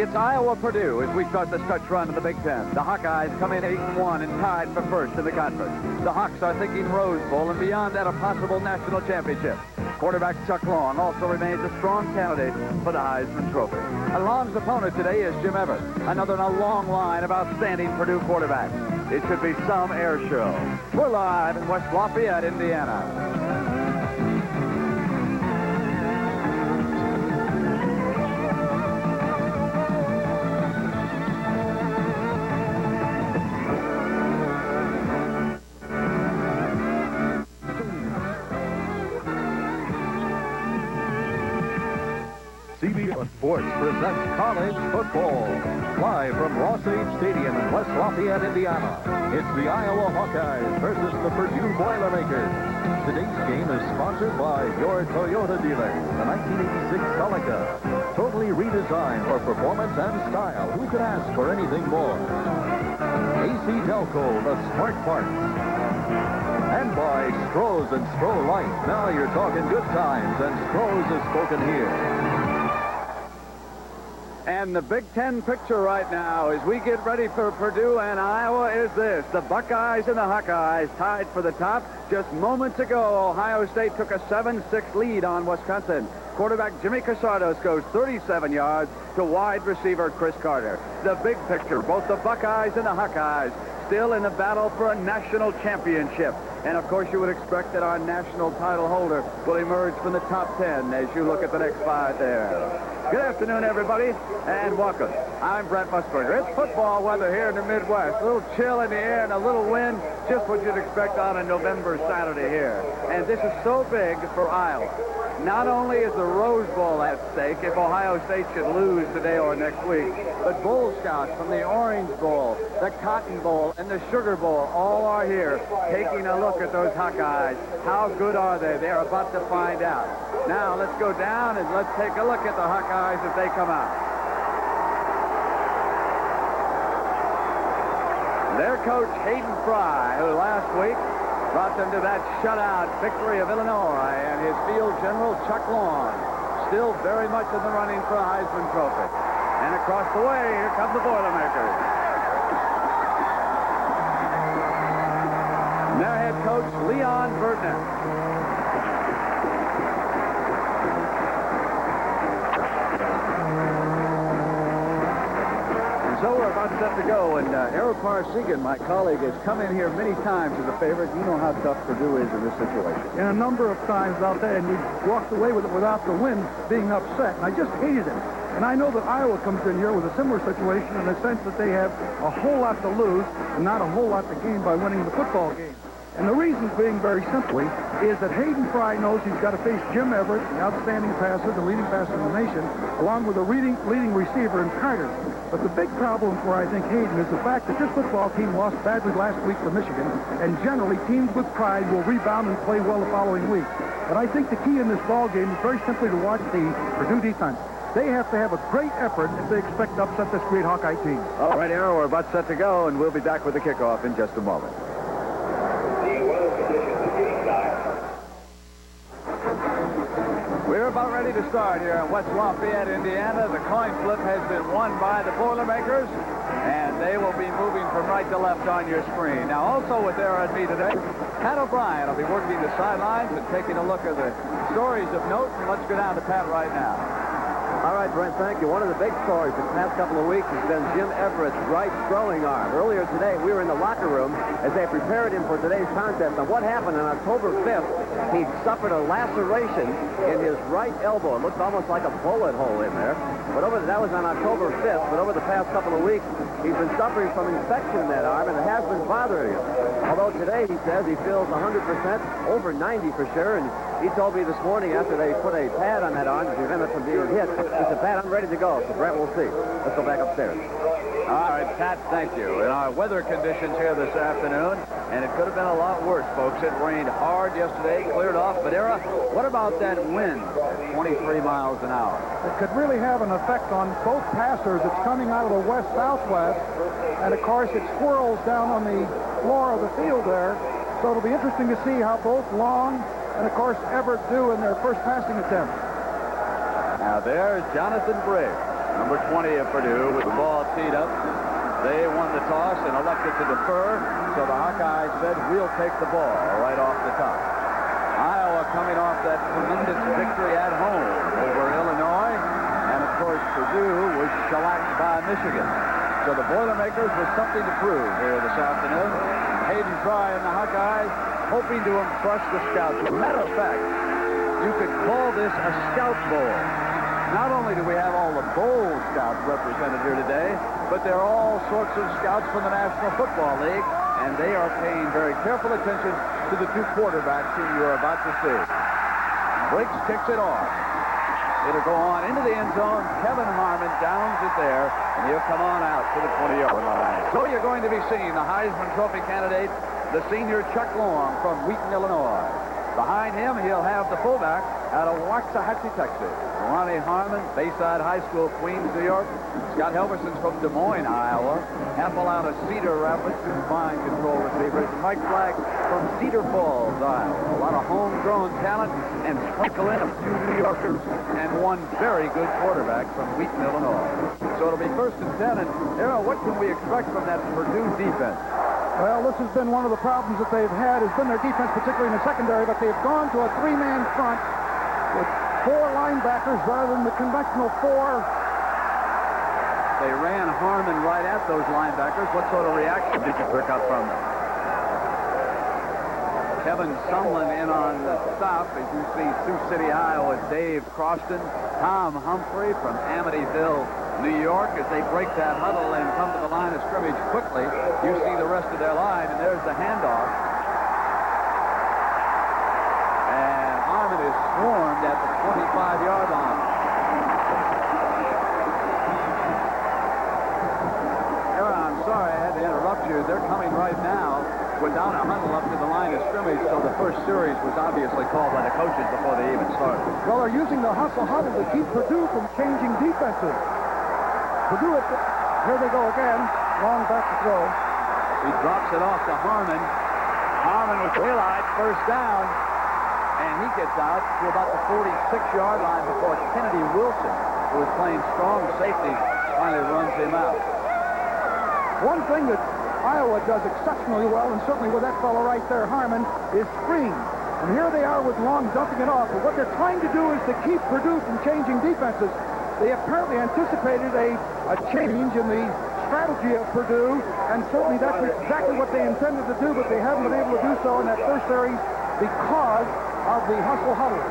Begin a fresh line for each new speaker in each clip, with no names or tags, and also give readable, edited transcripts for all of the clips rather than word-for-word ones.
It's Iowa Purdue as we start the stretch run in the Big Ten. The Hawkeyes come in 8-1 and tied for first in the conference. The Hawks are thinking Rose Bowl and beyond that a possible national championship. Quarterback Chuck Long also remains a strong candidate for the Heisman Trophy. And Long's opponent today is Jim Everett, another in a long line of outstanding Purdue quarterbacks. It should be some air show. We're live in West Lafayette, Indiana.
CBS Sports presents college football. Live from Ross-Age Stadium in West Lafayette, Indiana. It's the Iowa Hawkeyes versus the Purdue Boilermakers. Today's game is sponsored by your Toyota dealer, the 1986 Celica. Totally redesigned for performance and style. Who could ask for anything more? AC Delco, the smart parts. And by Stroh's and Stroh Light. Now you're talking good times, and Stroh's is spoken here.
And the Big Ten picture right now as we get ready for Purdue and Iowa is this. The Buckeyes and the Hawkeyes tied for the top. Just moments ago, Ohio State took a 7-6 lead on Wisconsin. Quarterback Jimmy Casardos goes 37 yards to wide receiver Chris Carter. The big picture, both the Buckeyes and the Hawkeyes still in the battle for a national championship. And, of course, you would expect that our national title holder will emerge from the top 10 as you look at the next 5 there. Good afternoon, everybody, and welcome. I'm Brent Musburger. It's football weather here in the Midwest. A little chill in the air and a little wind, just what you'd expect on a November Saturday here. And this is so big for Iowa. Not only is the Rose Bowl at stake if Ohio State should lose today or next week, but Bowl Scouts from the Orange Bowl, the Cotton Bowl, and the Sugar Bowl all are here taking a look at those Hawkeyes. How good are they? They're about to find out. Now, let's go down and let's take a look at the Hawkeyes as they come out. Their coach, Hayden Fry, who last week brought them to that shutout victory of Illinois, and his field general, Chuck Long, still very much in the running for a Heisman Trophy. And across the way, here come the Boilermakers. And their head coach, Leon Burtner. So we're about set to go, and Harold Parsegan, my colleague, has come in here many times as a favorite. You know how tough Purdue is in this situation.
And a number of times out there, and we walked away with it without the win, being upset. And I just hated it. And I know that Iowa comes in here with a similar situation in the sense that they have a whole lot to lose and not a whole lot to gain by winning the football game. And the reason being very simply is that Hayden Fry knows he's got to face Jim Everett, the outstanding passer, the leading passer in the nation, along with a leading receiver in Carter. But the big problem for, I think, Hayden is the fact that this football team lost badly last week for Michigan, and generally teams with pride will rebound and play well the following week. But I think the key in this ball game is very simply to watch the Purdue defense. They have to have a great effort if they expect to upset this great Hawkeye team.
All right, Aaron, we're about set to go, and we'll be back with the kickoff in just a moment. We're about ready to start here in West Lafayette, Indiana. The coin flip has been won by the Boilermakers, and they will be moving from right to left on your screen. Now, also with there at me today, Pat O'Brien will be working the sidelines and taking a look at the stories of note. And let's go down to Pat right now.
All right, Brent, thank you. One of the big stories the past couple of weeks has been Jim Everett's right throwing arm. Earlier today, we were in the locker room as they prepared him for today's contest. And what happened on October 5th, he suffered a laceration in his right elbow. It looked almost like a bullet hole in there. But that was on October 5th. But over the past couple of weeks, he's been suffering from infection in that arm, and it has been bothering him. Although today, he says he feels 100%, over 90 for sure. And he told me this morning after they put a pad on that arm to prevent it from being hit, he said, Pat, I'm ready to go. So, Brent, we'll see. Let's go back upstairs.
All right, Pat, thank you. In our weather conditions here this afternoon, and it could have been a lot worse, folks. It rained hard yesterday, cleared off. But, Era, what about that wind at 23 miles an hour?
It could really have an effect on both passers. It's coming out of the west-southwest, and, of course, it swirls down on the floor of the field there. So it'll be interesting to see how both Long and, of course, Everett do in their first passing attempt.
Now, there's Jonathan Briggs. Number 20 of Purdue with the ball teed up. They won the toss and elected to defer, so the Hawkeyes said, we'll take the ball right off the top. Iowa coming off that tremendous victory at home over Illinois, and of course Purdue was shellacked by Michigan. So the Boilermakers with something to prove here this afternoon. Hayden Fry and the Hawkeyes hoping to impress the scouts. As a matter of fact, you could call this a scout bowl. Not only do we have all the bowl scouts represented here today, but there are all sorts of scouts from the National Football League, and they are paying very careful attention to the two quarterbacks whom you are about to see. Briggs kicks it off. It'll go on into the end zone. Kevin Harmon downs it there, and he'll come on out to the 20-yard line. So you're going to be seeing the Heisman Trophy candidate, the senior Chuck Long from Wheaton, Illinois. Behind him, he'll have the fullback out of Waxahachie, Texas, Ronnie Harmon, Bayside High School, Queens, New York. Scott Helverson's from Des Moines, Iowa. Apple out of Cedar Rapids, fine control receivers. Mike Flagg from Cedar Falls, Iowa. A lot of homegrown talent, and sprinkle in a few New Yorkers and one very good quarterback from Wheaton, Illinois. So it'll be 1st and 10. And Errol, what can we expect from that Purdue defense?
Well, this has been one of the problems that they've had, has been their defense, particularly in the secondary, but they've gone to a three-man front with 4 linebackers rather than the conventional 4.
They ran Harmon right at those linebackers. What sort of reaction did you pick up from them? Kevin Sumlin in on the stop, as you see Sioux City, Iowa, Dave Croston, Tom Humphrey from Amityville, New York. As they break that huddle and come to the line of scrimmage quickly, you see the rest of their line, and there's the handoff. And Harmon is swarmed at the 25-yard line. Aaron, I'm sorry I had to interrupt you. They're coming right now without a huddle up to the line of scrimmage, so the first series was obviously called by the coaches before they even started.
Well, they're using the hustle huddle to keep Purdue from changing defenses. Purdue, here they go again. Long back to throw.
He drops it off to Harmon. Harmon with daylight, first down, and he gets out to about the 46-yard line before Kennedy Wilson, who is playing strong safety, finally runs him out.
One thing that Iowa does exceptionally well, and certainly with that fellow right there, Harmon, is screen. And here they are with Long dumping it off. But what they're trying to do is to keep Purdue from changing defenses. They apparently anticipated a change in the strategy of Purdue, and certainly that's exactly what they intended to do, but they haven't been able to do so in that first series because of the hustle huddle.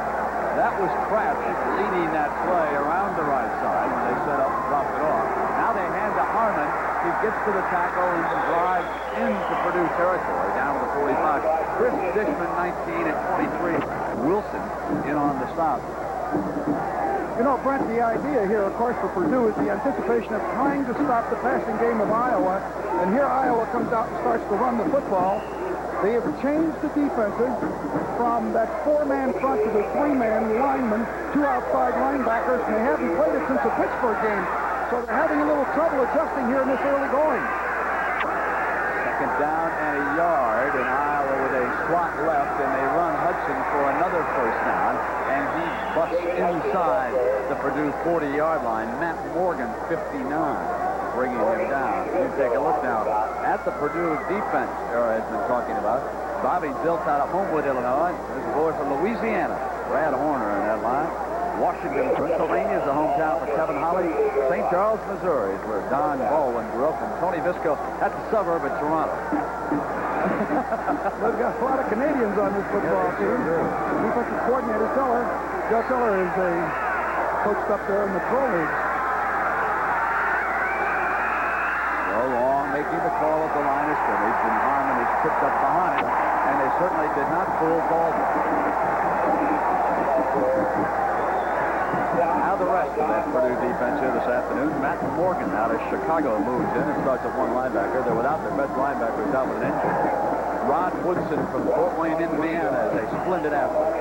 That was Cratch leading that play around the right side when they set up and dropped it off. Now they hand to Harmon. He gets to the tackle and drives into Purdue territory down to the 45. Chris Dishman, 19 and 23. Wilson in on the stop.
You know, Brent, the idea here, of course, for Purdue is the anticipation of trying to stop the passing game of Iowa. And here Iowa comes out and starts to run the football. They have changed the defenses from that 4-man front to the 3-man linemen, 2 outside linebackers, and they haven't played it since the Pittsburgh game. So they're having a little trouble adjusting here in this early going.
Second down and a yard, and Iowa with a slot left, and they run Hudson for another first down, and he busts inside the Purdue 40-yard line. Matt Morgan, 59, bringing him down. You take a look now at the Purdue defense Era has been talking about. Bobby built out of Homewood, Illinois. There's a boy from Louisiana, Brad Horner in that line. Washington, Pennsylvania is the hometown for Kevin Holly. St. Charles, Missouri is where Don Baldwin grew up. And Tony Visco, that's a suburb of Toronto.
They've got a lot of Canadians on this football team. Defensive coordinator Joe Teller is coached up there in the pro leagues.
So Long making the call at the line of scrimmage, and Harmon is picked up behind, and they certainly did not fool Baldwin. Now the rest of that Purdue defense here this afternoon. Matt Morgan out of Chicago moves in and starts at one linebacker. They're without their best linebackers out with an injury. Rod Woodson from Fort Wayne, Indiana, is a splendid athlete.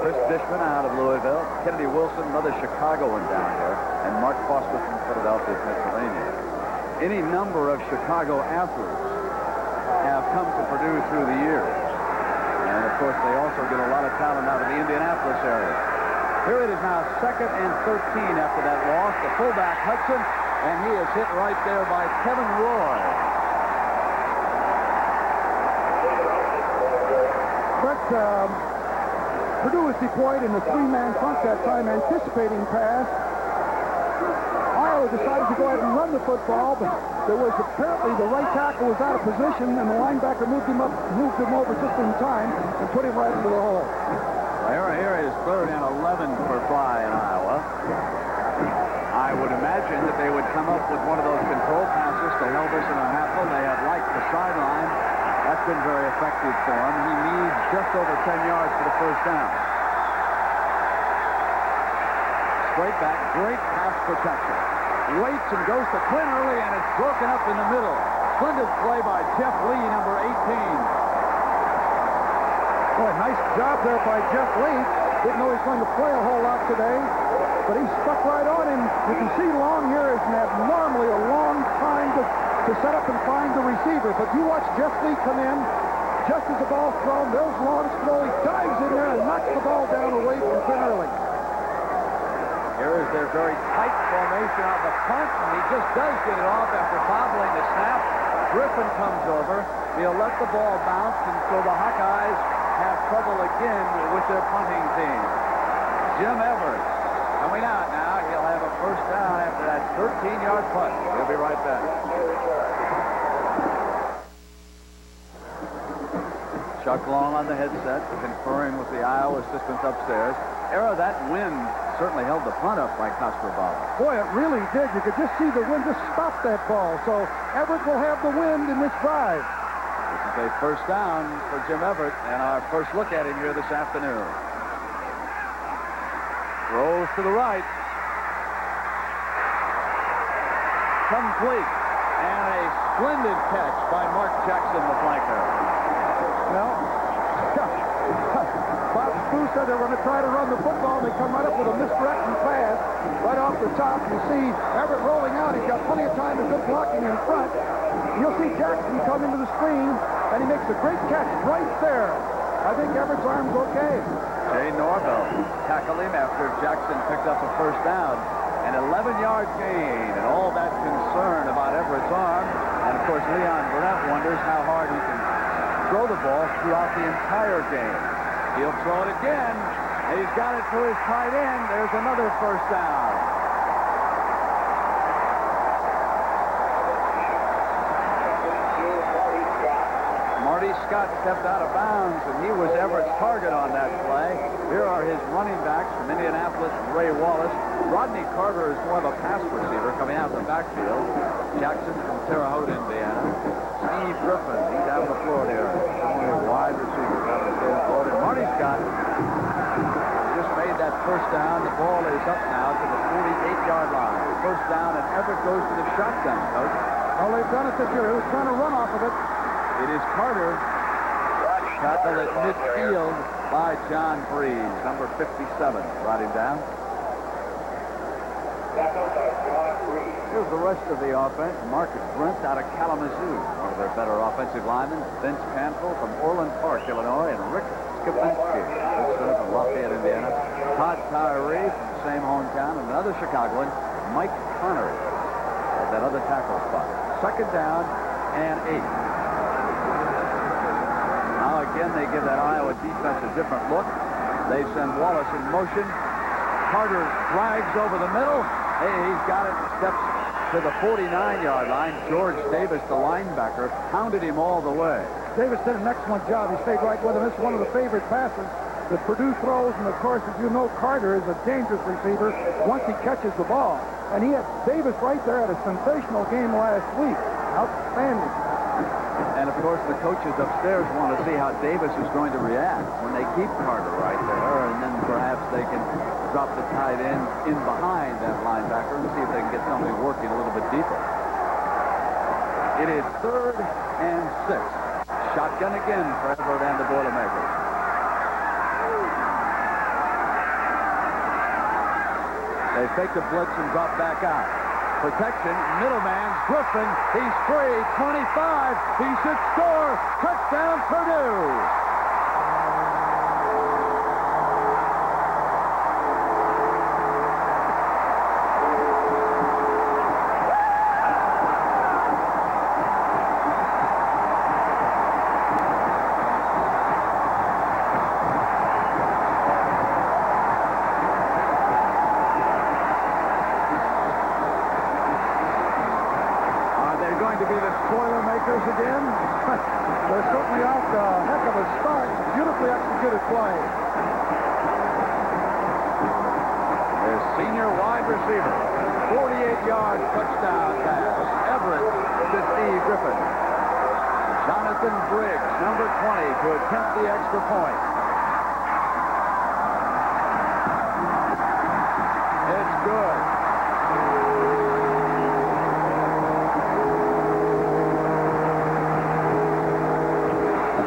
Chris Dishman out of Louisville. Kennedy Wilson, another Chicagoan down here. And Mark Foster from Philadelphia, Pennsylvania. Any number of Chicago athletes have come to Purdue through the years. And, of course, they also get a lot of talent out of the Indianapolis area. Here it is now 2nd and 13 after that loss. The fullback, Hudson, and he is hit right there by Kevin Roy.
But Purdue was deployed in the three-man front that time, anticipating pass. Iowa decided to go ahead and run the football, but there was apparently the right tackle was out of position, and the linebacker moved him over just in time and put him right into the hole.
Here is 3rd and 11 for Fly in Iowa. I would imagine that they would come up with one of those control passes to Helverson or Houghtlin. They have liked the sideline. That's been very effective for him. He needs just over 10 yards for the first down. Straight back, great pass protection. Waits and goes to Quinn early, and it's broken up in the middle. Splendid play by Jeff Lee, number 18.
Boy, nice job there by Jeff Lee. Didn't know he was going to play a whole lot today, but he stuck right on him. You can see long here is abnormally a long time to set up and find the receiver. But you watch Jeff Lee come in, just as the ball's thrown, there's Lawrence throw. He dives in there and knocks the ball down away from Quinn early.
Here is their very tight formation on the punt, and he just does get it off after bobbling the snap. Griffin comes over. He'll let the ball bounce, and so the Hawkeyes have trouble again with their punting team. Jim Everett coming out now. He'll have a first down after that 13-yard punt. We'll be right back. Chuck Long on the headset, conferring with the Iowa assistants upstairs. Era, that wind certainly held the punt up by Kostrobala.
Boy, it really did. You could just see the wind just stop that ball. So Everett will have the wind in this drive.
This is a first down for Jim Everett, and our first look at him here this afternoon. Rolls to the right. Complete. And a splendid catch by Mark Jackson, the flanker.
Well, Bob Spoo said they're going to try to run the football, and they come right up with a misdirection pass right off the top. You see Everett rolling out. He's got plenty of time and good blocking in front. You'll see Jackson come into the screen, and he makes a great catch right there. I think Everett's arm's okay.
Jay Norvell tackled him after Jackson picked up a first down. An 11-yard gain, and all that concern about Everett's arm. And, of course, Leon Burnett wonders how hard he can throw the ball throughout the entire game. He'll throw it again, and he's got it to his tight end. There's another first down. Marty Scott stepped out of bounds, and he was Everett's target on that play. Here are his running backs from Indianapolis, Ray Wallace. Rodney Carter is more of a pass receiver coming out of the backfield. Jackson from Terre Haute, Indiana. Steve Griffin, he's out on the floor here. Only a wide receiver out of the state of Florida. Marty Scott just made that first down. The ball is up now to the 48-yard line. First down, and Everett goes to the shotgun, Coach.
Well, they've done it this year. He was trying to run off of it.
It is Carter. Tackled at midfield by John Breeze, number 57. Brought him down. Here's the rest of the offense. Marcus Brent out of Kalamazoo, one of their better offensive linemen. Vince Cantle from Orland Park, Illinois, and Rick Skipinski from Lafayette, Indiana. Todd Tyree from the same hometown, and another Chicagoan, Mike Connery, at that other tackle spot. Second down and 8. Now again, they give that Iowa defense a different look. They send Wallace in motion. Carter drags over the middle. Hey, he's got it. Steps to the 49-yard line. George Davis, the linebacker, pounded him all the way.
Davis did an excellent job. He stayed right with him. This is one of the favorite passes that Purdue throws. And, of course, as you know, Carter is a dangerous receiver once he catches the ball. And he had Davis right there at a sensational game last week. Outstanding.
And, of course, the coaches upstairs want to see how Davis is going to react when they keep Carter right there. And then perhaps they can drop the tight end in behind that linebacker and see if they can get somebody working a little bit deeper. It is 3rd and 6. Shotgun again for Everett and the Boilermakers. They fake the blitz and drop back out. Protection, middleman, Griffin, he's free, 25, he should score, touchdown Purdue!
wonderfully executed play.
Their senior wide receiver, 48-yard touchdown pass. Everett to Steve Griffin. Jonathan Briggs, number 20, to attempt the extra point. It's good.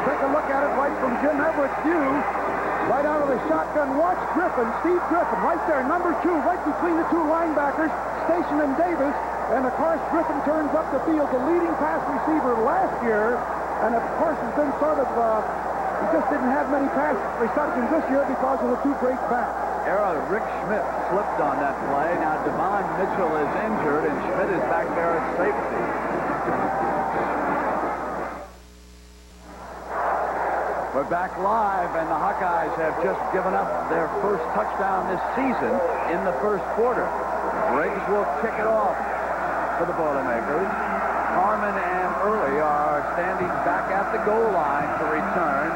Take a look at it right from Jim Everett's view. Right out of the shotgun. Watch Griffin, Steve Griffin, right there, number 2, right between the two linebackers, Station and Davis. And, of course, Griffin turns up the field, the leading pass receiver last year. And, of course, has been sort of, he just didn't have many pass receptions this year because of the two great backs.
Rick Schmidt slipped on that play. Now, Devon Mitchell is injured, and Schmidt is back there at safety. We're back live, and the Hawkeyes have just given up their first touchdown this season in the first quarter. Briggs will kick it off for the Boilermakers. Harmon and Early are standing back at the goal line to return,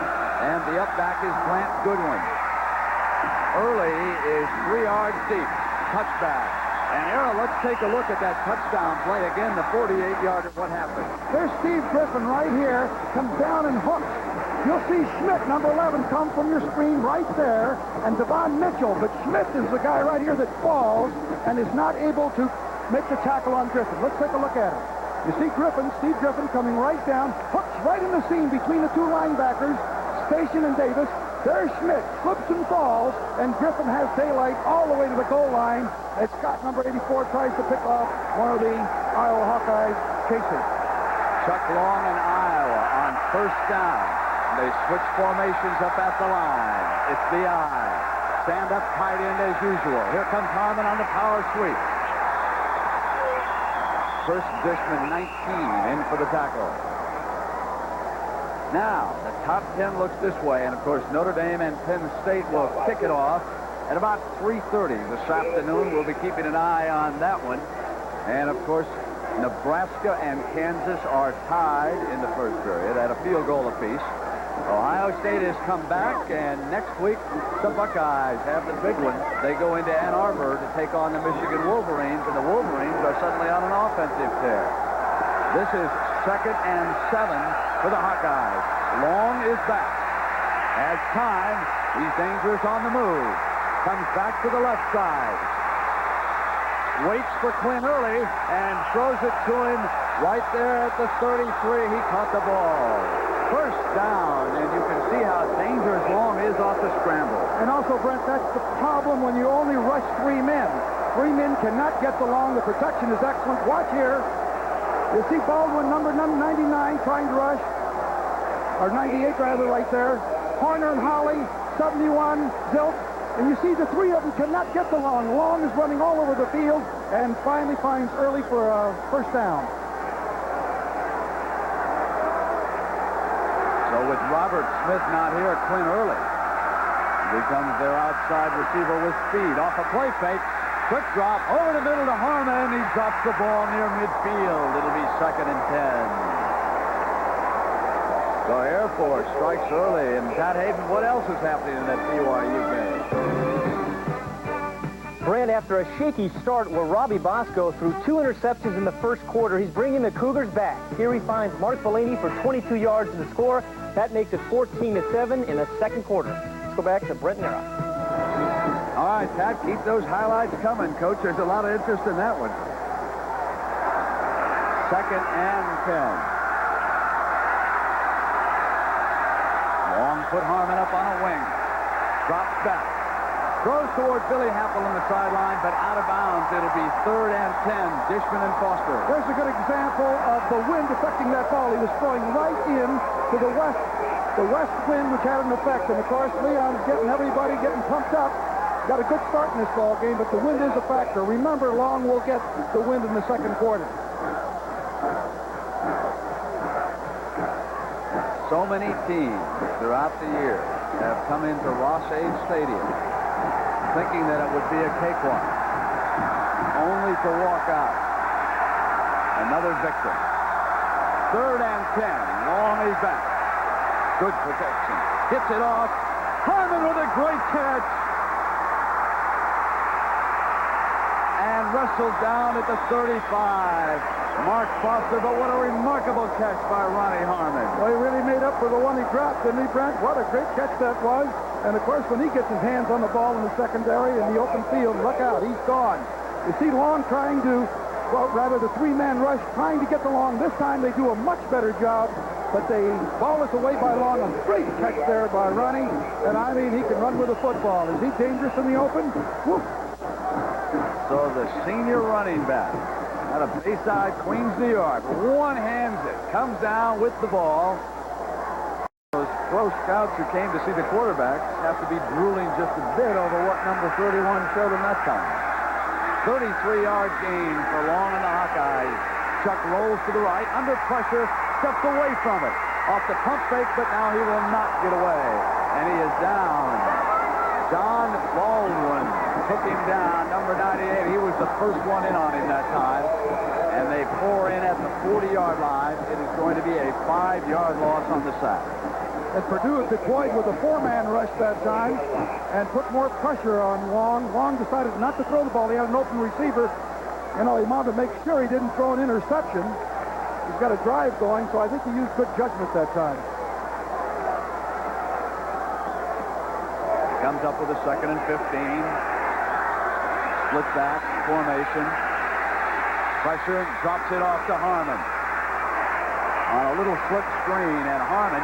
and the up back is Grant Goodwin. Early is 3 yards deep. Touchback. And, Era, let's take a look at that touchdown play again, the 48-yarder. What happened?
There's Steve Griffin right here, comes down and hooks. You'll see Schmidt, number 11, come from your screen right there, and Devon Mitchell. But Schmidt is the guy right here that falls and is not able to make the tackle on Griffin. Let's take a look at it. You see Griffin, Steve Griffin, coming right down, hooks right in the seam between the two linebackers, Station and Davis. There's Schmidt, slips and falls, and Griffin has daylight all the way to the goal line as Scott, number 84, tries to pick off one of the Iowa Hawkeyes chasers.
Chuck Long and Iowa on first down. They switch formations up at the line. It's the eye. Stand up tight end as usual. Here comes Harmon on the power sweep. First Dishman, 19, in for the tackle. Now, the top 10 looks this way, and of course Notre Dame and Penn State will kick it off at about 3:30 this afternoon. We'll be keeping an eye on that one. And of course, Nebraska and Kansas are tied in the first period at a field goal apiece. Ohio State has come back, and next week the Buckeyes have the big one. They go into Ann Arbor to take on the Michigan Wolverines, and the Wolverines are suddenly on an offensive tear. This is 2nd and 7 for the Hawkeyes. Long is back. Has time. He's dangerous on the move. Comes back to the left side. Waits for Quinn Early and throws it to him right there at the 33. He caught the ball. First down, and you can see how dangerous Long is off the scramble.
And also, Brent, that's the problem when you only rush 3 men. 3 men cannot get the Long. The protection is excellent. Watch here. You see Baldwin, number 99, trying to rush. Or 98, rather, right there. Horner and Holly, 71, Zilt. And you see the 3 of them cannot get the Long. Long is running all over the field and finally finds Early for a first down.
So with Robert Smith not here, Quinn Early becomes their outside receiver with speed. Off a play fake. Quick drop over the middle to Harmon. He drops the ball near midfield. It'll be 2nd and 10. So Air Force strikes early. And Pat Hayden, what else is happening in that BYU game?
Brand, after a shaky start where Robbie Bosco threw 2 interceptions in the first quarter, he's bringing the Cougars back. Here he finds Mark Bellini for 22 yards to the score. That makes it 14-7 in the second quarter. Let's go back to Brent Nera.
All right, Pat, keep those highlights coming, Coach. There's a lot of interest in that one. 2nd and 10. Long put Harmon up on a wing. Drops back. Throws toward Billy Happel on the sideline, but out of bounds. It'll be 3rd and 10. Dishman and Foster.
There's a good example of the wind affecting that ball. He was throwing right in to the west wind, which had an effect. And, of course, Leon's getting everybody getting pumped up. Got a good start in this ball game, but the wind is a factor. Remember, Long will get the wind in the second quarter.
So many teams throughout the year have come into Ross-Ade Stadium thinking that it would be a cakewalk, only to walk out. Another victim. 3rd and 10. Long is back. Good protection. Hits it off. Harmon with a great catch. And wrestled down at the 35. Mark Foster, but what a remarkable catch by Ronnie Harmon.
Well, he really made up for the one he dropped, didn't he, Brent? What a great catch that was. And, of course, when he gets his hands on the ball in the secondary in the open field, look out, he's gone. You see Long trying to, well, rather the three-man rush, trying to get the Long. This time they do a much better job, but the ball is away by Long. A great catch there by Ronnie. And, I mean, he can run with a football. Is he dangerous in the open? Whoop.
So the senior running back out of Bayside, Queens, New York, one-hands it, comes down with the ball. Those pro scouts who came to see the quarterbacks have to be drooling just a bit over what number 31 showed them that time. 33-yard gain for Long and the Hawkeyes. Chuck rolls to the right, under pressure, steps away from it. Off the pump fake, but now he will not get away. And he is down. John Baldwin took him down, number 98. He was the first one in on him that time. And they pour in at the 40-yard line. It is going to be a 5-yard loss on the sack.
And Purdue deployed with a four-man rush that time and put more pressure on Long. Long decided not to throw the ball. He had an open receiver. You know, he wanted to make sure he didn't throw an interception. He's got a drive going, so I think he used good judgment that time.
Comes up with a 2nd and 15. Split back formation. Pressure, drops it off to Harmon. On a little slip screen, and Harmon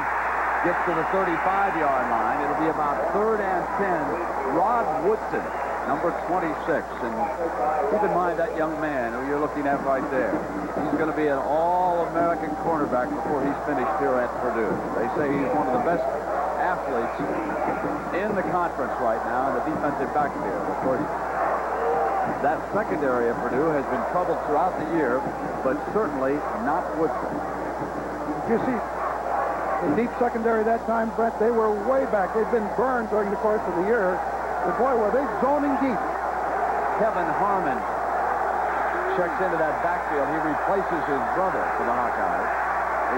gets to the 35-yard line. It'll be about 3rd and 10. Rod Woodson, number 26. And keep in mind that young man who you're looking at right there. He's going to be an all-American cornerback before he's finished here at Purdue. They say he's one of the best athletes in the conference right now in the defensive backfield. Of course, that secondary of Purdue has been troubled throughout the year, but certainly not Woodson.
You see, the deep secondary that time, Brent, they were way back. They've been burned during the course of the year. But boy, were they zoning deep.
Kevin Harmon checks into that backfield. He replaces his brother for the Hawkeyes.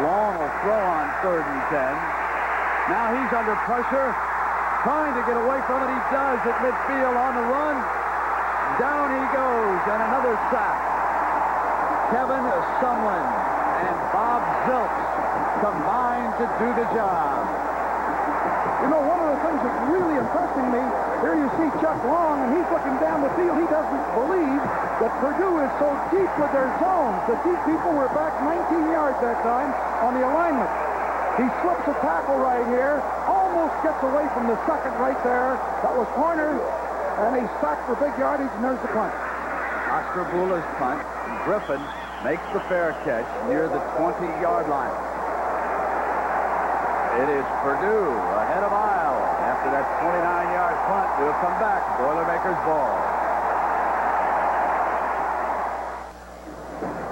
Long will throw on 3rd and 10. Now he's under pressure, trying to get away from it. He does at midfield on the run. Down he goes, and another sack. Kevin Sumlin and Bob Ziltz combined to do the job.
You know, one of the things that's really impressing me, here you see Chuck Long, and he's looking down the field. He doesn't believe that Purdue is so deep with their zones. The deep people were back 19 yards that time on the alignment. He slips a tackle right here, almost gets away from the second right there. That was cornered, and he's sacked for big yardage, and there's the punt.
Oscar Bula's punt. Griffin makes the fair catch near the 20-yard line. It is Purdue ahead of Iowa. After that 29-yard punt, we'll come back. Boilermakers ball.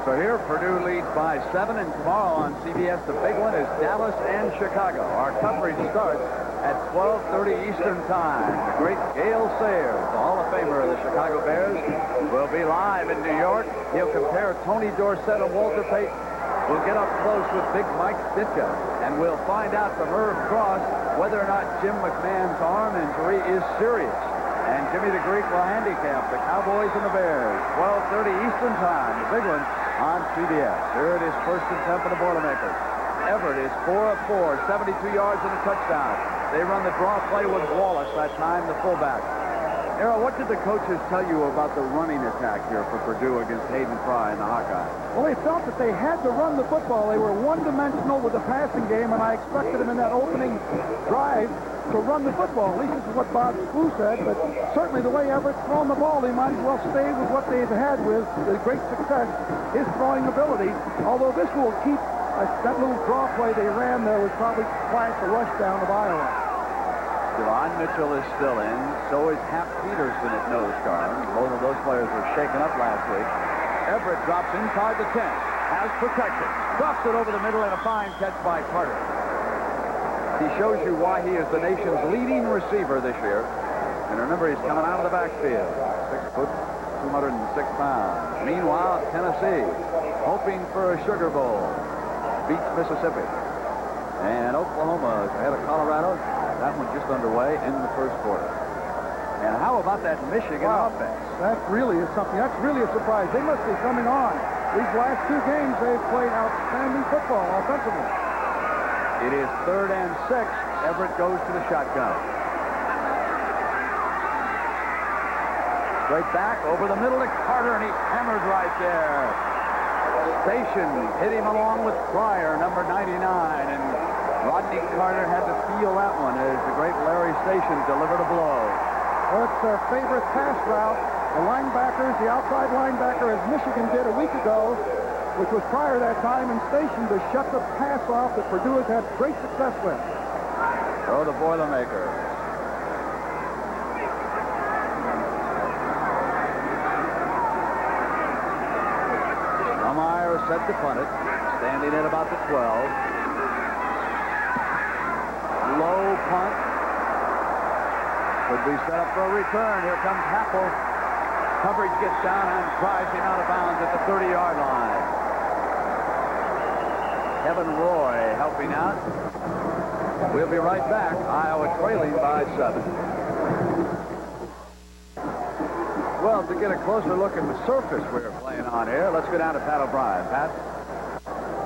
So here, Purdue leads by 7, and tomorrow on CBS, the big one is Dallas and Chicago. Our coverage starts at 12:30 Eastern Time. The great Gale Sayers, the Hall of Famer of the Chicago Bears, will be live in New York. He'll compare Tony Dorsett and Walter Payton. We'll get up close with Big Mike Ditka, and we'll find out from Herb Cross whether or not Jim McMahon's arm injury is serious. And Jimmy the Greek will handicap the Cowboys and the Bears. 12:30 Eastern Time, the big one on CBS. Here it is, 1st and 10 for the Boilermakers. Everett is 4 of 4, 72 yards and a touchdown. They run the draw play with Wallace that time, the fullback. Errol, what did the coaches tell you about the running attack here for Purdue against Hayden Fry and the Hawkeyes?
Well, they felt that they had to run the football. They were one-dimensional with the passing game, and I expected them in that opening drive to run the football. At least this is what Bob Spoo said, but certainly the way Everett's thrown the ball, they might as well stay with what they've had with the great success, his throwing ability, although this will keep that little draw play they ran there was probably quiet the rush down of Iowa.
Devon Mitchell is still in. So is Hap Peterson at nose guard. Both of those players were shaken up last week. Everett drops inside the 10. Has protection. Drops it over the middle, and a fine catch by Carter. He shows you why he is the nation's leading receiver this year. And remember, he's coming out of the backfield. 6 foot, 206 pounds. Meanwhile, Tennessee, hoping for a Sugar Bowl, beats Mississippi. And Oklahoma is ahead of Colorado. That one just underway in the first quarter. And how about that Michigan offense?
That really is something. That's really a surprise. They must be coming on. These last two games, they've played outstanding football offensively.
It is 3rd and 6. Everett goes to the shotgun. Straight back over the middle to Carter, and he hammered right there. Station hit him along with Pryor, number 99, and Rodney Carter had to feel that one as the great Larry Station delivered a blow.
Well, it's their favorite pass route. The linebackers, the outside linebacker, as Michigan did a week ago, which was prior to that time, and Station to shut the pass off that Purdue has had great success with.
Throw the Boilermakers. Meyer set to punt it, standing at about the 12. Low punt. Could be set up for a return. Here comes Happel. Coverage gets down and drives him out of bounds at the 30-yard line. Kevin Roy helping out. We'll be right back. Iowa trailing by 7. Well, to get a closer look at the surface we're playing on here, let's go down to Pat O'Brien. Pat?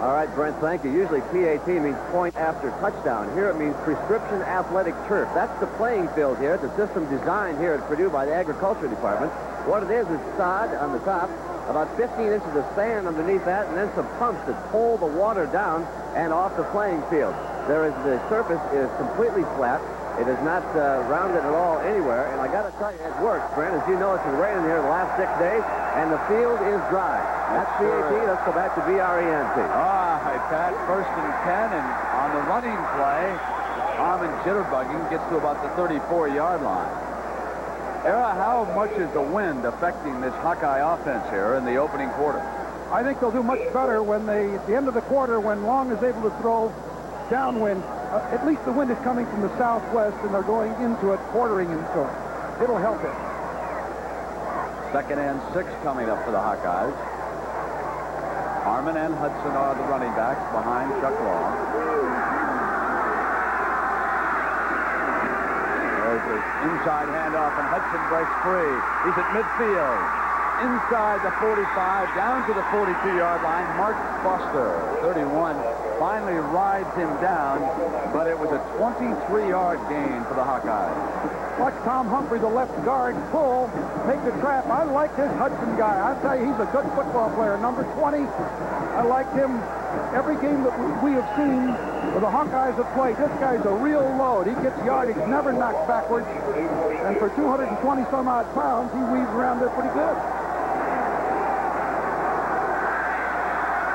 All right, Brent, thank you. Usually PAT means point after touchdown. Here it means prescription athletic turf. That's the playing field here. It's a system designed here at Purdue by the Agriculture Department. What it is sod on the top, about 15 inches of sand underneath that, and then some pumps that pull the water down and off the playing field. The surface is completely flat. It is not rounded at all anywhere, and I got to tell you, it works, Brent. As you know, it's been raining here the last 6 days, and the field is dry. That's PAT. Let's go back to BRENT.
All right, Pat. 1st and 10, and on the running play, Harmon jitterbugging gets to about the 34-yard line. Era, how much is the wind affecting this Hawkeye offense here in the opening quarter?
I think they'll do much better when at the end of the quarter, when Long is able to throw downwind. At least the wind is coming from the southwest, and they're going into it, quartering into it. It'll help it.
2nd and 6 coming up for the Hawkeyes. Harmon and Hudson are the running backs behind Chuck Long. There's the inside handoff, and Hudson breaks free. He's at midfield. Inside the 45, down to the 42-yard line. Mark Foster, 31, finally rides him down, but it was a 23-yard gain for the Hawkeyes.
Watch Tom Humphrey, the left guard, pull, take the trap. I like this Hudson guy. I'll tell you, he's a good football player. Number 20, I liked him every game that we have seen where the Hawkeyes have played. This guy's a real load. He gets yardage, never knocks backwards. And for 220-some-odd pounds, he weaves around there pretty good.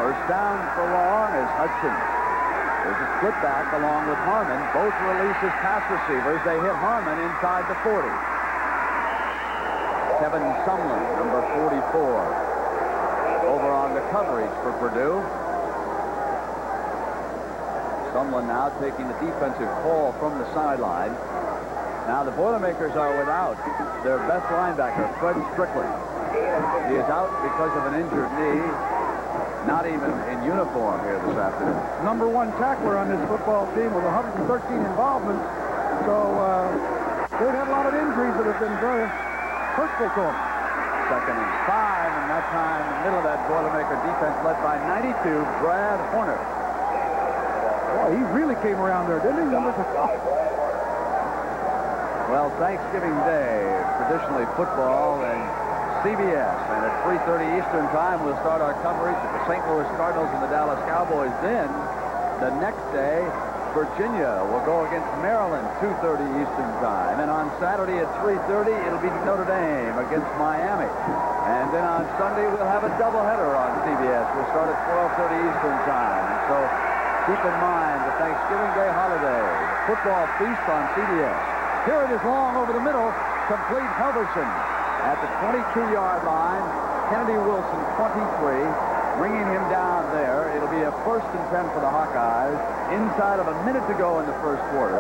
First down for Long is Hudson. There's a split back along with Harmon. Both release as pass receivers. They hit Harmon inside the 40. Kevin Sumlin, number 44, over on the coverage for Purdue. Sumlin now taking the defensive call from the sideline. Now the Boilermakers are without their best linebacker, Fred Strickland. He is out because of an injured knee. Not even in uniform here this afternoon.
Number 1 tackler on this football team with 113 involvements. So they've had a lot of injuries that have been very hurtful to them.
2nd and 5, and that time in the middle of that Boilermaker defense led by 92, Brad Horner.
Boy, he really came around there, didn't he?
Well, Thanksgiving Day, traditionally football and CBS, and at 3:30 Eastern Time, we'll start our coverage of the St. Louis Cardinals and the Dallas Cowboys. Then, the next day, Virginia will go against Maryland, 2:30 Eastern Time. And on Saturday at 3:30, it'll be Notre Dame against Miami. And then on Sunday, we'll have a doubleheader on CBS. We'll start at 12:30 Eastern Time. And so keep in mind the Thanksgiving Day holiday. Football feast on CBS. Here it is, Long over the middle. Complete Helverson at the 22-yard line. Kennedy Wilson, 23, bringing him down there. It'll be a 1st and 10 for the Hawkeyes inside of a minute to go in the first quarter.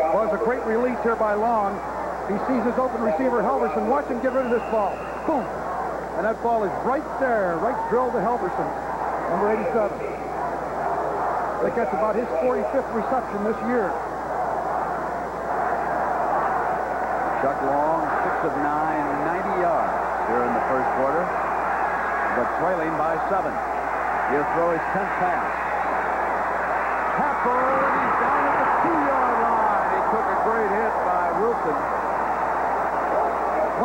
Well, it's a great release here by Long. He sees his open receiver, Helverson. Watch him get rid of this ball. Boom. And that ball is right there, right drilled to Helverson, number 87. I think that's about his 45th reception this year.
Chuck Long, 6 of 9, 90 yards here in the first quarter, but trailing by 7. He'll throw his 10th pass. Capper, and he's down at the 2-yard line. He took a great hit by Wilson.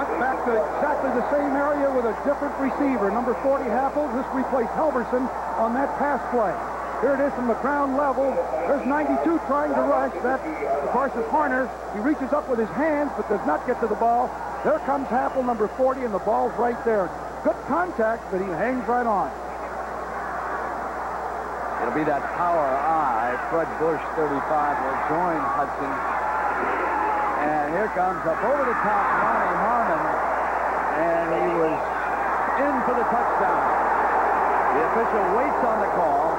Went back to exactly the same area with a different receiver. Number 40, Happel, just replaced Halverson on that pass play. Here it is from the ground level. There's 92 trying to rush. That, of course, is Horner. He reaches up with his hands, but does not get to the ball. There comes Happel, number 40, and the ball's right there. Good contact, but he hangs right on.
It'll be that power eye. Fred Bush, 35, will join Hudson. And here comes up over the top Ronnie Harmon, and he was in for the touchdown. The official waits on the call.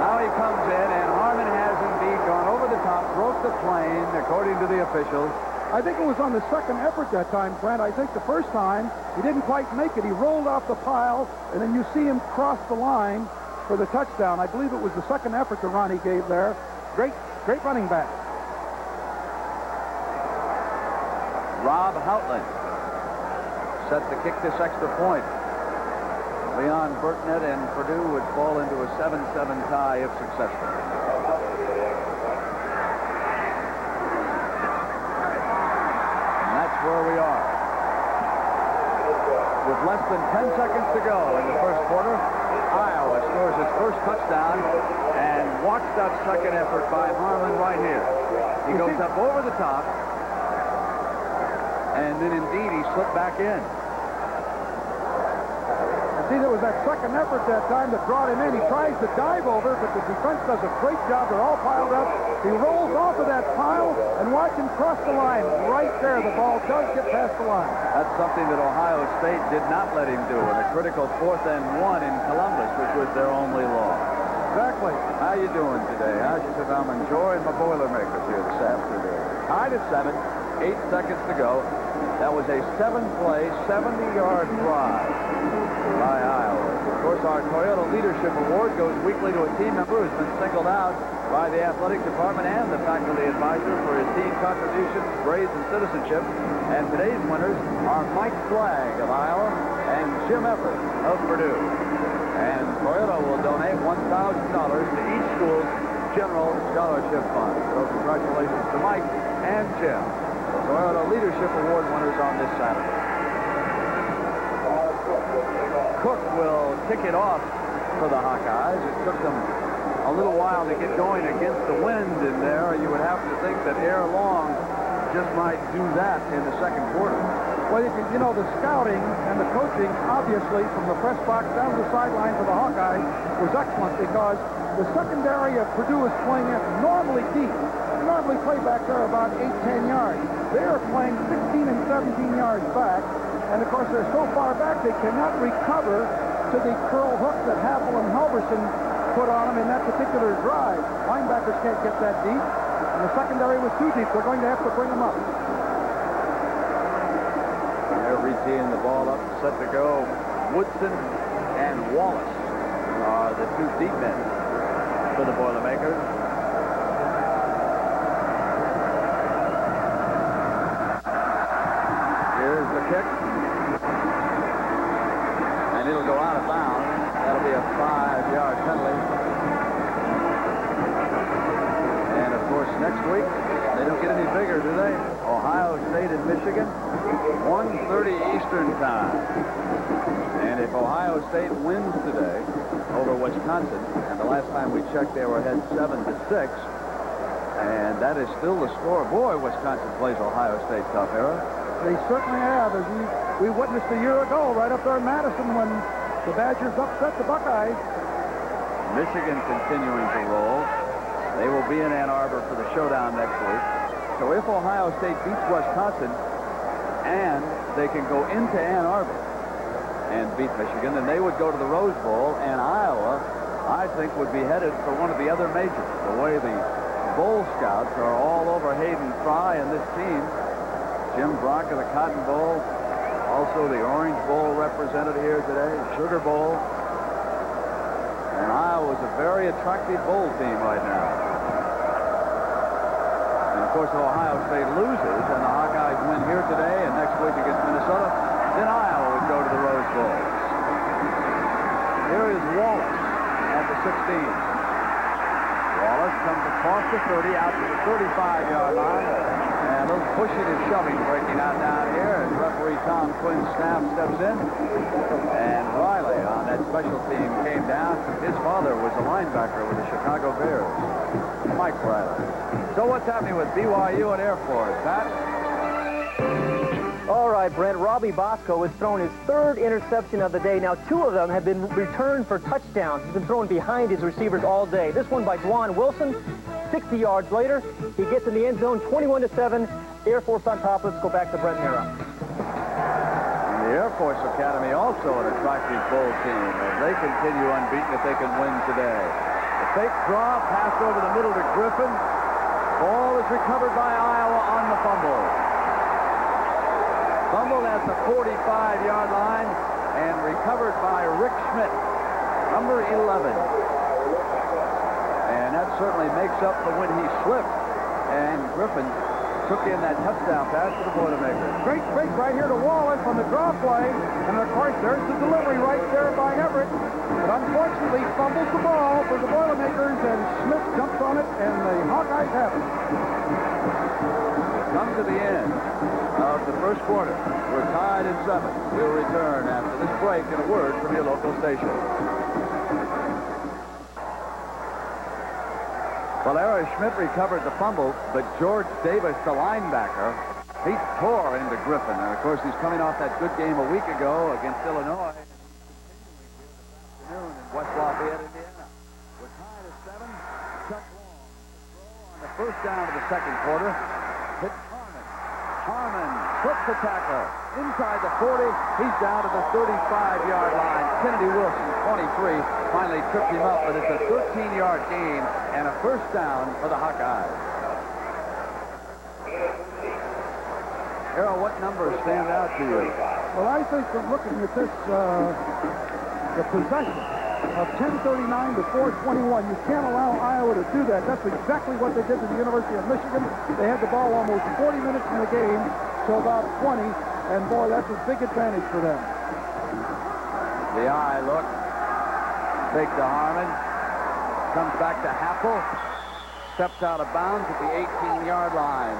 Now he comes in, and Harmon has indeed gone over the top, broke the plane, according to the officials.
I think it was on the second effort that time, Brent. I think the first time, he didn't quite make it. He rolled off the pile, and then you see him cross the line for the touchdown. I believe it was the second effort that Ronnie gave there. Great running back.
Rob Houghtlin set to kick this extra point. Leon Burknett and Purdue would fall into a 7-7 tie if successful. And that's where we are. With less than 10 seconds to go in the first quarter, Iowa scores its first touchdown, and watch that second effort by Harmon right here. He goes up over the top, and then indeed he slipped back in.
See, there was that second effort that time that brought him in. He tries to dive over, but the defense does a great job. They're all piled up. He rolls off of that pile, and watch him cross the line. Right there, the ball does get past the line. That's
something that Ohio State did not let him do in a critical 4th and 1 in Columbus, which was their only loss.
Exactly.
How you doing today? I said I'm enjoying my Boilermakers here this afternoon. Tied at 7, 8 seconds to go. That was a 7-play, 70-yard drive by Iowa. Of course, our Toyota Leadership Award goes weekly to a team member who's been singled out by the athletic department and the faculty advisor for his team contributions, grades, and citizenship. And today's winners are Mike Flagg of Iowa and Jim Everett of Purdue. And Toyota will donate $1,000 to each school's general scholarship fund. So congratulations to Mike and Jim, the Toyota Leadership Award winners on this Saturday. Cook will kick it off for the Hawkeyes. It took them a little while to get going against the wind in there. You would have to think that Air Long just might do that in the second quarter.
Well, you know, the scouting and the coaching, obviously, from the press box down to the sideline for the Hawkeyes was excellent because the secondary of Purdue is playing abnormally deep. They normally play back there about 8-10 yards. They are playing 16 and 17 yards back. And, of course, they're so far back they cannot recover to the curl hook that Happel and Halverson put on them in that particular drive. Linebackers can't get that deep, and the secondary was too deep. They're going to have to bring them up.
They're reteeing the ball up, set to go. Woodson and Wallace are the two deep men for the Boilermakers. Here's the kick. And it'll go out of bounds. That'll be a 5-yard penalty. And, of course, next week, they don't get any bigger, do they? Ohio State and Michigan, 1:30 Eastern time. And if Ohio State wins today over Wisconsin, and the last time we checked, they were ahead 7-6, and that is still the score. Boy, Wisconsin plays Ohio State tough, Era.
They certainly have, as we witnessed a year ago right up there in Madison when the Badgers upset the Buckeyes.
Michigan continuing to roll. They will be in Ann Arbor for the showdown next week. So if Ohio State beats Wisconsin and they can go into Ann Arbor and beat Michigan, then they would go to the Rose Bowl, and Iowa, I think, would be headed for one of the other majors. The way the Bowl Scouts are all over Hayden Fry and this team. Jim Brock of the Cotton Bowl, also the Orange Bowl represented here today, Sugar Bowl. And Iowa's a very attractive bowl team right now. And of course, if Ohio State loses and the Hawkeyes win here today and next week against Minnesota, then Iowa would go to the Rose Bowl. Here is Wallace at the 16. Wallace comes across the 30 out to the 35-yard line. And a little pushing and shoving breaking out down here as referee Tom Quinn's staff steps in. And Riley on that special team came down. His father was a linebacker with the Chicago Bears, Mike Riley. So what's happening with BYU and Air Force, Pat?
All right, Brent, Robbie Bosco has thrown his third interception of the day. Now, 2 of them have been returned for touchdowns. He's been throwing behind his receivers all day. This one by Dwan Wilson, 60 yards later. He gets in the end zone, 21-7. Air Force on top. Let's go back to Brent Nero.
And the Air Force Academy also an attractive bowl team as they continue unbeaten if they can win today. The fake draw passed over the middle to Griffin. Ball is recovered by Iowa on the fumble. Fumbled at the 45-yard line and recovered by Rick Schmidt, number 11. And that certainly makes up for when he slipped. And Griffin took in that touchdown pass to the Boilermakers.
Great fake right here to Wallace on the draw play. And, of course, there's the delivery right there by Everett. But unfortunately, fumbles the ball for the Boilermakers, and Smith jumps on it, and the Hawkeyes have it.
Come to the end of the first quarter. We're tied at 7. We'll return after this break and a word from your local station. Valera Schmidt recovered the fumble, but George Davis, the linebacker, he tore into Griffin. And, of course, he's coming off that good game a week ago against Illinois. Continuing here this afternoon in West Lafayette, Indiana. We're tied at 7. Chuck Long throw on the first down of the second quarter. Hits Harmon. Harmon flips the tackle. Inside the 40. He's down to the 35-yard line. Kennedy Wilson, 23, finally tripped him up, but it's a 13-yard gain and a first down for the Hawkeyes. Harold, what numbers stand out to you?
Well, I think from looking at this, the possession of 10:39 to 4:21, you can't allow Iowa to do that. That's exactly what they did to the University of Michigan. They had the ball almost 40 minutes in the game, so about 20, and boy, that's a big advantage for them.
The eye look. Fake to Harmon. Comes back to Happel. Steps out of bounds at the 18-yard line.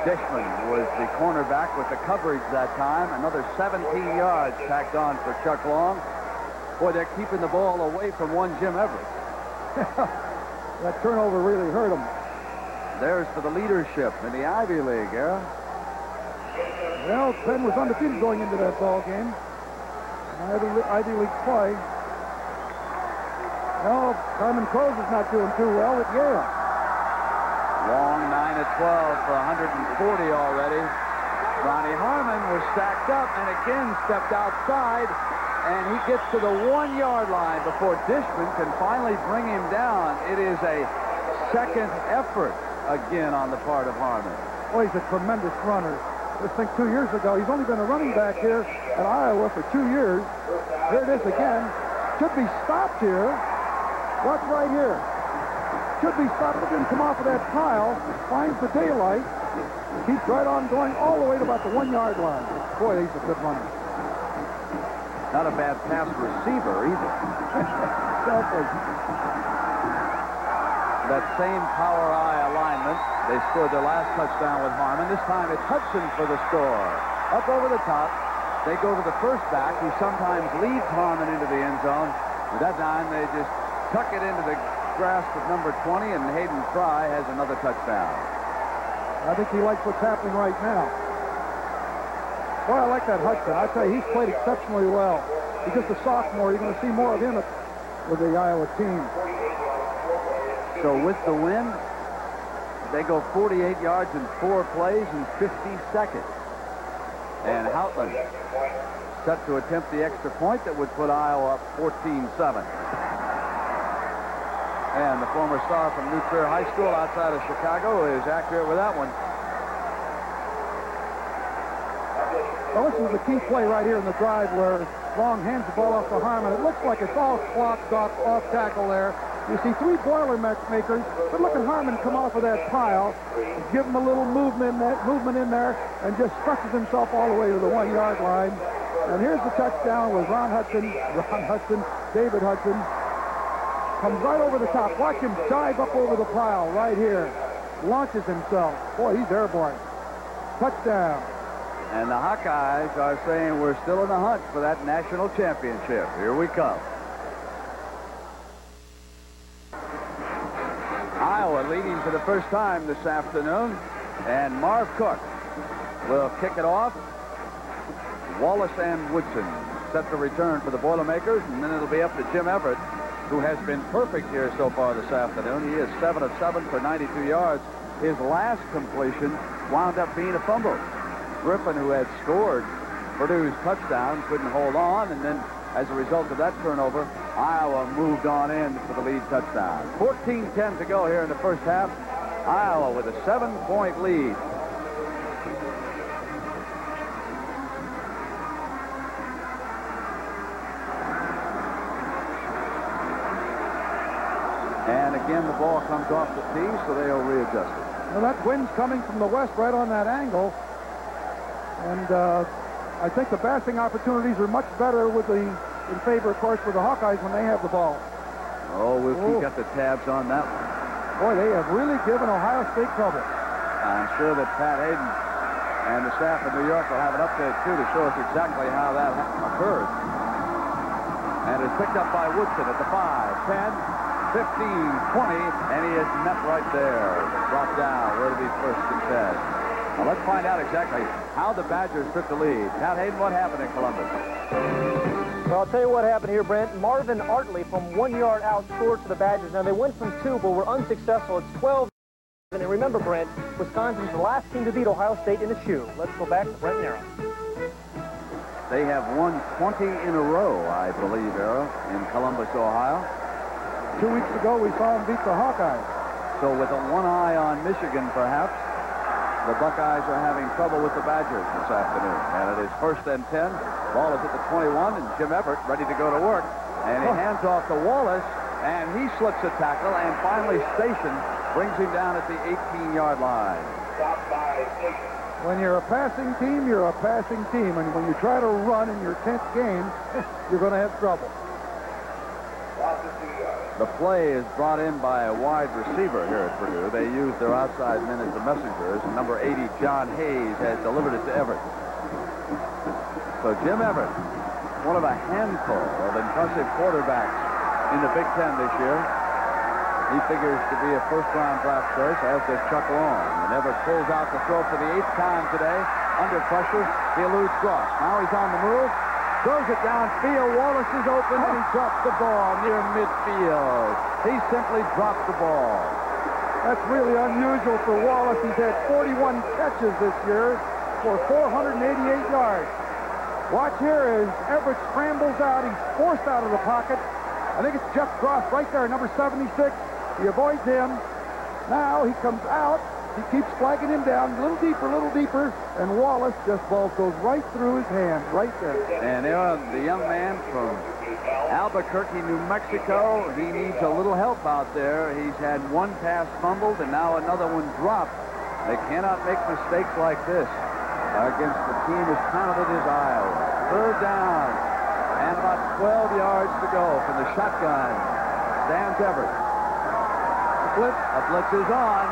Dishman was the cornerback with the coverage that time. Another 17 yards tacked on for Chuck Long. Boy, they're keeping the ball away from one Jim Everett.
That turnover really hurt them.
There's for the leadership in the Ivy League, Aaron.
Well, Penn was undefeated going into that ball game. Ivy League play. Well, Carmen Crowes is not doing too well at Yale.
Long 9 of 12 for 140 already. Ronnie Harmon was stacked up and again stepped outside, and he gets to the 1-yard line before Dishman can finally bring him down. It is a second effort again on the part of Harmon.
Boy, he's a tremendous runner. Just think 2 years ago, he's only been a running back here at Iowa for 2 years. Here it is again. Should be stopped here. Watch right here. Should be stopped, but didn't come off of that tile. Finds the daylight. Keeps right on going all the way to about the 1-yard line. Boy, he's a good runner.
Not a bad pass receiver either.
Exactly.
That same power eye alignment. They scored their last touchdown with Harmon. This time it's Hudson for the score. Up over the top. They go to the first back, who sometimes leads Harmon into the end zone. But that time they just tuck it into the grasp of number 20, and Hayden Fry has another touchdown.
I think he likes what's happening right now. Boy, I like that Hudson. I tell you, he's played exceptionally well. He's just a sophomore. You're going to see more of him with the Iowa team.
So with the win, they go 48 yards in 4 plays in 50 seconds. And Houghtlin set to attempt the extra point that would put Iowa up 14-7. And the former star from New Trier High School outside of Chicago is accurate with that one.
Well, this is the key play right here in the drive where Long hands the ball off to Harmon. It looks like it's all clocked off tackle there. You see 3 Boilermakers, but look at Harmon come off of that pile, give him a little movement in there, and just stretches himself all the way to the 1-yard line. And here's the touchdown with David Hudson. Comes right over the top. Watch him dive up over the pile right here. Launches himself. Boy, he's airborne. Touchdown.
And the Hawkeyes are saying we're still in the hunt for that national championship. Here we come. Iowa leading for the first time this afternoon. And Marv Cook will kick it off. Wallace and Woodson set the return for the Boilermakers, and then it'll be up to Jim Everett, who has been perfect here so far this afternoon. He is 7 of 7 for 92 yards. His last completion wound up being a fumble. Griffin, who had scored Purdue's touchdown, couldn't hold on, and then as a result of that turnover, Iowa moved on in for the lead touchdown. 14-10 to go here in the first half. Iowa with a 7-point lead. And again, the ball comes off the tee, so they'll readjust it.
Well, that wind's coming from the west right on that angle. And I think the passing opportunities are much better in favor, of course, for the Hawkeyes when they have the ball.
Oh, we'll keep the tabs on that one.
Boy, they have really given Ohio State trouble.
I'm sure that Pat Hayden and the staff of New York will have an update, too, to show us exactly how that occurred. And it's picked up by Woodson at the 5, 10, 15, 20, and he is met right there. Dropped down. Where to be first and 10. Now let's find out exactly how the Badgers took the lead. Pat Hayden, what happened in Columbus?
Well, I'll tell you what happened here, Brent. Marvin Artley from 1 yard out scored for the Badgers. Now, they went from 2, but were unsuccessful. It's 12. And remember, Brent, Wisconsin's the last team to beat Ohio State in a shoe. Let's go back to Brent Nero.
They have won 20 in a row, I believe, Era, in Columbus, Ohio.
2 weeks ago, we saw them beat the Hawkeyes.
So with one eye on Michigan, perhaps, the Buckeyes are having trouble with the Badgers this afternoon. And it is first and 10. Ball is at the 21, and Jim Everett ready to go to work. And he hands off to Wallace, and he slips a tackle, and finally Station brings him down at the 18-yard line.
When you're a passing team, you're a passing team. And when you try to run in your 10th game, you're going to have trouble.
The play is brought in by a wide receiver here at Purdue. They use their outside men as the messengers. Number 80, John Hayes, has delivered it to Everett. So Jim Everett, one of a handful of impressive quarterbacks in the Big Ten this year. He figures to be a first-round draft choice, as does Chuck Long. And Everett pulls out the throw for the 8th time today. Under pressure, he eludes Gross. Now he's on the move. Throws it downfield. Wallace is open, and he drops the ball near midfield. He simply dropped the ball.
That's really unusual for Wallace. He's had 41 catches this year for 488 yards. Watch here as Everett scrambles out. He's forced out of the pocket. I think it's Jeff Gross right there, number 76. He avoids him. Now he comes out. He keeps flagging him down a little deeper, and Wallace just ball goes right through his hand, right there.
And the young man from Albuquerque, New Mexico, he needs a little help out there. He's had one pass fumbled and now another one dropped. They cannot make mistakes like this against the team as talented as Iowa. Third down, and about 12 yards to go from the shotgun. Stands Everett. A blitz is on.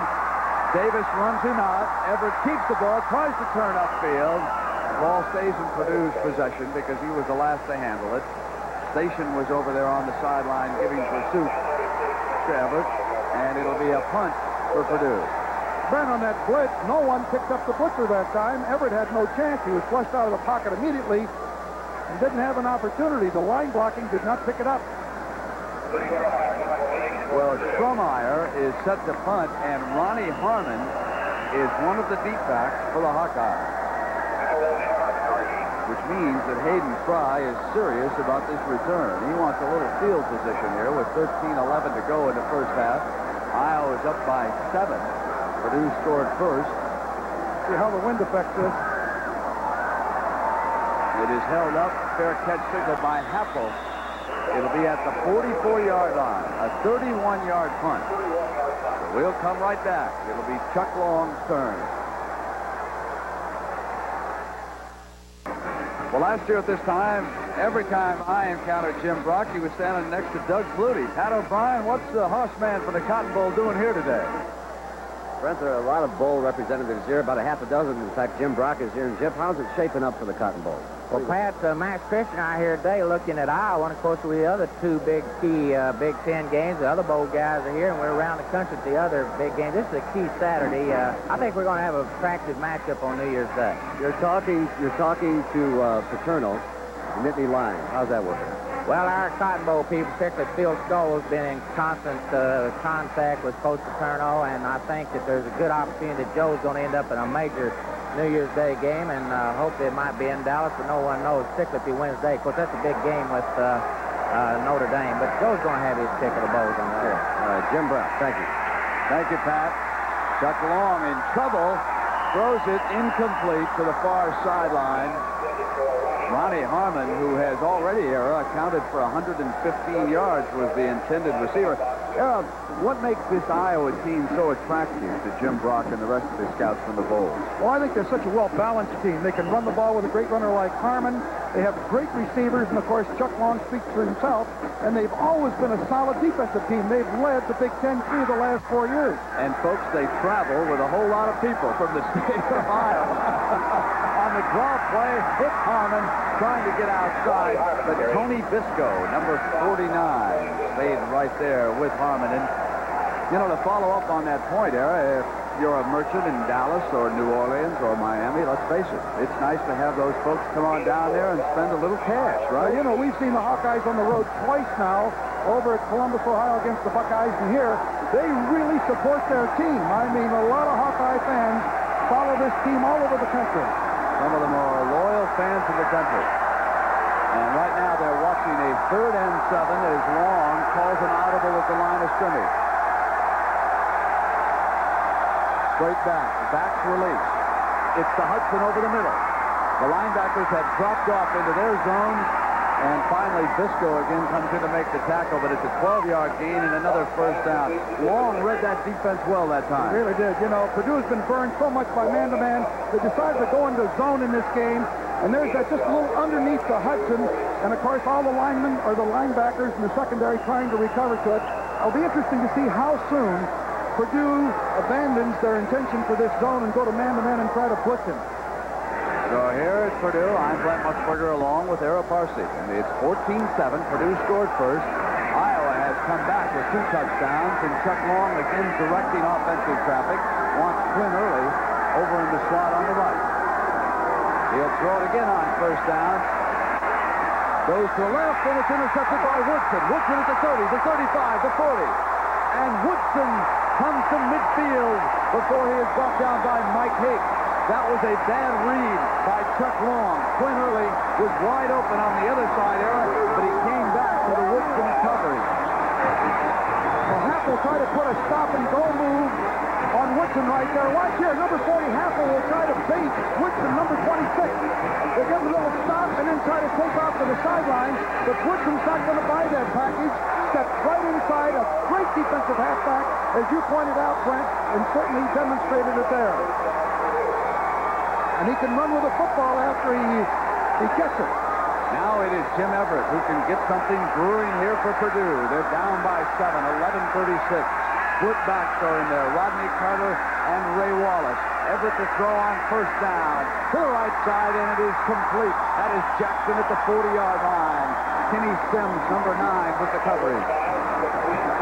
Davis runs him out. Everett keeps the ball, tries to turn upfield. The ball stays in Purdue's possession because he was the last to handle it. Station was over there on the sideline giving pursuit to Everett, and it'll be a punt for Purdue.
Brent, on that blitz, no one picked up the blitzer that time. Everett had no chance. He was flushed out of the pocket immediately and didn't have an opportunity. The line blocking did not pick it up.
Well, Stromeyer is set to punt, and Ronnie Harmon is one of the deep backs for the Hawkeyes, which means that Hayden Fry is serious about this return. He wants a little field position here with 13-11 to go in the first half. Iowa is up by 7. Purdue scored first.
See how the wind affects this.
It is held up. Fair catch signaled by Happel. It'll be at the 44-yard line. A 31-yard punt. So we'll come right back. It'll be Chuck Long's turn. Well, last year at this time, every time I encountered Jim Brock, he was standing next to Doug Flutie. Pat O'Brien, what's the horseman for the Cotton Bowl doing here today?
Brent, there are a lot of bowl representatives here, about a half a dozen. In fact, Jim Brock is here. And, Jeff, how's it shaping up for the Cotton Bowl?
Well, Pat, Max Christian and I here today looking at Iowa, and of course we the other two big key Big Ten games. The other bowl guys are here, and we're around the country at the other big games. This is a key Saturday. I think we're going to have an attractive matchup on New Year's Day.
You're talking to Paterno, Nittany Lions. How's that working?
Well, our Cotton Bowl people, particularly Phil Scholl, has been in constant contact with Coach Paterno, and I think that there's a good opportunity that Joe's going to end up in a major New Year's Day game, and hopefully it might be in Dallas, but no one knows, particularly if he wins Day. Of course, that's a big game with Notre Dame, but Joe's going to have his pick of the bowls on that.
All right, Jim Brown, thank you.
Thank you, Pat. Chuck Long in trouble. Throws it incomplete to the far sideline. Ronnie Harmon, who has already accounted for 115 yards, was the intended receiver. What makes this Iowa team so attractive to Jim Brock and the rest of the scouts from the Bowls?
Well, I think they're such a well-balanced team. They can run the ball with a great runner like Harmon. They have great receivers, and, of course, Chuck Long speaks for himself. And they've always been a solid defensive team. They've led the Big Ten 3 of the last 4 years.
And, folks, they travel with a whole lot of people from the state of Iowa. On the draw play, it's Harmon trying to get outside, but Tony Bisco, number 49, stayed right there with Harmon. And, you know, to follow up on that point, if you're a merchant in Dallas or New Orleans or Miami, let's face it, it's nice to have those folks come on down there and spend a little cash, right?
Well, you know, we've seen the Hawkeyes on the road twice now, over at Columbus, Ohio, against the Buckeyes, and here, they really support their team. I mean, a lot of Hawkeye fans follow this team all over the country.
Some of them are loyal fans of the country. And right now they're watching a 3rd and 7 as Long calls an audible at the line of scrimmage. Straight back. Back's release. It's to Hudson over the middle. The linebackers have dropped off into their zone. And finally, Bisco again comes in to make the tackle, but it's a 12-yard gain and another first down. Long read that defense well that time.
Really did. You know, Purdue's been burned so much by man-to-man, they decided to go into zone in this game, and there's that just a little underneath the Hudson, and of course all the linemen or the linebackers in the secondary trying to recover to it. It'll be interesting to see how soon Purdue abandons their intention for this zone and go to man-to-man and try to blitz him.
So here at Purdue, I'm Brent Musburger along with Era Parsi. And it's 14-7. Purdue scored first. Iowa has come back with 2 touchdowns, and Chuck Long again directing offensive traffic. Wants Quinn Early over in the slot on the right. He'll throw it again on first down. Goes to the left, and it's intercepted by Woodson. Woodson at the 30, the 35, the 40. And Woodson comes to midfield before he is brought down by Mike Hake. That was a bad read by Chuck Long. Quinn Early was wide open on the other side, Eric, but he came back to the Woodson coverage.
Well, Happel tried to put a stop-and-go move on Woodson right there. Watch here, number 40, Happel will try to bait Woodson, number 26. They give him a little stop and then try to take off to the sideline, but Woodson's not going to buy that package. Steps right inside, a great defensive halfback, as you pointed out, Brent, and certainly demonstrated it there. And he can run with the football after he gets it.
Now it is Jim Everett who can get something brewing here for Purdue. They're down by 7, 11:36. Split backs are in there. Rodney Carter and Ray Wallace. Everett to throw on first down. To the right side, and it is complete. That is Jackson at the 40-yard line. Kenny Sims, number 9, with the coverage.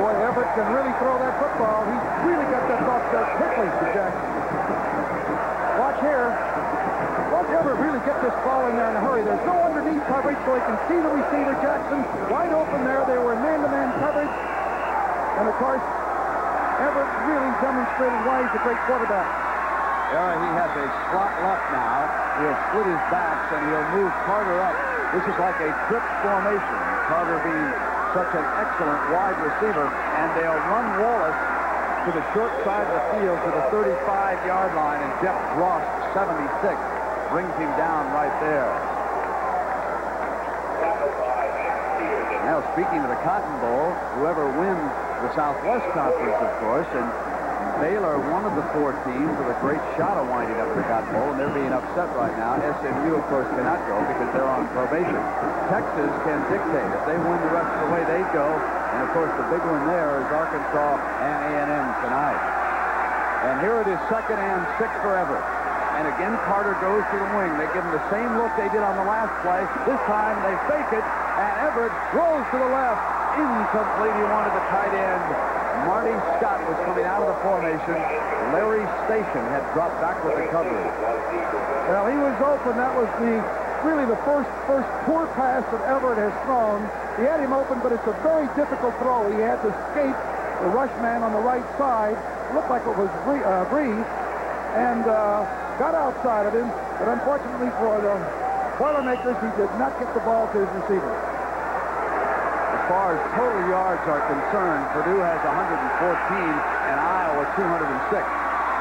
Boy, Everett can really throw that football. He's really got that ball there quickly to Jackson. Watch here. Watch Everett really get this ball in there in a hurry. There's no underneath coverage, so he can see the receiver, Jackson, wide open there. They were man-to-man coverage. And, of course, Everett really demonstrated why he's a great quarterback.
He has a slot left now. He'll split his backs, and he'll move Carter up. This is like a trip formation. Carter being such an excellent wide receiver, and they'll run Wallace to the short side of the field to the 35-yard line, and Jeff Ross, 76, brings him down right there. Now, speaking of the Cotton Bowl, whoever wins the Southwest Conference, of course, and Baylor, one of the 4 teams with a great shot of winding up the Cotton Bowl, and they're being upset right now. SMU, of course, cannot go because they're on probation. Texas can dictate. If they win the rest of the way, they go. And, of course, the big one there is Arkansas and A&M tonight. And here it is 2nd and 6 for Everett. And again, Carter goes to the wing. They give him the same look they did on the last play. This time they fake it, and Everett rolls to the left. Incomplete. He wanted the tight end. Marty Scott was coming out of the formation. Larry Station had dropped back with the coverage.
Well, he was open. That was really the first poor pass that Everett has thrown. He had him open, but it's a very difficult throw. He had to escape the rush man on the right side. It looked like it was Breeze, and got outside of him. But unfortunately for the Boilermakers, he did not get the ball to his receiver.
As far as total yards are concerned, Purdue has 114 and Iowa 206.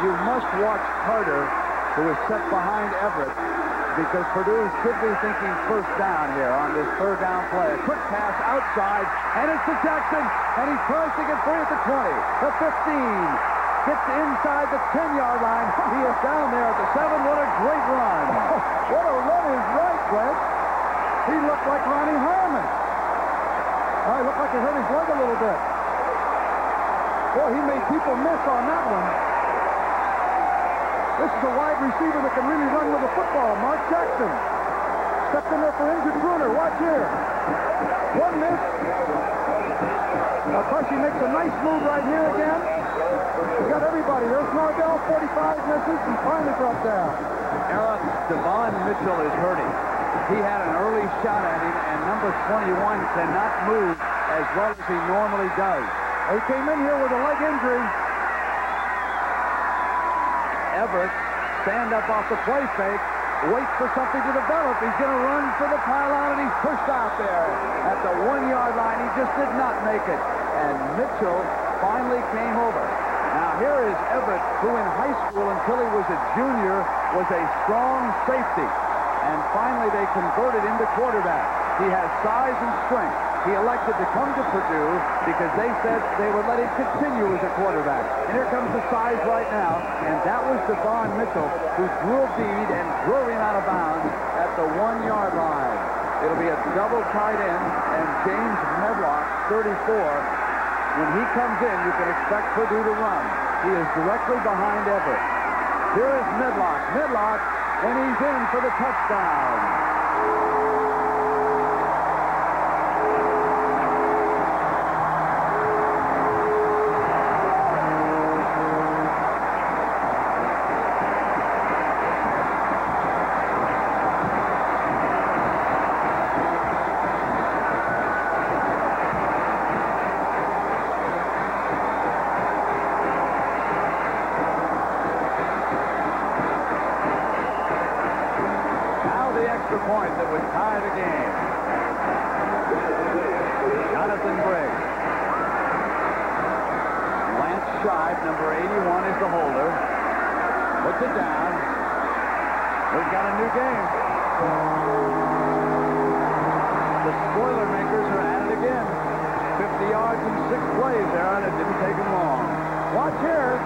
You must watch Carter, who is set behind Everett, because Purdue should be thinking first down here on this 3rd down play. A quick pass outside, and it's to Jackson, and he tries to get free at the 20, the 15. Gets inside the 10-yard line. He is down there at the 7. What a great run.
What a run is right, Brett. He looked like Ronnie Harmon. He looked like he hurt his leg a little bit. Boy, he made people miss on that one. This is a wide receiver that can really run with the football. Mark Jackson stepped in there for injured Bruner. Watch here. One miss. Of course, he makes a nice move right here again. We got everybody. There's Norvell, 45 misses, and finally dropped down.
Eric, Devon Mitchell is hurting. He had an early shot at him, and number 21 cannot move as well as he normally does.
He came in here with a leg injury.
Everett, stand up off the play fake, waits for something to develop. He's going to run for the pylon, and he's pushed out there at the 1-yard line. He just did not make it. And Mitchell finally came over. Now here is Everett, who in high school until he was a junior was a strong safety. And finally they converted him to quarterback. He has size and strength. He elected to come to Purdue because they said they would let him continue as a quarterback. And here comes the size right now. And that was Devon Mitchell, who drew a bead and drove him out of bounds at the 1-yard line. It'll be a double tight end, and James Medlock, 34. When he comes in, you can expect Purdue to run. He is directly behind Everett. Here is Medlock, and he's in for the touchdown. Point that would tie the game. Jonathan Briggs. Lance Scheib, number 81, is the holder. Puts it down. We've got a new game. The Boilermakers are at it again. 50 yards in 6 plays there, and it didn't take them long.
Watch here.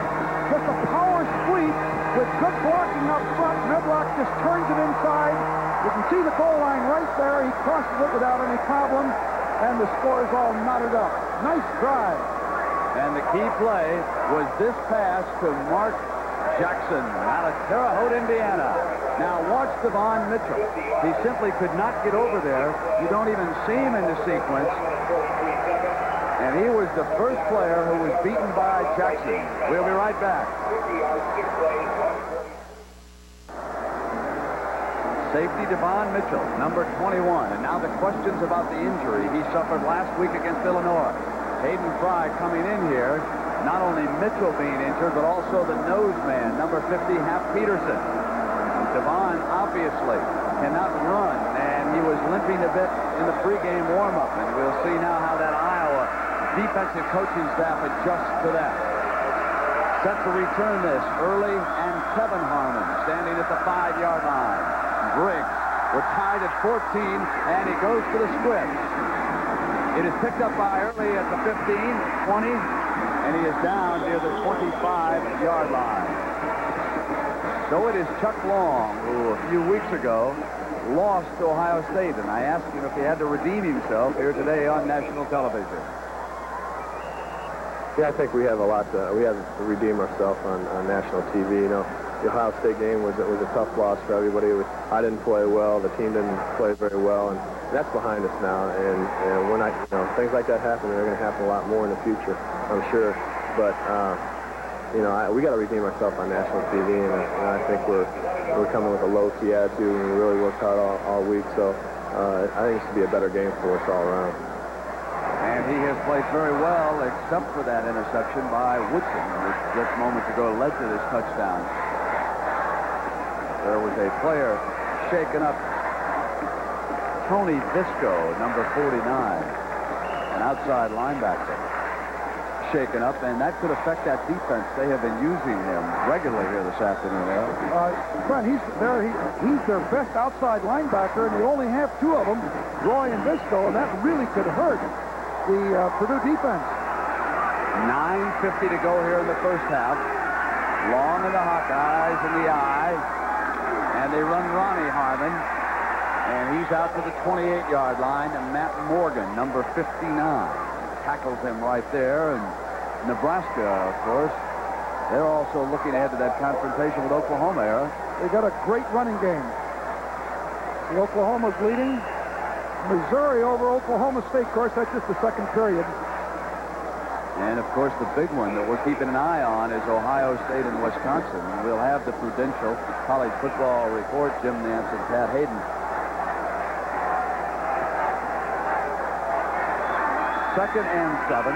Just a power sweep with good blocking up front. Medlock just turns it inside. You can see the goal line right there. He crosses it without any problem, and the score is all knotted up. Nice drive.
And the key play was this pass to Mark Jackson out of Terre Haute, Indiana. Now watch Devon Mitchell. He simply could not get over there. You don't even see him in the sequence. And he was the first player who was beaten by Jackson. We'll be right back. Safety Devon Mitchell, number 21. And now the questions about the injury he suffered last week against Illinois. Hayden Fry coming in here. Not only Mitchell being injured, but also the nose man, number 50, Hap Peterson. Devon obviously cannot run, and he was limping a bit in the pregame warm-up. And we'll see now how that Iowa defensive coaching staff adjusts to that. Set to return this, Early and Kevin Harmon standing at the 5-yard line. Briggs We're tied at 14, and he goes for the squibs. It is picked up by Early at the 15, 20, and he is down near the 25-yard line. So it is Chuck Long, who a few weeks ago lost to Ohio State, and I asked him if he had to redeem himself here today on national television.
Yeah, I think we have we have to redeem ourselves on national TV. You know, the Ohio State game was a tough loss for everybody. I didn't play well. The team didn't play very well, and that's behind us now. And when things like that happen, they're going to happen a lot more in the future, I'm sure. But we got to redeem ourselves on national TV, and I think we're coming with a low-key attitude, and we really worked hard all week. So I think this will be a better game for us all around.
And he has played very well, except for that interception by Woodson, which just moments ago led to this touchdown. There was a player shaken up, Tony Visco, number 49, an outside linebacker, shaken up, and that could affect that defense. They have been using him regularly here this afternoon.
Brent, he's their best outside linebacker, and they only have two of them, Roy and Visco, and that really could hurt the Purdue defense.
9:50 to go here in the first half. Long in the Hawkeyes in the eye. And they run Ronnie Harmon. And he's out to the 28-yard line. And Matt Morgan, number 59, tackles him right there. And Nebraska, of course, they're also looking ahead to that confrontation with Oklahoma era.
They got a great running game. The Oklahoma's leading. Missouri over Oklahoma State. Of course, that's just the second period.
And, of course, the big one that we're keeping an eye on is Ohio State and Wisconsin. And we'll have the Prudential College Football Report, Jim Nance and Pat Hayden. Second and 7.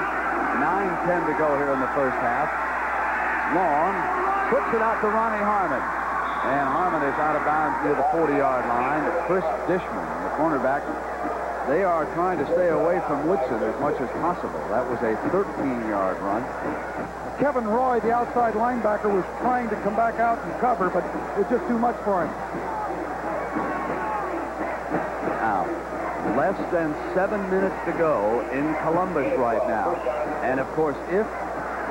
9:10 to go here in the first half. Long puts it out to Ronnie Harmon. And Harmon is out of bounds near the 40-yard line. Chris Dishman, the cornerback, they are trying to stay away from Woodson as much as possible. That was a 13-yard run.
Kevin Roy, the outside linebacker, was trying to come back out and cover, but it was just too much for him.
Now, less than 7 minutes to go in Columbus right now. And, of course, if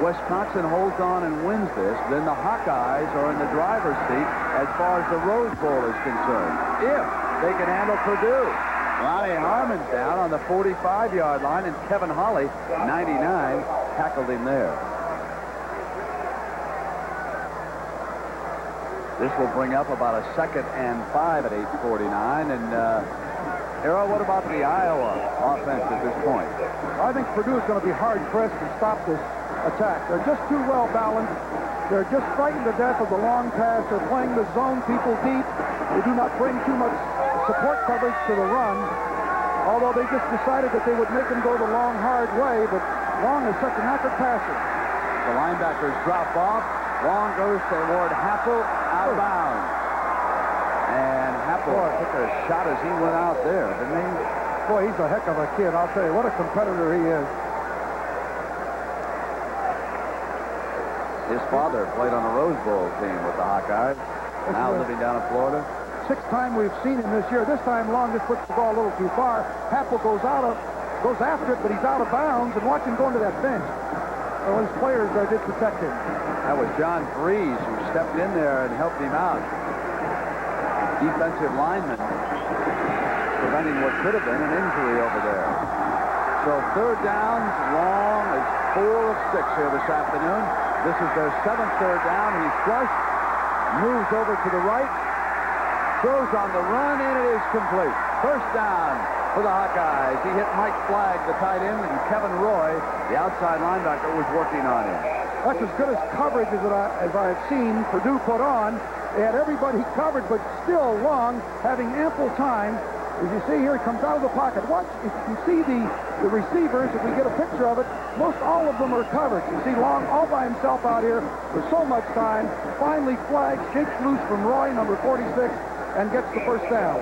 Wisconsin holds on and wins this, then the Hawkeyes are in the driver's seat as far as the Rose Bowl is concerned. If they can handle Purdue. Ronnie Harmon's down on the 45-yard line, and Kevin Holly, 99, tackled him there. This will bring up about a 2nd and 5 at 8:49. And, Harold, what about the Iowa offense at this point?
I think Purdue is going to be hard-pressed to stop this attack. They're just too well balanced. They're just frightened to death of the long pass. They're playing the zone people deep. They do not bring too much support coverage to the run, although they just decided that they would make him go the long, hard way, but Long is such an accurate passer.
The linebackers drop off. Long goes toward Happel, out of bounds. And Happel took a shot as he went out there, didn't he?
Boy, he's a heck of a kid. I'll tell you, what a competitor he is.
His father played on the Rose Bowl team with the Hawkeyes, now living down in Florida.
6th time we've seen him this year. This time Long just puts the ball a little too far. Happel goes after it, but he's out of bounds, and watch him go into that bench. Well, his players did protect him.
That was John Breeze who stepped in there and helped him out. Defensive lineman preventing what could have been an injury over there. So 3rd down, Long is 4 of 6 here this afternoon. This is their 7th 3rd down. He's flushed, moves over to the right, throws on the run, and it is complete. 1st down for the Hawkeyes. He hit Mike Flagg, the tight end, and Kevin Roy, the outside linebacker, was working on him.
That's as good as coverage as I have seen Purdue put on. They had everybody covered, but still Long having ample time. As you see here, he comes out of the pocket. Watch, if you see the receivers, if we get a picture of it, most all of them are covered. You see Long all by himself out here for so much time. Finally, Flagg shakes loose from Roy, number 46, and gets the 1st down.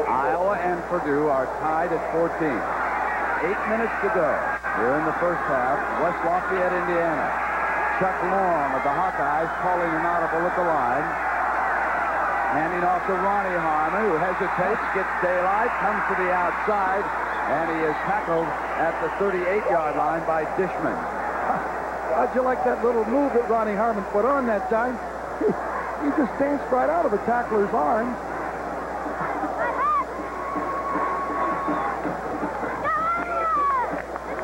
Iowa and Purdue are tied at 14. 8 minutes to go here in the first half. West Lafayette, Indiana. Chuck Long of the Hawkeyes calling him audible at the line. Handing off to Ronnie Harmon, who hesitates, gets daylight, comes to the outside, and he is tackled at the 38-yard line by Dishman.
How'd you like that little move that Ronnie Harmon put on that time? He just danced right out of the tackler's arms.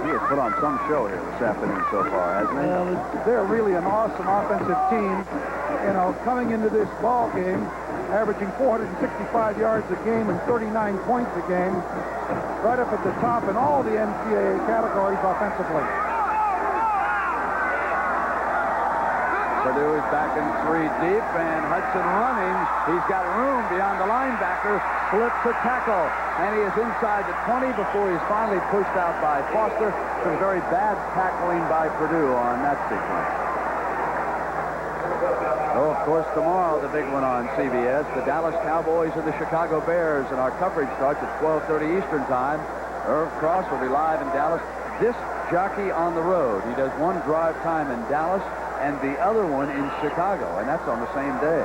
He has put on some show here this afternoon so far, hasn't he?
Well, they're really an awesome offensive team. You know, coming into this ball game, averaging 465 yards a game and 39 points a game, right up at the top in all the NCAA categories offensively.
Purdue is back in 3 deep, and Hudson running. He's got room beyond the linebacker, slips a tackle, and he is inside the 20 before he's finally pushed out by Foster. Some very bad tackling by Purdue on that sequence. Oh, of course, tomorrow, the big one on CBS, the Dallas Cowboys and the Chicago Bears, and our coverage starts at 12:30 Eastern Time. Irv Cross will be live in Dallas. This jockey on the road, he does one drive time in Dallas and the other one in Chicago, and that's on the same day.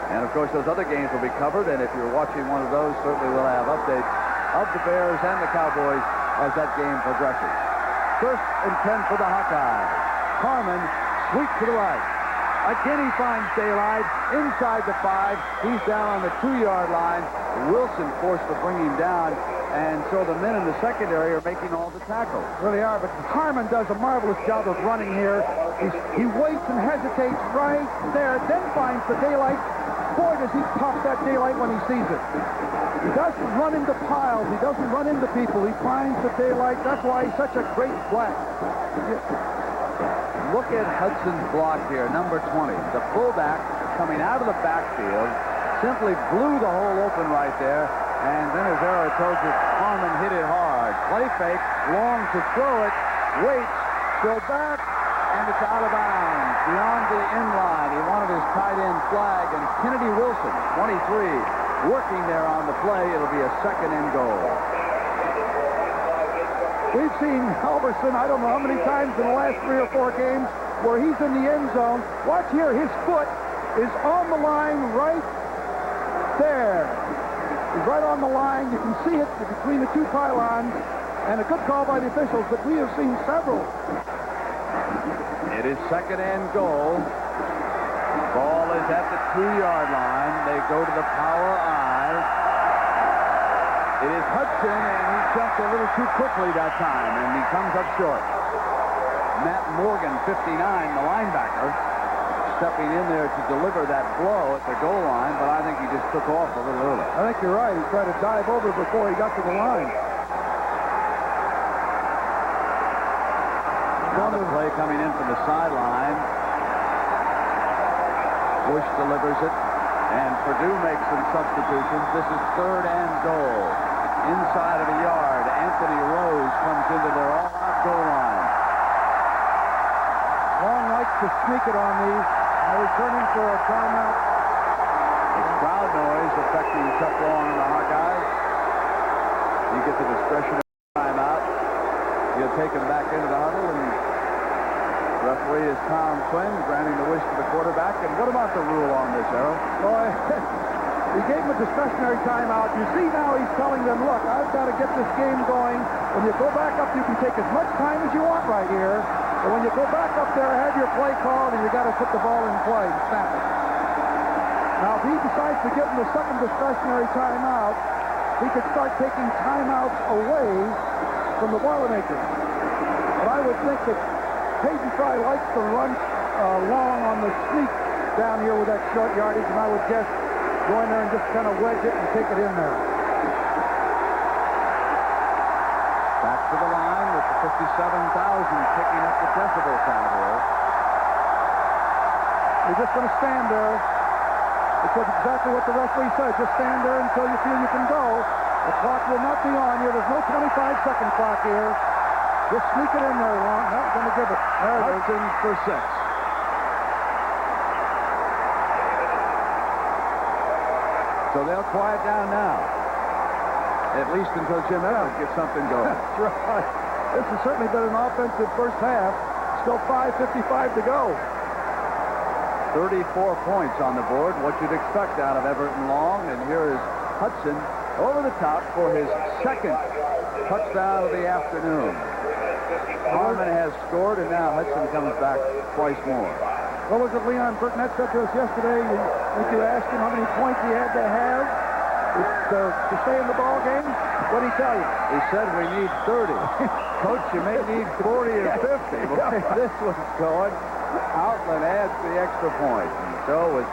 And, of course, those other games will be covered, and if you're watching one of those, certainly we'll have updates of the Bears and the Cowboys as that game progresses. 1st and 10 for the Hawkeyes. Harmon, sweep to the right. Again, he finds daylight inside the 5. He's down on the 2-yard line. Wilson forced to bring him down, and so the men in the secondary are making all the tackles.
Really are, but Harmon does a marvelous job of running here. He waits and hesitates right there, then finds the daylight. Boy, does he pop that daylight when he sees it. He doesn't run into piles. He doesn't run into people. He finds the daylight. That's why he's such a great flat.
Look at Hudson's block here, number 20. The fullback coming out of the backfield simply blew the hole open right there. And then, as Arrow tells us, Harmon hit it hard. Play fake, long to throw it, waits, still back, and it's out of bounds. Beyond the end line, he wanted his tight end flag, and Kennedy Wilson, 23, working there on the play. It'll be a 2nd and goal.
We've seen Halverson, I don't know how many times in the last 3 or 4 games, where he's in the end zone. Watch here, his foot is on the line right there. He's right on the line. You can see it between the 2 pylons, and a good call by the officials, but we have seen several.
It is 2nd and goal. Ball is at the 2-yard line. They go to the power I. It is Hudson, and he jumped a little too quickly that time, and he comes up short. Matt Morgan, 59, the linebacker, stepping in there to deliver that blow at the goal line, but I think he just took off a little early.
I think you're right. He tried to dive over before he got to the line.
Now the play coming in from the sideline. Bush delivers it, and Purdue makes some substitutions. This is 3rd and goal. Inside of a yard, Anthony Rose comes into their all-out goal line.
Long likes to sneak it on these. They're returning for a timeout.
It's crowd noise affecting Chuck Long and the Hawkeyes. You get the discretion of the timeout. He'll take him back into the huddle, and the referee is Tom Quinn, granting the wish to the quarterback. And what about the rule on this, Errol?
Boy, he gave him a discretionary timeout. You see now he's telling them, look, I've got to get this game going. When you go back up, you can take as much time as you want right here. But when you go back up there, have your play called, and you got to put the ball in play and snap it. Now, if he decides to give him the 2nd discretionary timeout, he could start taking timeouts away from the Boilermakers. But I would think that Peyton Fry likes to run long on the sneak down here with that short yardage, and I would guess go in there and just kind of wedge it and take it in there.
Back to the line with the 57,000 picking up the decibel count here.
You're just going to stand there. It's exactly what the referee said. Just stand there until you feel you can go. The clock will not be on here. There's no 25-second clock here. Just sneak it in there, Ron. Not going to give it. There it is.
Hudson for 6. So they'll quiet down now. At least until Jim Everett gets something going.
That's right. This has certainly been an offensive first half. Still 5:55 to go.
34 points on the board, what you'd expect out of Everett and Long. And here is Hudson over the top for his second touchdown of the afternoon. Harmon has scored, and now Hudson comes back twice more.
What was it Leon Burnett said to us yesterday? You asked him how many points he had to have to stay in the ball game? What did he tell you?
He said we need 30. Coach, you may need 40 or 50. But this was going. Houghtlin adds the extra point. And so with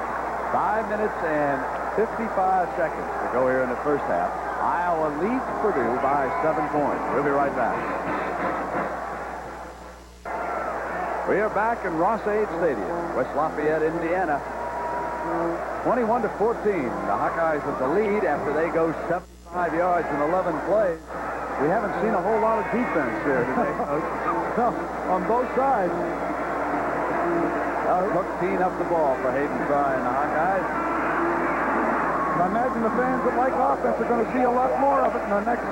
5 minutes and 55 seconds to go here in the first half, Iowa leads Purdue by 7 points. We'll be right back. We are back in Ross-Ade Stadium, West Lafayette, Indiana. 21-14. The Hawkeyes with the lead after they go 75 yards in 11 plays. We haven't seen a whole lot of defense here today, Coach.
No, on both sides.
Cook teeing up the ball for Hayden Fry and the Hawkeyes.
I imagine the fans that like offense are going to see a lot more of it in the next,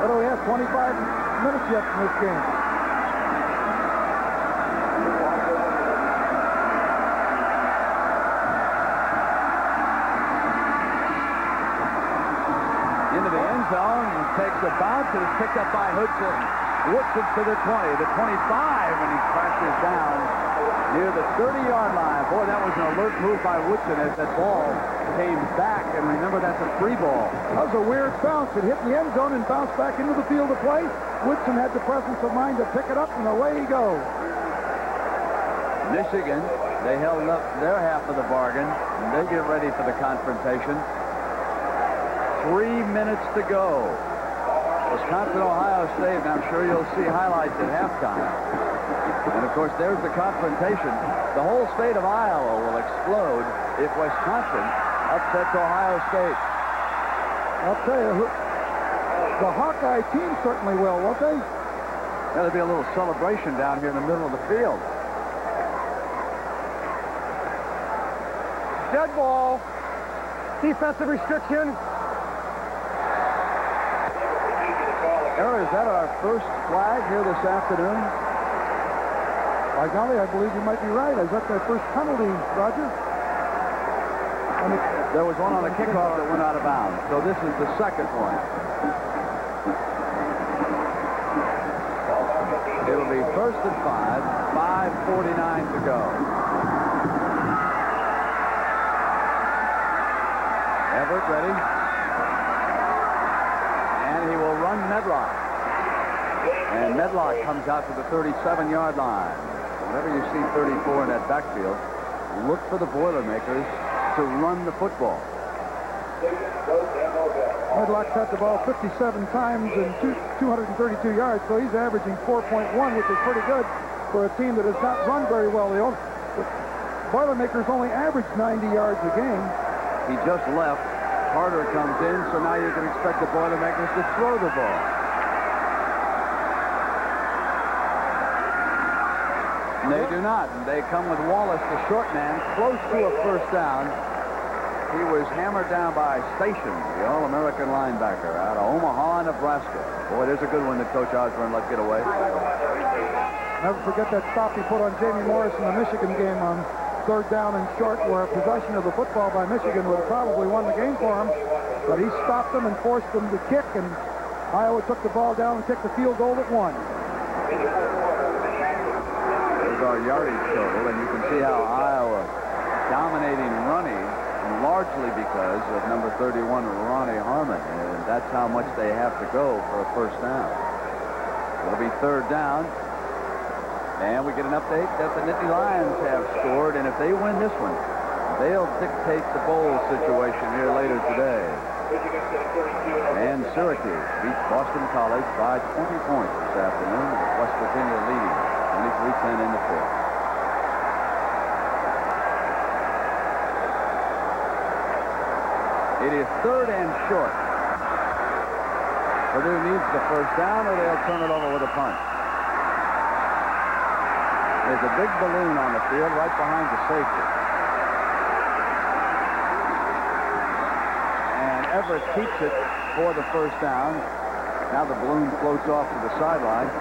what do we have, 25 minutes yet in this game.
Into the end zone, and takes a bounce, and is picked up by Hudson. Woodson to the 20, the 25, and he crashes down near the 30-yard line. Boy, that was an alert move by Woodson as that ball came back. And remember, that's a free ball.
That was a weird bounce. It hit the end zone and bounced back into the field of play. Woodson had the presence of mind to pick it up, and away he goes.
Michigan, they held up their half of the bargain, and they get ready for the confrontation. 3 minutes to go. Wisconsin, Ohio State, and I'm sure you'll see highlights at halftime. And, of course, there's the confrontation. The whole state of Iowa will explode if Wisconsin upsets Ohio State.
I'll tell you, the Hawkeye team certainly will, won't they?
There'll be a little celebration down here in the middle of the field.
Dead ball. Defensive restriction.
Is that our first flag here this afternoon?
By golly, I believe you might be right. Is that their first penalty, Roger?
There was one on the kickoff that went out of bounds. So this is the second one. It'll be 1st and 5, 5:49 to go. Everett ready. And he will run Medlock. And Medlock comes out to the 37-yard line. Whenever you see 34 in that backfield, look for the Boilermakers to run the football.
Medlock's had the ball 57 times and 232 yards, so he's averaging 4.1, which is pretty good for a team that has not run very well. The Boilermakers only average 90 yards a game.
He just left. Carter comes in, so now you can expect the Boilermakers to throw the ball. And they do not. And they come with Wallace, the short man, close to a first down. He was hammered down by Station, the All-American linebacker out of Omaha, Nebraska. Boy, there's a good one that Coach Osborne let get away.
Never forget that stop he put on Jamie Morris in the Michigan game on 3rd down and short, where possession of the football by Michigan would have probably won the game for him. But he stopped them and forced them to kick, and Iowa took the ball down and kicked the field goal that won.
There's our yardage total, and you can see how Iowa dominating running, and largely because of number 31, Ronnie Harmon. And that's how much they have to go for a first down. It'll be 3rd down. And we get an update that the Nittany Lions have scored, and if they win this one, they'll dictate the bowl situation here later today. And Syracuse beats Boston College by 20 points this afternoon, with West Virginia leading 23-10 in the fourth. It is 3rd and short. Purdue needs the first down, or they'll turn it over with a punt. There's a big balloon on the field right behind the safety. And Everett keeps it for the first down. Now the balloon floats off to the sideline.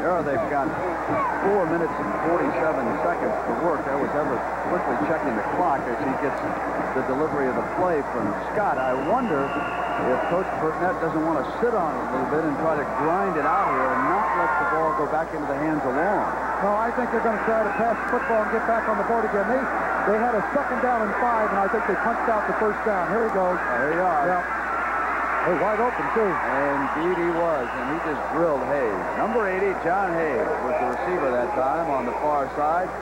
Here they've got 4 minutes and 47 seconds to work. There was Everett quickly checking the clock as he gets the delivery of the play from Scott. I wonder if Coach Burnett doesn't want to sit on it a little bit and try to grind it out here and not let the ball go back into the hands of Long.
No, I think they're going to try to pass the football and get back on the board again. They had a 2nd down and 5, and I think they punched out the 1st down. Here he goes.
There you are.
Yeah. They're wide open, too.
Indeed he was, and he just drilled Hayes. Number 80, John Hayes, was the receiver that time on the far side.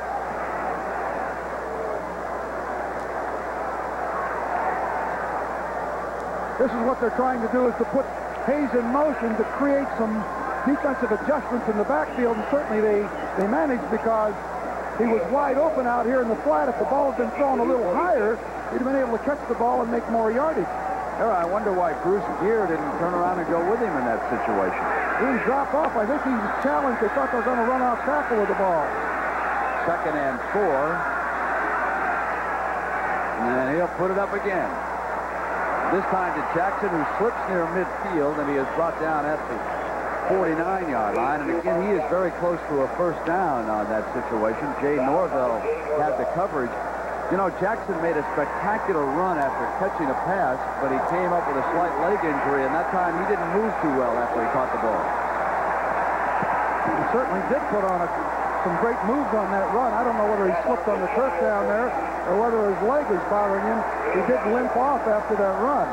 This is what they're trying to do, is to put Hayes in motion to create some defensive adjustments in the backfield, and certainly they managed because he was wide open out here in the flat. If the ball had been thrown a little higher, he'd have been able to catch the ball and make more yardage.
Here, I wonder why Bruce Gear didn't turn around and go with him in that situation.
He didn't drop off. I think he was challenged. They thought they were going to run off tackle with the ball.
2nd and 4. And he'll put it up again. This time to Jackson, who slips near midfield, and he is brought down at the 49-yard line. And again, he is very close to a 1st down on that situation. Jay Norvell had the coverage. You know, Jackson made a spectacular run after catching a pass, but he came up with a slight leg injury, and that time he didn't move too well after he caught the ball.
He certainly did put on some great moves on that run. I don't know whether he slipped on the turf down there or whether his leg was bothering him. He did limp off after that run.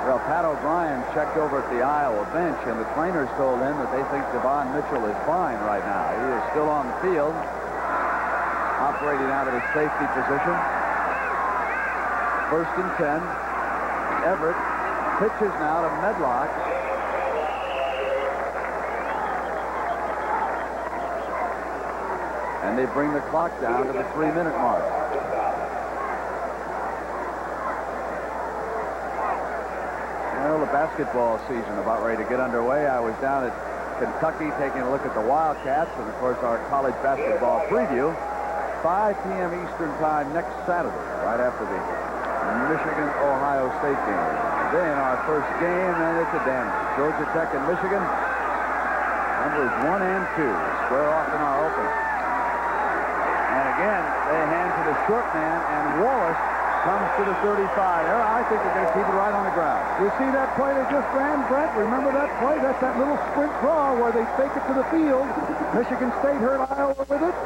Well, Pat O'Brien checked over at the Iowa bench, and the trainers told him that they think Devon Mitchell is fine right now. He is still on the field, operating out of his safety position. 1st and 10. Everett pitches now to Medlock. And they bring the clock down to the 3-minute mark. Well, the basketball season about ready to get underway. I was down at Kentucky taking a look at the Wildcats, and of course our college basketball preview. 5 p.m. Eastern time next Saturday, right after the Michigan-Ohio State game. Then our first game, and it's a damn Georgia Tech and Michigan. Numbers 1 and 2 square off in our opener. And again, they hand to the short man, and Wallace comes to the 35. I think they're going to keep it right on the ground.
You see that play they just ran, Brent? Remember that play? That's that little sprint draw where they fake it to the field. Michigan State hurt Iowa with it.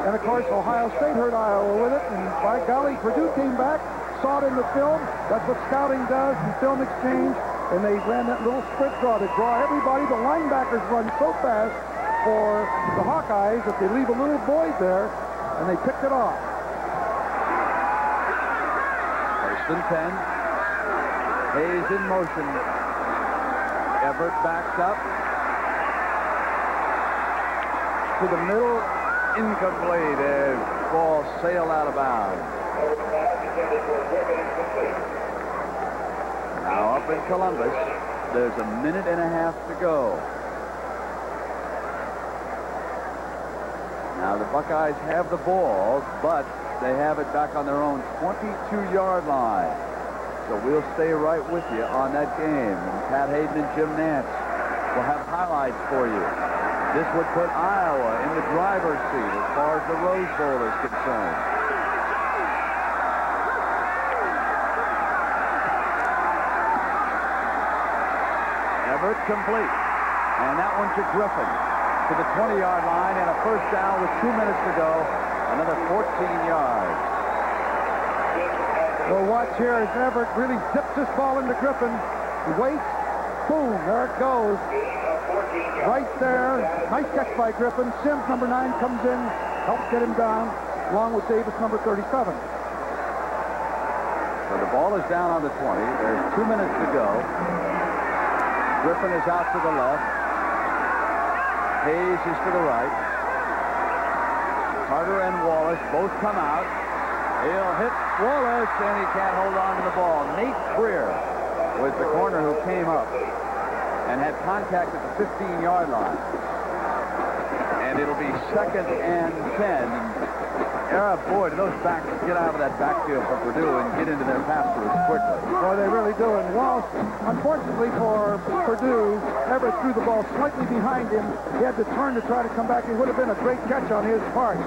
And, of course, Ohio State hurt Iowa with it. And, by golly, Purdue came back, saw it in the film. That's what scouting does in film exchange. And they ran that little sprint draw to draw everybody. The linebackers run so fast for the Hawkeyes that they leave a little void there, and they picked it off.
1st and 10. Hayes in motion. Everett backs up to the middle. Incomplete as ball sailed out of bounds. Now up in Columbus, there's a minute and a half to go. Now the Buckeyes have the ball, but they have it back on their own 22-yard line. So we'll stay right with you on that game. And Pat Hayden and Jim Nance will have highlights for you. This would put Iowa in the driver's seat as far as the Rose Bowl is concerned. Everett complete. And that one to Griffin to the 20-yard line, and a 1st down with 2 minutes to go. Another 14 yards.
Well, watch here as Everett really dips this ball into Griffin. He waits. Boom, there it goes. Right there. Nice catch by Griffin. Sims, number 9, comes in, helps get him down, along with Davis, number 37.
So the ball is down on the 20. There's 2 minutes to go. Griffin is out to the left. Hayes is to the right. Carter and Wallace both come out. He'll hit Wallace, and he can't hold on to the ball. Nate Freer was the corner who came up and had contact at the 15-yard line. And it'll be 2nd and 10. Boy, do those backs get out of that backfield for Purdue and get into their pass routes quickly.
Boy, they really do. And Walsh, unfortunately for Purdue, Everett threw the ball slightly behind him. He had to turn to try to come back. It would have been a great catch on his part.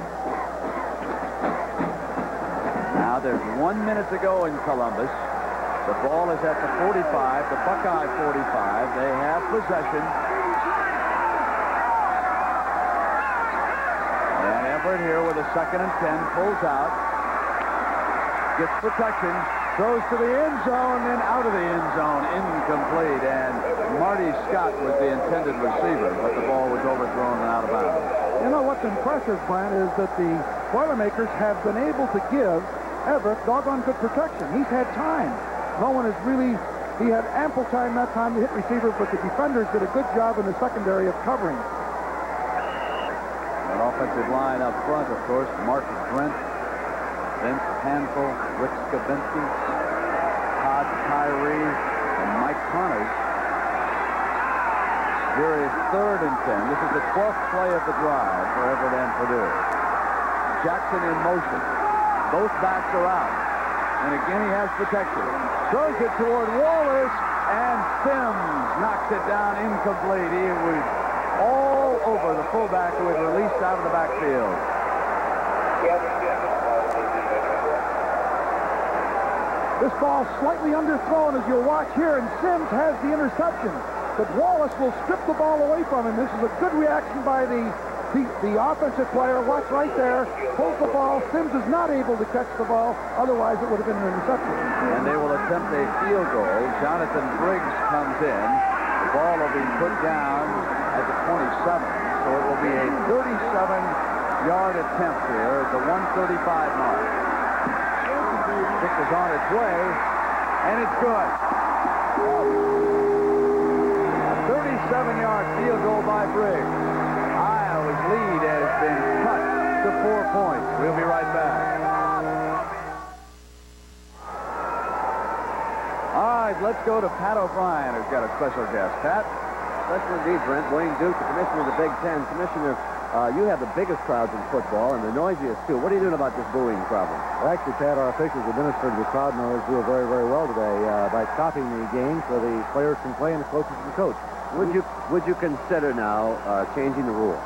Now there's 1 minute to go in Columbus. The ball is at the 45, the Buckeye 45. They have possession. And Everett here with a 2nd and 10, pulls out, gets protection, throws to the end zone, then out of the end zone, incomplete. And Marty Scott was the intended receiver, but the ball was overthrown and out of bounds.
You know what's impressive, Brent, is that the Boilermakers have been able to give Everett doggone good protection. He's had time. No one has really, he had ample time that time to hit receiver, but the defenders did a good job in the secondary of covering.
That offensive line up front, of course, Mark Brent, Vince Hankel, Rick Skabinski, Todd Tyree, and Mike Connors. Here is 3rd and 10. This is the 12th play of the drive for Everett and Purdue. Jackson in motion. Both backs are out. And again, he has protection. Throws it toward Wallace, and Sims knocks it down incomplete. He was all over the fullback who had released out of the backfield.
This ball slightly underthrown, as you'll watch here, and Sims has the interception. But Wallace will strip the ball away from him. This is a good reaction by the offensive player. Watch right there. Pulls the ball. Sims is not able to catch the ball. Otherwise, it would have been an interception.
And they will attempt a field goal. Jonathan Briggs comes in. The ball will be put down at the 27. So it will be a 37-yard attempt here at the 135 mark. Kick is on its way, and it's good. A 37-yard field goal by Briggs. Iowa's lead has been cut to 4 points. We'll be right back. All right, let's go to Pat O'Brien, who's got a special guest. Pat?
Special indeed, Brent. Wayne Duke, the commissioner of the Big Ten. Commissioner, you have the biggest crowds in football and the noisiest, too. What are you doing about this booing problem?
Well, actually, Pat, our officials administered the crowd noise do very, very well today by stopping the game so the players can play and the coaches can coach.
Would you consider now changing the rule?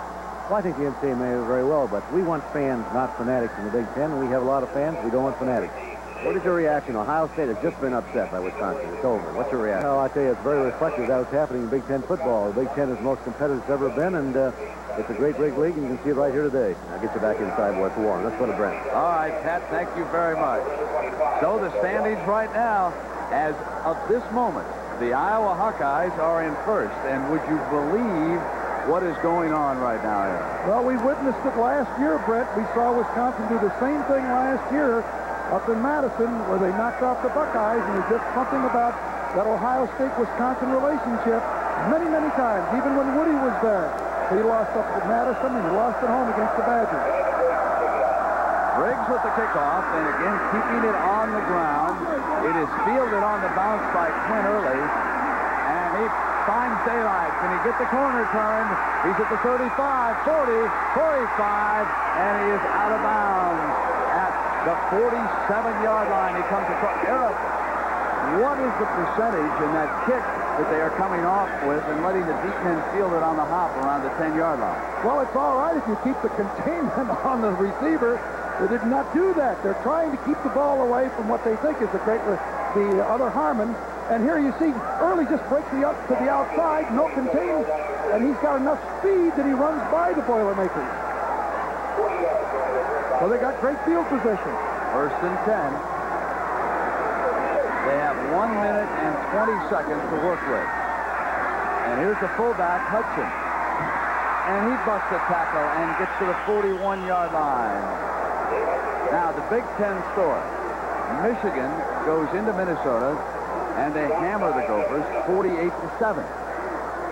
Well, I think the NCAA may very well, but we want fans, not fanatics in the Big Ten, and we have a lot of fans. We don't want fanatics.
What is your reaction? Ohio State has just been upset by Wisconsin. It's over. What's your reaction?
Well, I tell you, it's very reflective of what's happening in Big Ten football. The Big Ten is the most competitive it's ever been, and it's a great, great league, and you can see it right here today.
I'll get you back inside where it's warm. Let's go to Brent.
All right, Pat, thank you very much. So the standings right now, as of this moment, the Iowa Hawkeyes are in first, and would you believe what is going on right now here?
Well, we witnessed it last year, Brett. We saw Wisconsin do the same thing last year up in Madison, where they knocked off the Buckeyes, and there's just something about that Ohio State-Wisconsin relationship many, many times, even when Woody was there. He lost up at Madison, and he lost at home against the Badgers.
Briggs with the kickoff, and again keeping it on the ground. It is fielded on the bounce by Quinn Early, and he finds daylight. Can he get the corner turned? He's at the 35, 40, 45, and he is out of bounds at the 47-yard line. He comes across. Eric, what is the percentage in that kick that they are coming off with and letting the deep men field it on the hop around the 10-yard line?
Well, it's all right if you keep the containment on the receiver. They did not do that. They're trying to keep the ball away from what they think is the other Harmon. And here you see Early just breaks to the outside, no containment, and he's got enough speed that he runs by the Boilermakers. So they got great field position.
First and 10. They have 1 minute and 20 seconds to work with. And here's the fullback, Hudson. And he busts a tackle and gets to the 41-yard line. Now, the Big Ten story. Michigan goes into Minnesota, and they hammer the Gophers 48-7.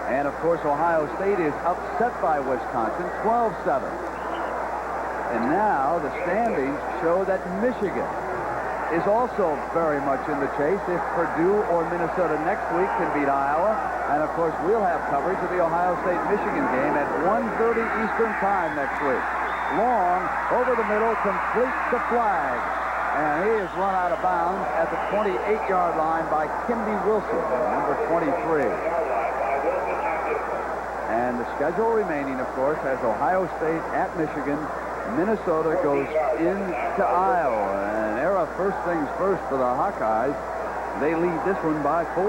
And, of course, Ohio State is upset by Wisconsin 12-7. And now the standings show that Michigan is also very much in the chase if Purdue or Minnesota next week can beat Iowa. And, of course, we'll have coverage of the Ohio State-Michigan game at 1:30 Eastern Time next week. Long over the middle, completes the flag. And he is run out of bounds at the 28-yard line by Kimby Wilson, number 23. And the schedule remaining, of course, has Ohio State at Michigan. Minnesota goes into Iowa. And Era, first things first for the Hawkeyes. They lead this one by 4.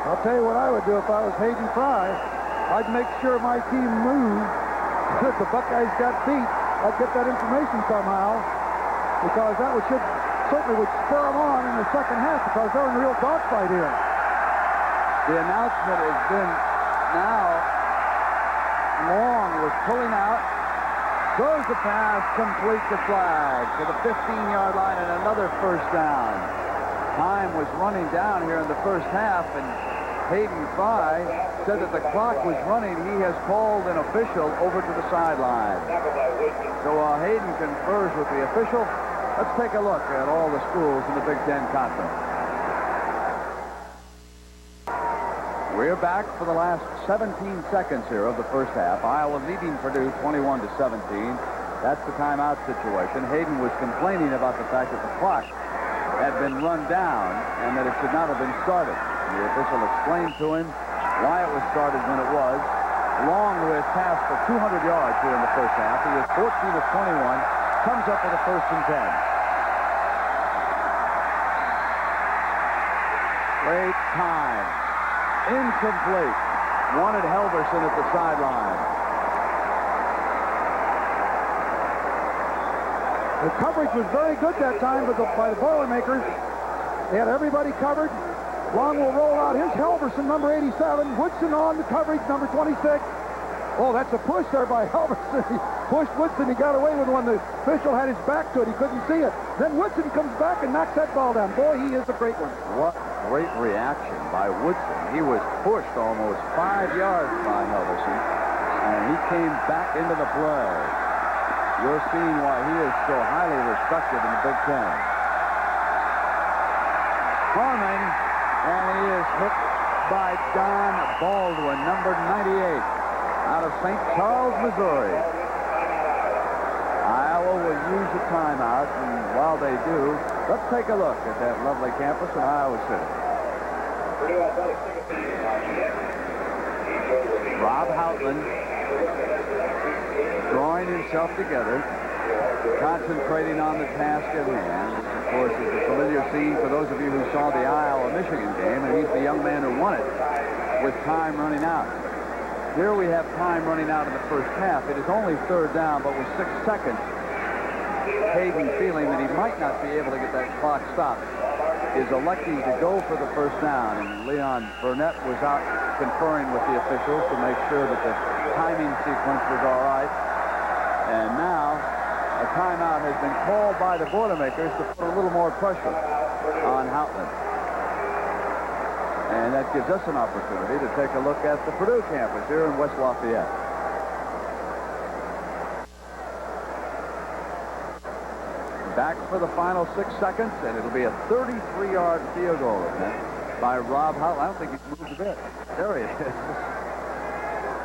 I'll tell you what I would do if I was Hayden Fry. I'd make sure my team moved. If the Buckeyes got beat, I'd get that information somehow, because that certainly would spur them on in the second half, because they're in a real dogfight here.
The announcement has been now Long was pulling out, throws the pass, completes the flag to the 15-yard line, and another first down. Time was running down here in the first half, and Hayden Fry said that the clock was running. He has called an official over to the sideline. So while Hayden confers with the official, let's take a look at all the schools in the Big Ten Conference. We're back for the last 17 seconds here of the first half. Iowa leading Purdue 21-17. That's the timeout situation. Hayden was complaining about the fact that the clock had been run down and that it should not have been started. The official explained to him why it was started when it was. Long, who has passed for 200 yards here in the first half. He is 14 of 21, comes up with a 1st and 10. Great time. Incomplete. Wanted Helverson at the sideline.
The coverage was very good that time by the Boilermakers. They had everybody covered. Long will roll out. Here's Helverson, number 87. Woodson on the coverage, number 26. Oh, that's a push there by Helverson. He pushed Woodson. He got away with one. The official had his back to it. He couldn't see it. Then Woodson comes back and knocks that ball down. Boy, he is a great one.
What great reaction by Woodson. He was pushed almost 5 yards by Helverson, and he came back into the play. You're seeing why he is so highly respected in the Big Ten. Harmon, and he is hit by Don Baldwin, number 98, out of St. Charles, Missouri. Iowa will use a timeout, and while they do, let's take a look at that lovely campus in Iowa City. Rob Houghtlin drawing himself together, concentrating on the task at hand. This, of course, is a familiar scene for those of you who saw the Iowa-Michigan game, and he's the young man who won it with time running out. Here we have time running out in the first half. It is only 3rd down, but with 6 seconds, Hayden, feeling that he might not be able to get that clock stopped, is electing to go for the first down. And Leon Burnett was out conferring with the officials to make sure that the timing sequence was all right. And now a timeout has been called by the Boilermakers to put a little more pressure on Houghtlin. And that gives us an opportunity to take a look at the Purdue campus here in West Lafayette. Back for the final 6 seconds, and it'll be a 33-yard field goal attempt by Rob Houghtlin. I don't think he's moved a bit. There he is.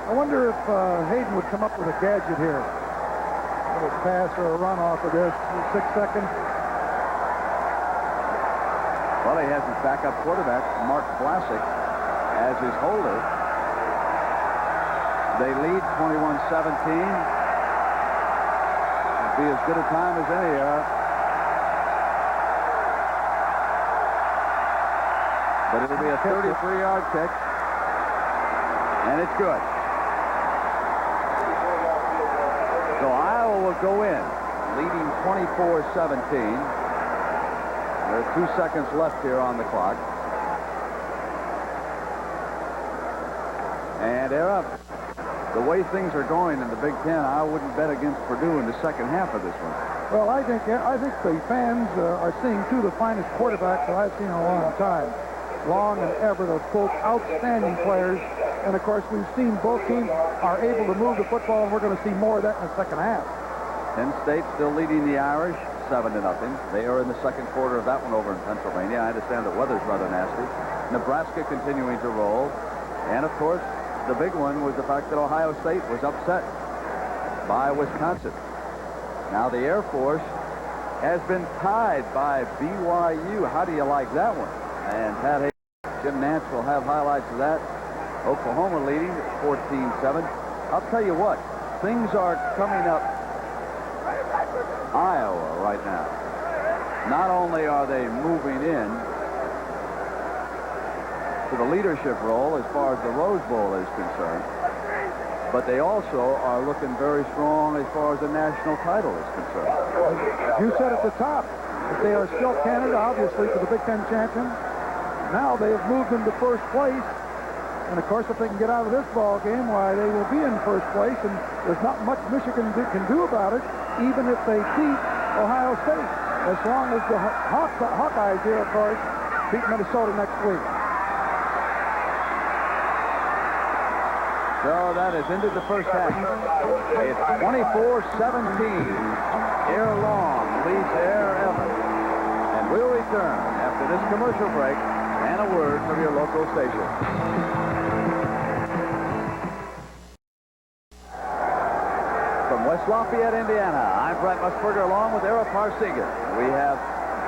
I wonder if Hayden would come up with a gadget here. A little pass or a run off of this. 6 seconds.
Well, he has his backup quarterback, Mark Vlasic, as his holder. They lead 21-17. It'll be as good a time as any. But it'll be a 33-yard kick. And it's good. So Iowa will go in, leading 24-17. There are 2 seconds left here on the clock. And Era, the way things are going in the Big Ten, I wouldn't bet against Purdue in the second half of this one.
Well, I think the fans are seeing two of the finest quarterbacks that I've seen in a long time. Long and Everett are both outstanding players. And, of course, we've seen both teams are able to move the football, and we're going to see more of that in the second half.
Penn State still leading the Irish 7-0. They are in the second quarter of that one over in Pennsylvania. I understand the weather's rather nasty. Nebraska continuing to roll. And, of course, the big one was the fact that Ohio State was upset by Wisconsin. Now the Air Force has been tied by BYU. How do you like that one? And Pat Hayes, Jim Nance will have highlights of that. Oklahoma leading 14-7. I'll tell you what, things are coming up Iowa right now. Not only are they moving in to the leadership role as far as the Rose Bowl is concerned, but they also are looking very strong as far as the national title is concerned.
You said at the top that they are still candidate, obviously, for the Big Ten champion. Now they have moved into first place. And, of course, if they can get out of this ball game, why, they will be in first place. And there's not much Michigan can do about it, even if they beat Ohio State, as long as the Hawkeyes here, of course, beat Minnesota next week.
So that has ended the first half. It's 24-17. Air Long leads Air Everett. And we'll return after this commercial break and a word from your local station. From West Lafayette, Indiana, I'm Brent Musburger along with Era Parsegan. We have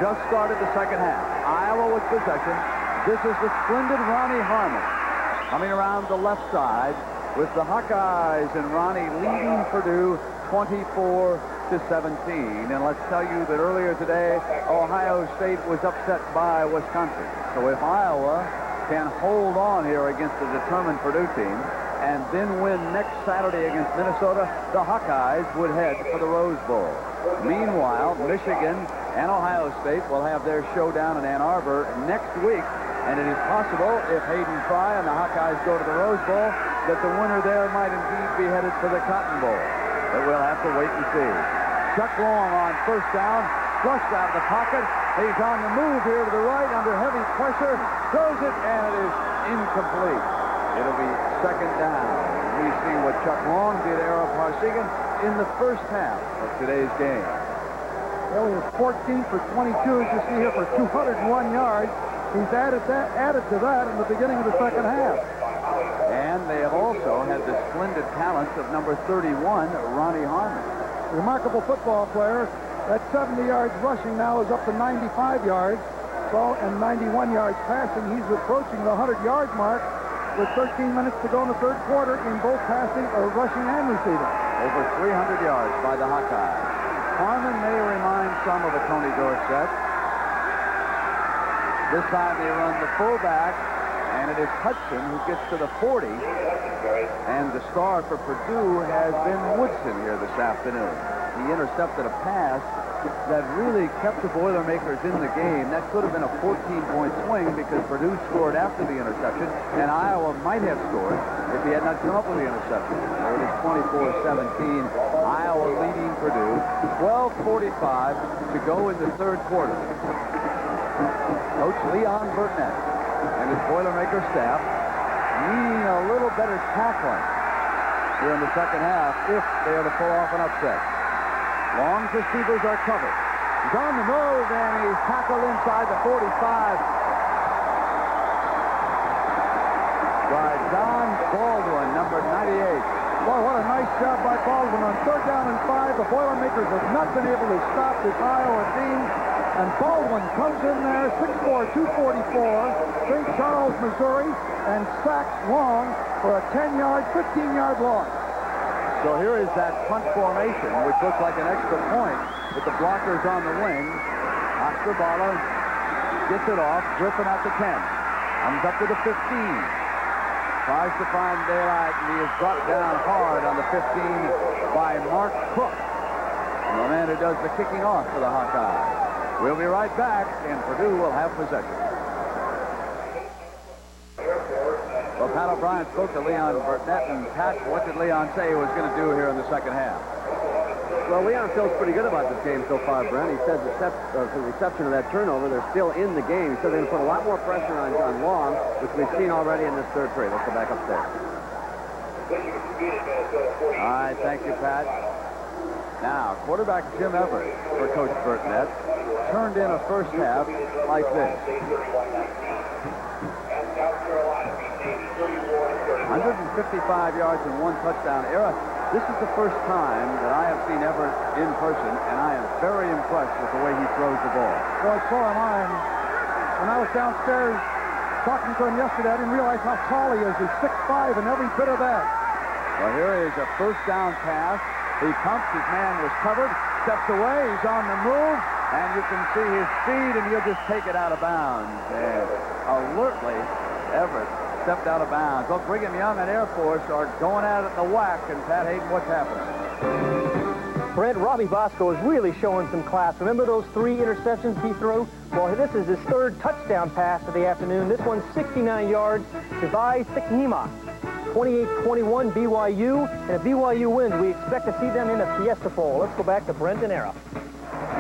just started the second half. Iowa with possession. This is the splendid Ronnie Harmon coming around the left side with the Hawkeyes and Ronnie leading Purdue 24-17. And let's tell you that earlier today, Ohio State was upset by Wisconsin. So if Iowa can hold on here against a determined Purdue team and then win next Saturday against Minnesota, the Hawkeyes would head for the Rose Bowl. Meanwhile, Michigan and Ohio State will have their showdown in Ann Arbor next week. And it is possible, if Hayden Fry and the Hawkeyes go to the Rose Bowl, that the winner there might indeed be headed for the Cotton Bowl. But we'll have to wait and see. Chuck Long on first down, flushed out of the pocket. He's on the move here to the right under heavy pressure. Throws it, and it is incomplete. It'll be second down. We see what Chuck Long did, Era Parsegan, in the first half of today's game.
Well, he was 14 for 22, as you see here, for 201 yards. He's added to that in the beginning of the second half.
And they have also had the splendid talents of number 31, Ronnie Harmon.
Remarkable football player. That 70 yards rushing now is up to 95 yards. So, and 91 yards passing. He's approaching the 100-yard mark with 13 minutes to go in the third quarter in both passing or rushing and receiving.
Over 300 yards by the Hawkeyes. Harmon may remind some of a Tony Dorsett. This time they run the fullback, and it is Hudson who gets to the 40. And the star for Purdue has been Woodson here this afternoon. He intercepted a pass that really kept the Boilermakers in the game. That could have been a 14-point swing because Purdue scored after the interception, and Iowa might have scored if he had not come up with the interception. So it is 24-17. Iowa leading Purdue. 12:45 to go in the third quarter. Coach Leon Burtnett and his Boilermaker staff needing a little better tackling here in the second half if they are to pull off an upset. Long's receivers are covered. He's on the move, and he's tackled inside the 45 by John Baldwin, number 98.
Well, what a nice job by Baldwin. On third down and 5, the Boilermakers have not been able to stop this Iowa team. And Baldwin comes in there, 6'4", 244, St. Charles, Missouri, and sacks Long for a 10-yard, 15-yard loss.
So here is that punt formation, which looks like an extra point with the blockers on the wing. Ostrobala gets it off, Griffin at the 10. Comes up to the 15. Tries to find daylight, and he is brought down hard on the 15 by Mark Cook, the man who does the kicking off for the Hawkeyes. We'll be right back, and Purdue will have possession. Well, Pat O'Brien spoke to Leon Burtnett, and Pat, what did Leon say he was going to do here in the second half?
Well, Leon feels pretty good about this game so far, Brent. He says, to the exception of that turnover, they're still in the game. He said they're going to put a lot more pressure on Long, which we've seen already in this third period. Let's go back upstairs.
All right, thank you, Pat. Now, quarterback Jim Everett for Coach Burtnett turned in a first half like this. 155 yards and 1 touchdown. Era, this is the first time that I have seen Everett in person, and I am very impressed with the way he throws the ball.
Well, so am I. And when I was downstairs talking to him yesterday, I didn't realize how tall he is. He's 6'5", and every bit of that.
Well, here is a first down pass. He pumps. His man was covered. Steps away. He's on the move. And you can see his speed, and he'll just take it out of bounds. And alertly, Everett stepped out of bounds. Well, Brigham Young and Air Force are going at it in the whack. And Pat Hayden, what's happening?
Brent, Robbie Bosco is really showing some class. Remember those 3 interceptions he threw? Well, this is his 3rd touchdown pass of the afternoon. This one's 69 yards to Vi Siknima. 28-21 BYU, and if BYU wins, we expect to see them in the Fiesta Bowl. Let's go back to Brent and Era.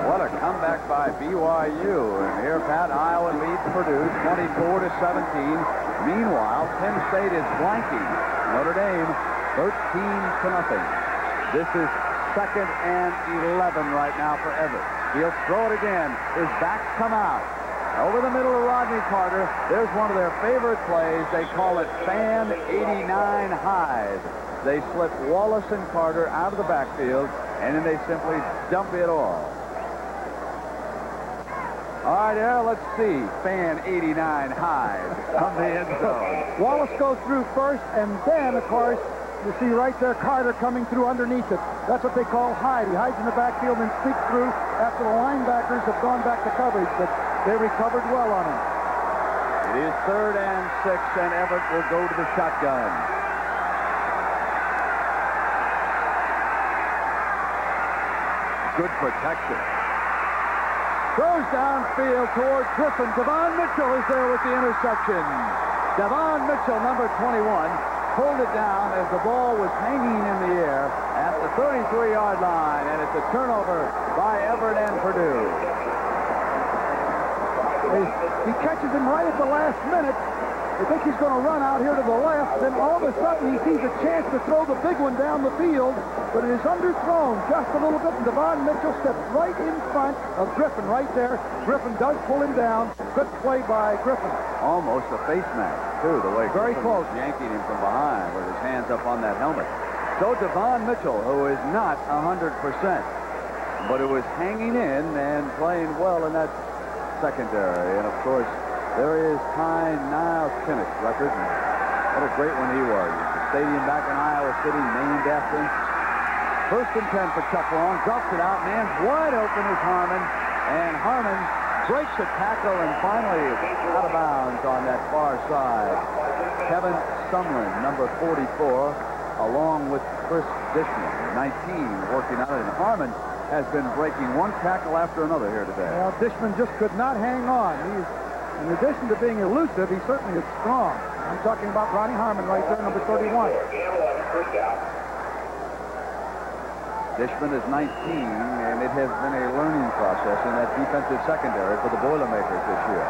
What a comeback by BYU. And here, Pat, Iowa leads Purdue 24-17. Meanwhile, Penn State is blanking Notre Dame 13-0. This is 2nd and 11 right now for Everett. He'll throw it again. His backs come out. Over the middle of Rodney Carter, there's one of their favorite plays. They call it Fan 89 Hide. They slip Wallace and Carter out of the backfield, and then they simply dump it all. All right, there, let's see. Fan 89 Hide from the end zone.
Wallace goes through first, and then, of course, you see right there Carter coming through underneath it. That's what they call hide. He hides in the backfield and sneaks through after the linebackers have gone back to coverage, but they recovered well on him.
It is 3rd and 6, and Everett will go to the shotgun. Good protection. Throws downfield toward Griffin. Devon Mitchell is there with the interception. Devon Mitchell, number 21, pulled it down as the ball was hanging in the air at the 33-yard line, and it's a turnover by Everett and Purdue.
He catches him right at the last minute. I think he's going to run out here to the left. Then all of a sudden he sees a chance to throw the big one down the field, but it is underthrown just a little bit, and Devon Mitchell steps right in front of Griffin right there. Griffin does pull him down. Good play by Griffin.
Almost a face mask, too, the way
Very
Griffin
close.
was yanking him from behind with his hands up on that helmet. So Devon Mitchell, who is not 100%, but who is hanging in and playing well in that secondary. And, of course, there is Ty Niles Kinnick's record. And what a great one he was. The stadium back in Iowa City named after him. 1st and 10 for Chuck Long. Drops it out. Man's wide open is Harmon. And Harmon breaks a tackle and finally out of bounds on that far side. Kevin Sumlin, number 44, along with Chris Dishman, 19, working on it. And Harmon has been breaking one tackle after another here today.
Well, Dishman just could not hang on. He's, in addition to being elusive, he certainly is strong. I'm talking about Ronnie Harmon right there, number 31.
Dishman is 19, and it has been a learning process in that defensive secondary for the Boilermakers this year.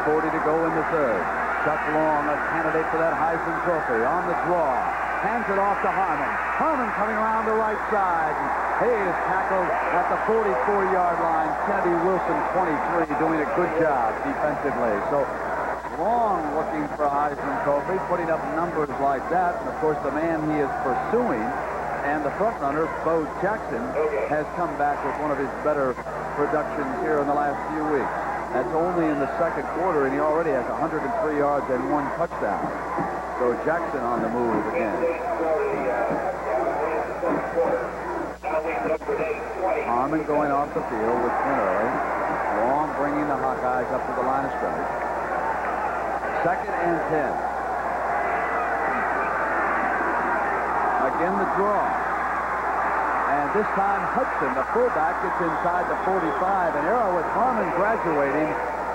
10:40 to go in the 3rd. Chuck Long, a candidate for that Heisman Trophy, on the draw. Hands it off to Harmon. Harmon coming around the right side. He is tackled at the 44-yard line. Kennedy Wilson, 23, doing a good job defensively. So Long looking for a Heisman Trophy, putting up numbers like that. And, of course, the man he is pursuing and the front runner, Bo Jackson, has come back with one of his better productions here in the last few weeks. That's only in the 2nd quarter, and he already has 103 yards and 1 touchdown. So Jackson on the move again. Harmon going off the field with Quinn early. Long bringing the Hawkeyes up to the line of scrimmage. 2nd and 10. Again the draw. And this time Hudson, the fullback, gets inside the 45. And Arrow with Harmon graduating.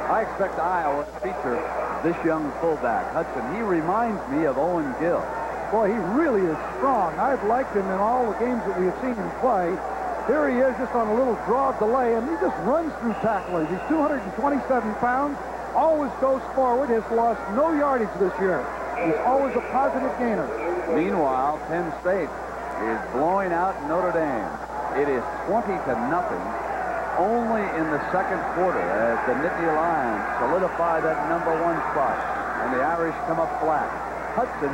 I expect Iowa to feature this young fullback, Hudson. He reminds me of Owen Gill.
Boy, he really is strong. I've liked him in all the games that we have seen him play. Here he is just on a little draw delay, and he just runs through tacklers. He's 227 pounds, always goes forward, has lost no yardage this year. He's always a positive gainer.
Meanwhile, Penn State is blowing out Notre Dame. It is 20-0, only in the 2nd quarter as the Nittany Lions solidify that #1 spot, and the Irish come up flat. Hudson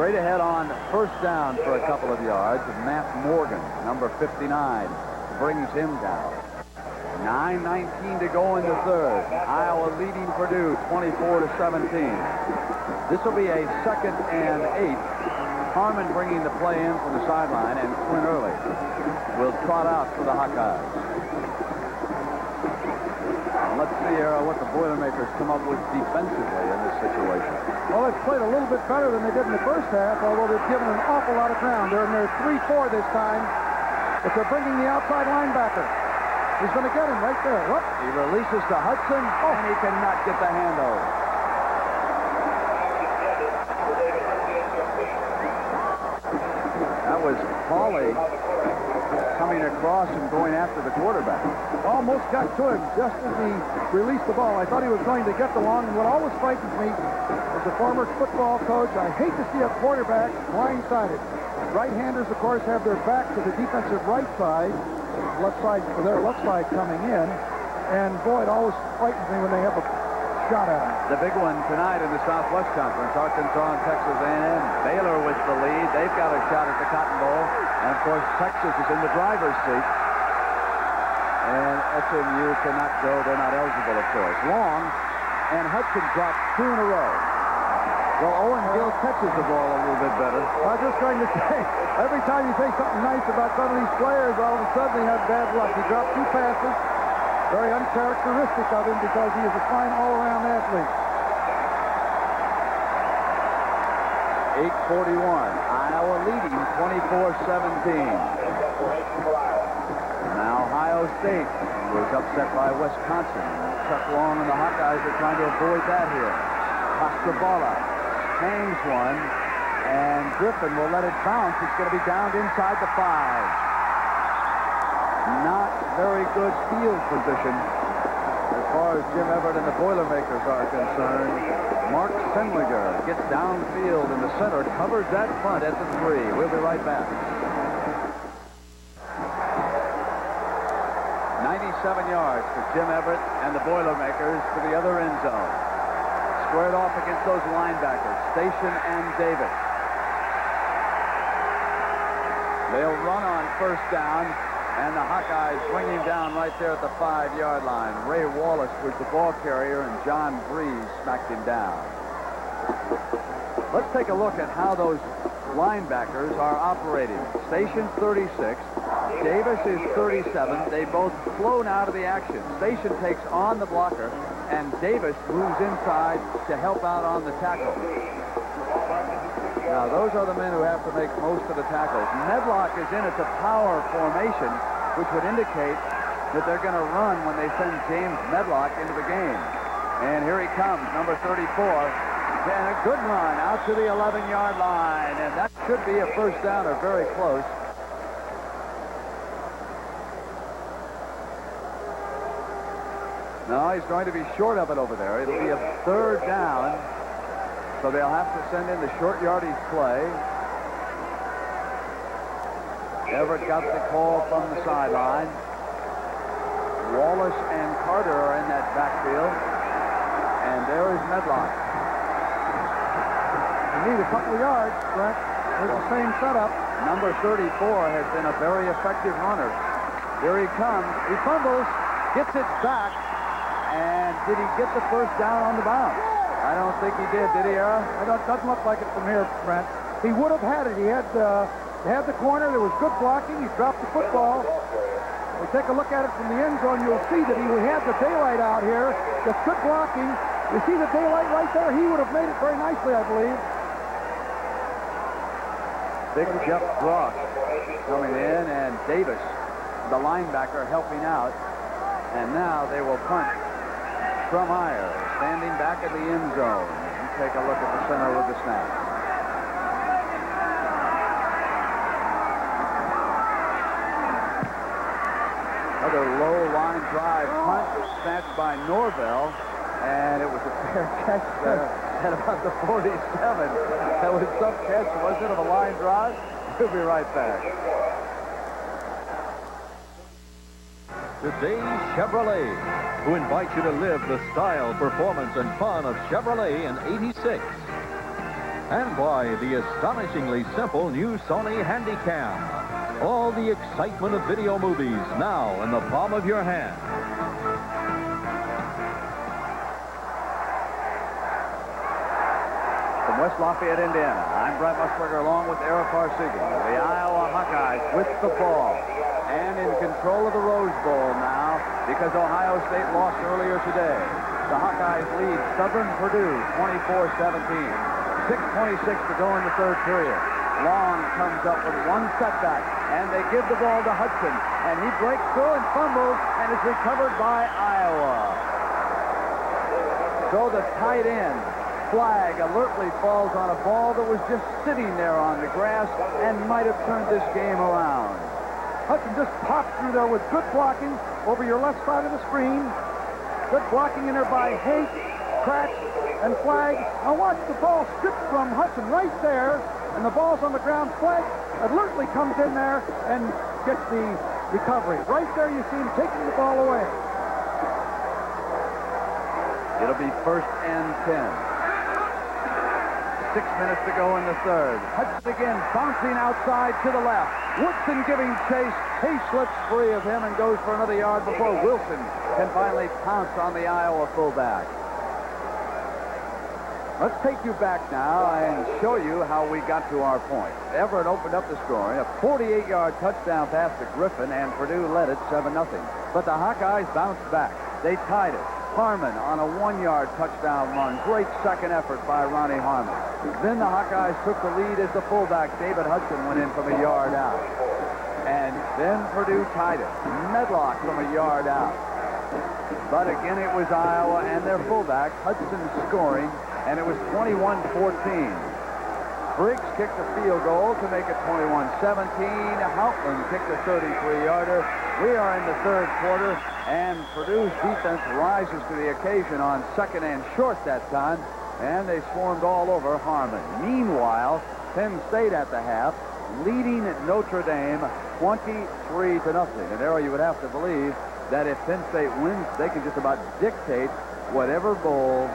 Straight ahead on first down for a couple of yards. Matt Morgan, number 59, brings him down. 9:19 to go in the third. Iowa leading Purdue 24-17. This will be a 2nd and 8. Harmon bringing the play in from the sideline, and Quinn Early will trot out for the Hawkeyes. Let's see what the Boilermakers come up with defensively in this situation.
Well, they've played a little bit better than they did in the first half, although they've given an awful lot of ground. They're in their 3-4 this time, but they're bringing the outside linebacker. He's going to get him right there. Whoop.
He releases to Hudson, and he cannot get the handover. That was Pauly coming across and going after the quarterback.
Almost got to him just as he released the ball. I thought he was going to get the long, and what always frightens me as a former football coach, I hate to see a quarterback blindsided. Right-handers, of course, have their back to the defensive right side, left side coming in, and boy, it always frightens me when they have a shot at him.
The big one tonight in the Southwest Conference, Arkansas and Texas A&M. Baylor with the lead. They've got a shot at the Cotton Bowl. And, of course, Texas is in the driver's seat. And SMU cannot go. They're not eligible, of course. Long, and Hudson dropped 2 in a row. Well, Owen Gill catches the ball a little bit better.
I was just going to say, every time you say something nice about some of these players, all of a sudden they have bad luck. He dropped 2 passes. Very uncharacteristic of him because he is a fine all-around athlete.
8:41. Iowa leading 24-17. Now Ohio State was upset by Wisconsin. Chuck Long and the Hawkeyes are trying to avoid that here. Costrabala hangs one, and Griffin will let it bounce. It's going to be downed inside the 5. Not very good field position as far as Jim Everett and the Boilermakers are concerned. Mark Senliger gets downfield in the center, covers that punt at the 3. We'll be right back. 97 yards for Jim Everett and the Boilermakers to the other end zone. Squared off against those linebackers, Station and Davis. They'll run on first down. And the Hawkeyes bring him down right there at the 5-yard line. Ray Wallace was the ball carrier, and John Breeze smacked him down. Let's take a look at how those linebackers are operating. Station's 36. Davis is 37. They both flown out of the action. Station takes on the blocker, and Davis moves inside to help out on the tackle. Now, those are the men who have to make most of the tackles. Medlock is in at the power formation, which would indicate that they're going to run when they send James Medlock into the game. And here he comes, number 34. And a good run out to the 11-yard line. And that should be a first down or very close. No, he's going to be short of it over there. It'll be a 3rd down. So they'll have to send in the short yardage play. Everett got the call from the sideline. Wallace and Carter are in that backfield. And there is Medlock.
You need a couple of yards, Brent. There's the same setup.
Number 34 has been a very effective runner. Here he comes. He fumbles, gets it back. And did he get the first down on the bounce? I don't think he did he, Era?
It doesn't look like it from here, Brent. He would have had it. He had the corner. There was good blocking. He dropped the football. We take a look at it from the end zone. You'll see that he had the daylight out here. Just good blocking. You see the daylight right there? He would have made it very nicely, I believe.
Big Jeff Brock coming in, and Davis, the linebacker, helping out. And now they will punt. Trumeyer standing back in the end zone. You take a look at the center with the snap. Another low line drive punt snatched by Norvell, and it was a fair catch there at about the 47. That was some catch, wasn't it, of a line drive? We'll be right back.
Today's Chevrolet, who invites you to live the style, performance, and fun of Chevrolet in '86. And by the astonishingly simple new Sony Handycam. All the excitement of video movies now in the palm of your hand.
From West Lafayette, Indiana, I'm Brett Musburger along with Eric Parsegian. The Iowa Hawkeyes with the ball and in control of the Rose Bowl now because Ohio State lost earlier today. The Hawkeyes lead Southern Purdue 24-17. 6:26 to go in the third period. Long comes up with one setback, and they give the ball to Hudson, and he breaks through and fumbles and is recovered by Iowa. So the tight end, Flag, alertly falls on a ball that was just sitting there on the grass and might have turned this game around.
Hudson just popped through there with good blocking over your left side of the screen. Good blocking in there by Hake, Kratz, and Flag. Now watch the ball stripped from Hudson right there, and the ball's on the ground. Flag alertly comes in there and gets the recovery. Right there you see him taking the ball away.
It'll be 1st and 10. 6 minutes to go in the third. Hudson again bouncing outside to the left. Woodson giving chase. He slips free of him and goes for another yard before Wilson can finally pounce on the Iowa fullback. Let's take you back now and show you how we got to our point. Everett opened up the scoring, a 48-yard touchdown pass to Griffin, and Purdue led it 7-0. But the Hawkeyes bounced back. They tied it. Harmon on a 1-yard touchdown run. Great second effort by Ronnie Harmon. Then the Hawkeyes took the lead as the fullback, David Hudson, went in from a yard out. And then Purdue tied it. Medlock from a yard out. But again, it was Iowa and their fullback, Hudson, scoring, and it was 21-14. Briggs kicked a field goal to make it 21-17. Houghtlin kicked a 33-yarder. We are in the third quarter, and Purdue's defense rises to the occasion on 2nd and short that time, and they swarmed all over Harmon. Meanwhile, Penn State at the half, leading Notre Dame 23-0. And there you would have to believe that if Penn State wins, they can just about dictate whatever bowl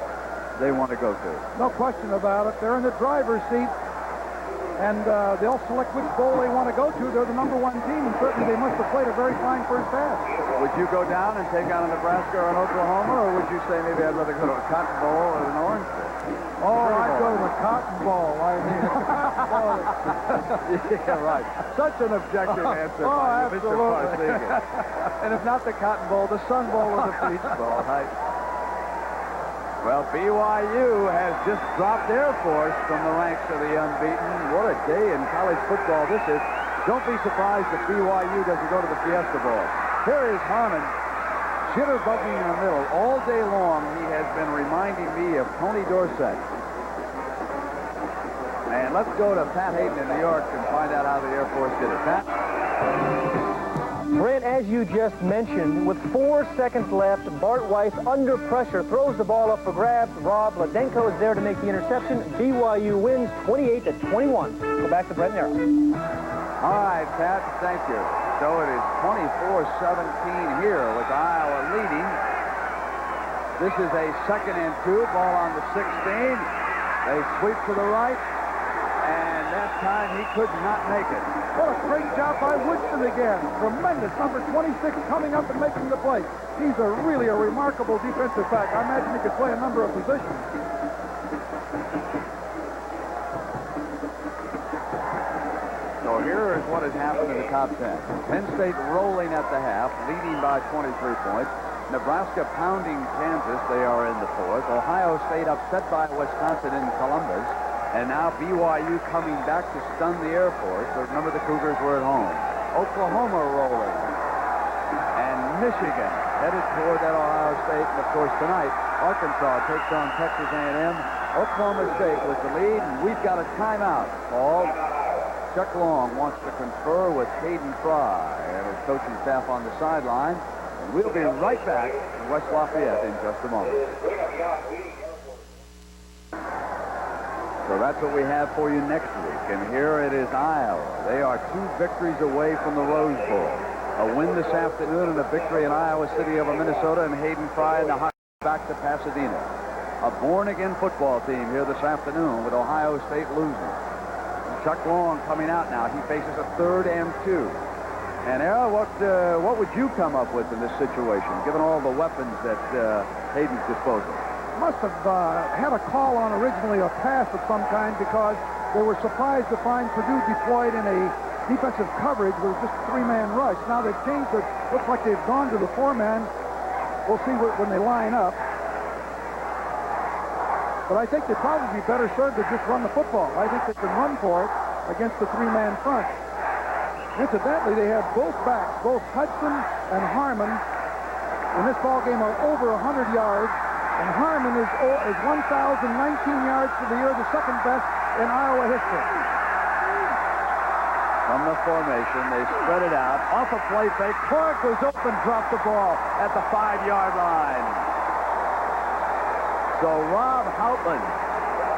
they want to go to.
No question about it. They're in the driver's seat, and they'll select which bowl they want to go to. They're the #1 team, and certainly they must have played a very fine first half.
Would you go down and take on a Nebraska or an Oklahoma, or would you say maybe I'd rather go to a Cotton Bowl or an Orange Bowl?
Oh, I'd go to the Cotton Bowl. I mean,
yeah, right. Such an objective answer
Oh,
by you, Mr.
absolutely.
Parsegian. And if not the Cotton Bowl, the Sun Bowl or the Peach Bowl, right? Well, BYU has just dropped Air Force from the ranks of the unbeaten. What a day in college football this is. Don't be surprised if BYU doesn't go to the Fiesta Bowl. Here is Harmon, jitterbugging in the middle. All day long, he has been reminding me of Tony Dorsett. And let's go to Pat Hayden in New York and find out how the Air Force did it. Pat?
Brent, as you just mentioned, with 4 seconds left, Bart Weiss, under pressure, throws the ball up for grabs. Rob Ladenko is there to make the interception. BYU wins 28-21. Go back to Brent Nero.
All right, Pat, thank you. So it is 24-17 here with Iowa leading. This is a 2nd and 2, ball on the 16. They sweep to the right, and that time he could not make it.
What a great job by Woodson again. Tremendous. Number 26 coming up and making the play. He's really a remarkable defensive back. I imagine he could play a number of positions.
So here is what has happened in the top 10. Penn State rolling at the half, leading by 23 points. Nebraska pounding Kansas. They are in the fourth. Ohio State upset by Wisconsin in Columbus. And now BYU coming back to stun the Air Force. So remember, the Cougars were at home. Oklahoma rolling. And Michigan headed toward that Ohio State. And, of course, tonight, Arkansas takes on Texas A&M. Oklahoma State with the lead, and we've got a timeout called. Chuck Long wants to confer with Caden Fry and his coaching staff on the sideline. And we'll be right back in West Lafayette in just a moment. So that's what we have for you next week. And here it is Iowa. They are 2 victories away from the Rose Bowl. A win this afternoon and a victory in Iowa City over Minnesota, and Hayden Fry and the Hawkeyes back to Pasadena. a born-again football team here this afternoon with Ohio State losing. Chuck Long coming out now. He faces a 3rd and 2. And, Era, what would you come up with in this situation, given all the weapons at Hayden's disposal?
Must have had a call on originally a pass of some kind because they were surprised to find Purdue deployed in a defensive coverage with just a 3-man rush. Now they've changed it. Looks like they've gone to the 4-man. We'll see when they line up. But I think they'd probably be better served to just run the football. I think they can run for it against the 3-man front. Incidentally, they have both backs, both Hudson and Harmon, in this ball game are over 100 yards. And Harmon is 1,019 yards for the year, the second best in Iowa history.
From the formation, they spread it out. Off a play fake, Clark was open, dropped the ball at the 5-yard line. So Rob Houghtlin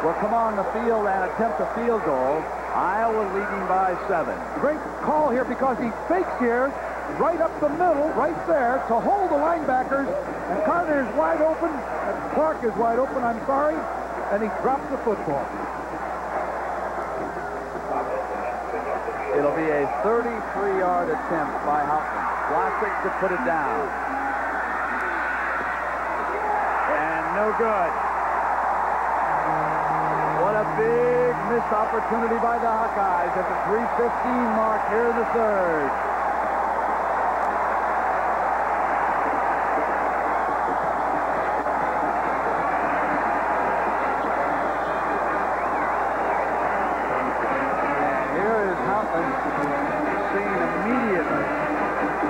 will come on the field and attempt a field goal. Iowa leading by 7.
Great call here because he fakes here, right up the middle, right there, to hold the linebackers. And Carter is wide open, and Clark is wide open, I'm sorry, and he drops the football.
It'll be a 33-yard attempt by Houghtlin. Classic to put it down. And no good. What a big missed opportunity by the Hawkeyes at the 3:15 mark here in the 3rd. And here is Houghtlin seeing immediately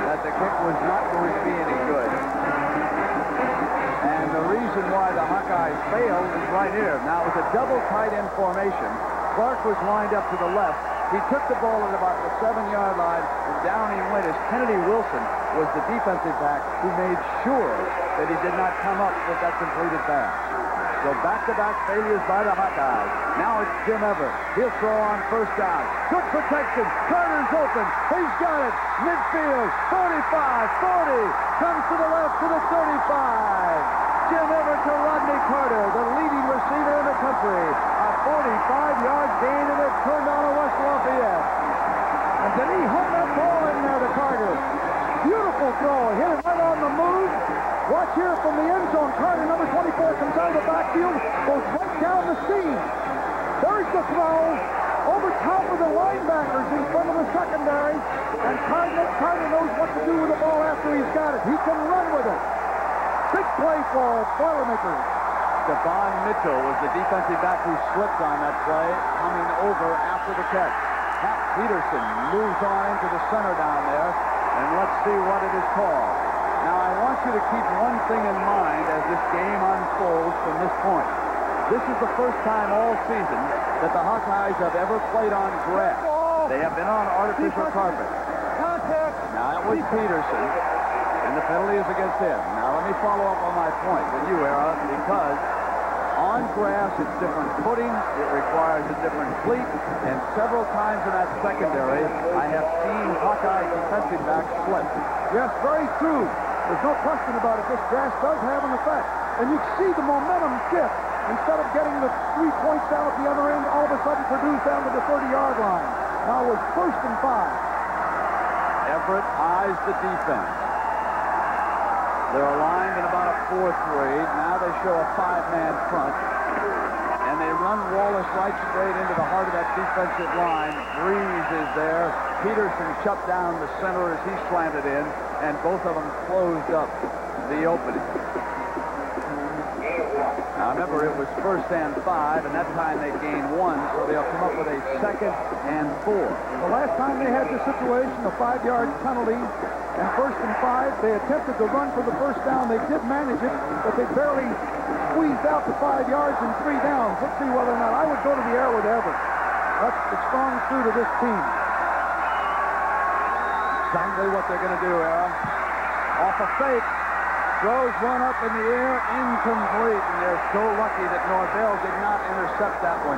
that the kick was not going to be any good. And the reason why the Hawkeyes failed is right here. Now, it was a double tight end formation. Clark was lined up to the left. He took the ball at about the 7-yard line, and down he went as Kennedy Wilson was the defensive back who made sure that he did not come up with that completed pass. So back-to-back failures by the Hawkeyes. Now it's Jim Everett. He'll throw on 1st down. Good protection. Carter's open. He's got it. Midfield. 45, 40. Comes to the left to the 35. Jim Everett to Rodney Carter, the leading receiver in the country. A 45-yard gain, and it turned on a West Lafayette. And then he hung that ball in there to Carter. Beautiful throw. Hit it right on the move. Watch here from the end zone. Carter, number 24, comes out of the backfield, goes right down the seam. There's the throw over top of the linebackers in front of the secondary. And Carter knows what to do with the ball after he's got it. He can run with it. Big play for Boilermakers. Devon Mitchell was the defensive back who slipped on that play, coming over after the catch. Pat Peterson moves on into the center down there, and let's see what it is called. Now, I want you to keep one thing in mind as this game unfolds from this point. This is the first time all season that the Hawkeyes have ever played on grass. They have been on artificial carpet. Now, it was Peterson, and the penalty is against him. Now, let me follow up on my point with you, Era, because on grass, it's different footing, it requires a different cleat, and several times in that secondary, I have seen Hawkeye defensive backs slip.
Yes, very true. There's no question about it. This grass does have an effect. And you see the momentum shift. Instead of getting the 3 points down at the other end, all of a sudden Purdue's down to the 30-yard line. Now it's 1st and 5.
Everett eyes the defense. They're aligned in about a 4-3. Now they show a 5-man front. And they run Wallace right straight into the heart of that defensive line. Breeze is there. Peterson shut down the center as he slanted in, and both of them closed up the opening. Now remember, it was 1st and 5, and that time they gained 1, so they'll come up with a 2nd and 4.
The last time they had this situation, a 5-yard penalty, and 1st and 5, they attempted to run for the 1st down. They did manage it, but they barely squeezed out the 5 yards and 3 downs. Let's see whether or not I would go to the air with Everett. That's the strong suit of this team.
Exactly what they're going to do, Era. Off a fake. Throws one up in the air, incomplete, and they're so lucky that Norvell did not intercept that one.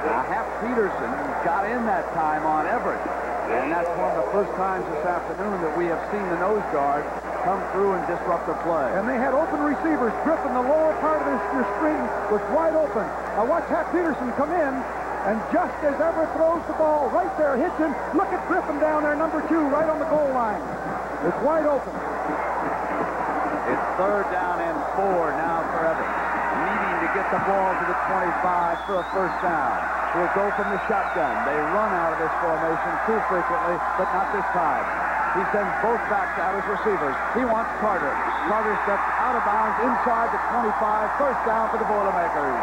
Now, Hap Peterson got in that time on Everett. And that's one of the first times this afternoon that we have seen the nose guard come through and disrupt the play.
And they had open receivers. Griffin, the lower part of your screen, was wide open. Now watch Hat Peterson come in, and just as Everett throws the ball right there, hits him, look at Griffin down there, number 2, right on the goal line. It's wide open.
It's 3rd down and 4 now for Everett. Needing to get the ball to the 25 for a first down. Will go from the shotgun. They run out of this formation too frequently, but not this time. He sends both backs out as receivers. He wants Carter. Carter steps out of bounds inside the 25. First down for the Boilermakers.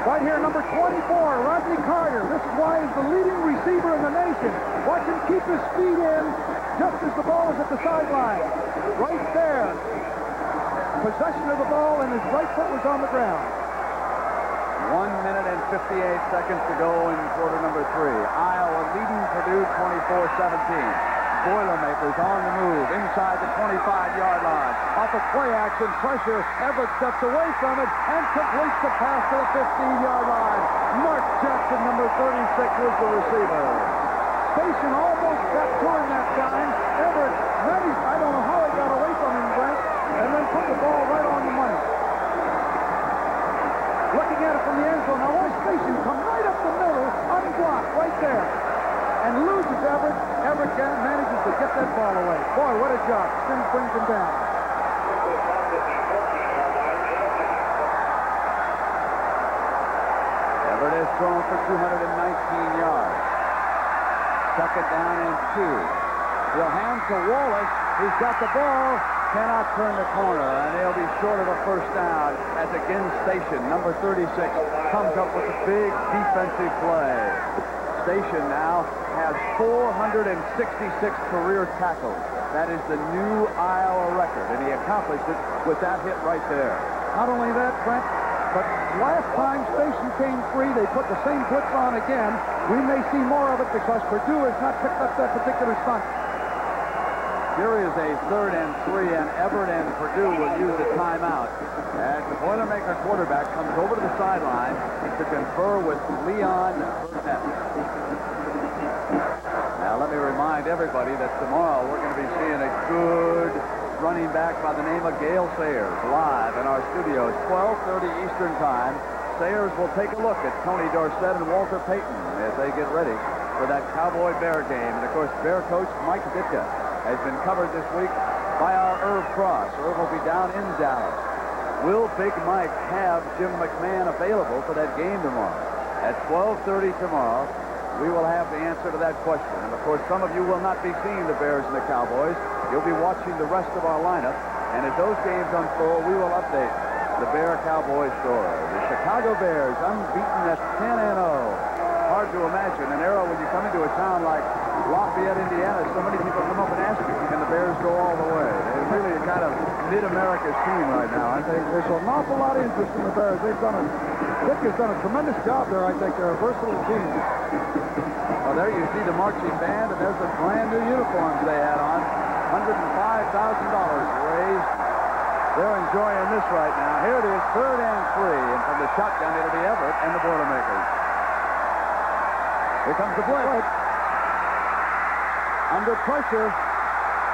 Right here, number 24, Rodney Carter. This is why he's the leading receiver in the nation. Watch him keep his feet in just as the ball is at the sideline. Right there. Possession of the ball, and his right foot was on the ground.
1 minute and 58 seconds to go in quarter number 3. Iowa leading Purdue 24-17. Boilermakers on the move inside the 25-yard line. Off of play action, pressure. Everett steps away from it and completes the pass to the 15-yard line. Mark Jackson, number 36, was the receiver. Station almost got to him that time. Everett managed, I don't know how he got away from him, Brent, and then put the ball right on the money. Looking at it from the end zone. Now watch Station come right up the middle, unblocked, right there. And loses Everett. Everett manages to get that ball away. Boy, what a job. Sims brings him down. Everett has thrown for 219 yards. 2nd down and 2. He'll hand to Wallace. He's got the ball. Cannot turn the corner, and they'll be short of a first down as again Station, number 36, comes up with a big defensive play. Station now has 466 career tackles. That is the new Iowa record, and he accomplished it with that hit right there.
Not only that, Brent, but last time Station came free, they put the same blitz on again. We may see more of it because Purdue has not picked up that particular stunt.
Here is a 3rd and 3, and Everett and Purdue will use a timeout as the Boilermaker quarterback comes over to the sideline to confer with Leon Burnett. Now, let me remind everybody that tomorrow we're going to be seeing a good running back by the name of Gale Sayers live in our studios, 12:30 Eastern Time. Sayers will take a look at Tony Dorsett and Walter Payton as they get ready for that Cowboy-Bear game. And, of course, Bear coach Mike Ditka has been covered this week by our Irv Cross. Irv will be down in Dallas. Will Big Mike have Jim McMahon available for that game tomorrow? At 12:30 tomorrow, we will have the answer to that question. And, of course, some of you will not be seeing the Bears and the Cowboys. You'll be watching the rest of our lineup. And as those games unfold, we will update the Bear-Cowboy story. The Chicago Bears unbeaten at 10-0. Hard to imagine an era when you come into a town like Lafayette, Indiana, so many people come up and ask you, can the Bears go all the way? They're really a kind of mid-America's team right now, aren't they?
There's an awful lot of interest in the Bears. Dick has done a tremendous job there, I think. They're a versatile team.
Well, there you see the marching band, and there's the brand new uniforms they had on. $105,000 raised. They're enjoying this right now. Here it is, 3rd and 3, and from the shotgun, it'll be Everett and the Boilermakers. Here comes the blitz. Under pressure,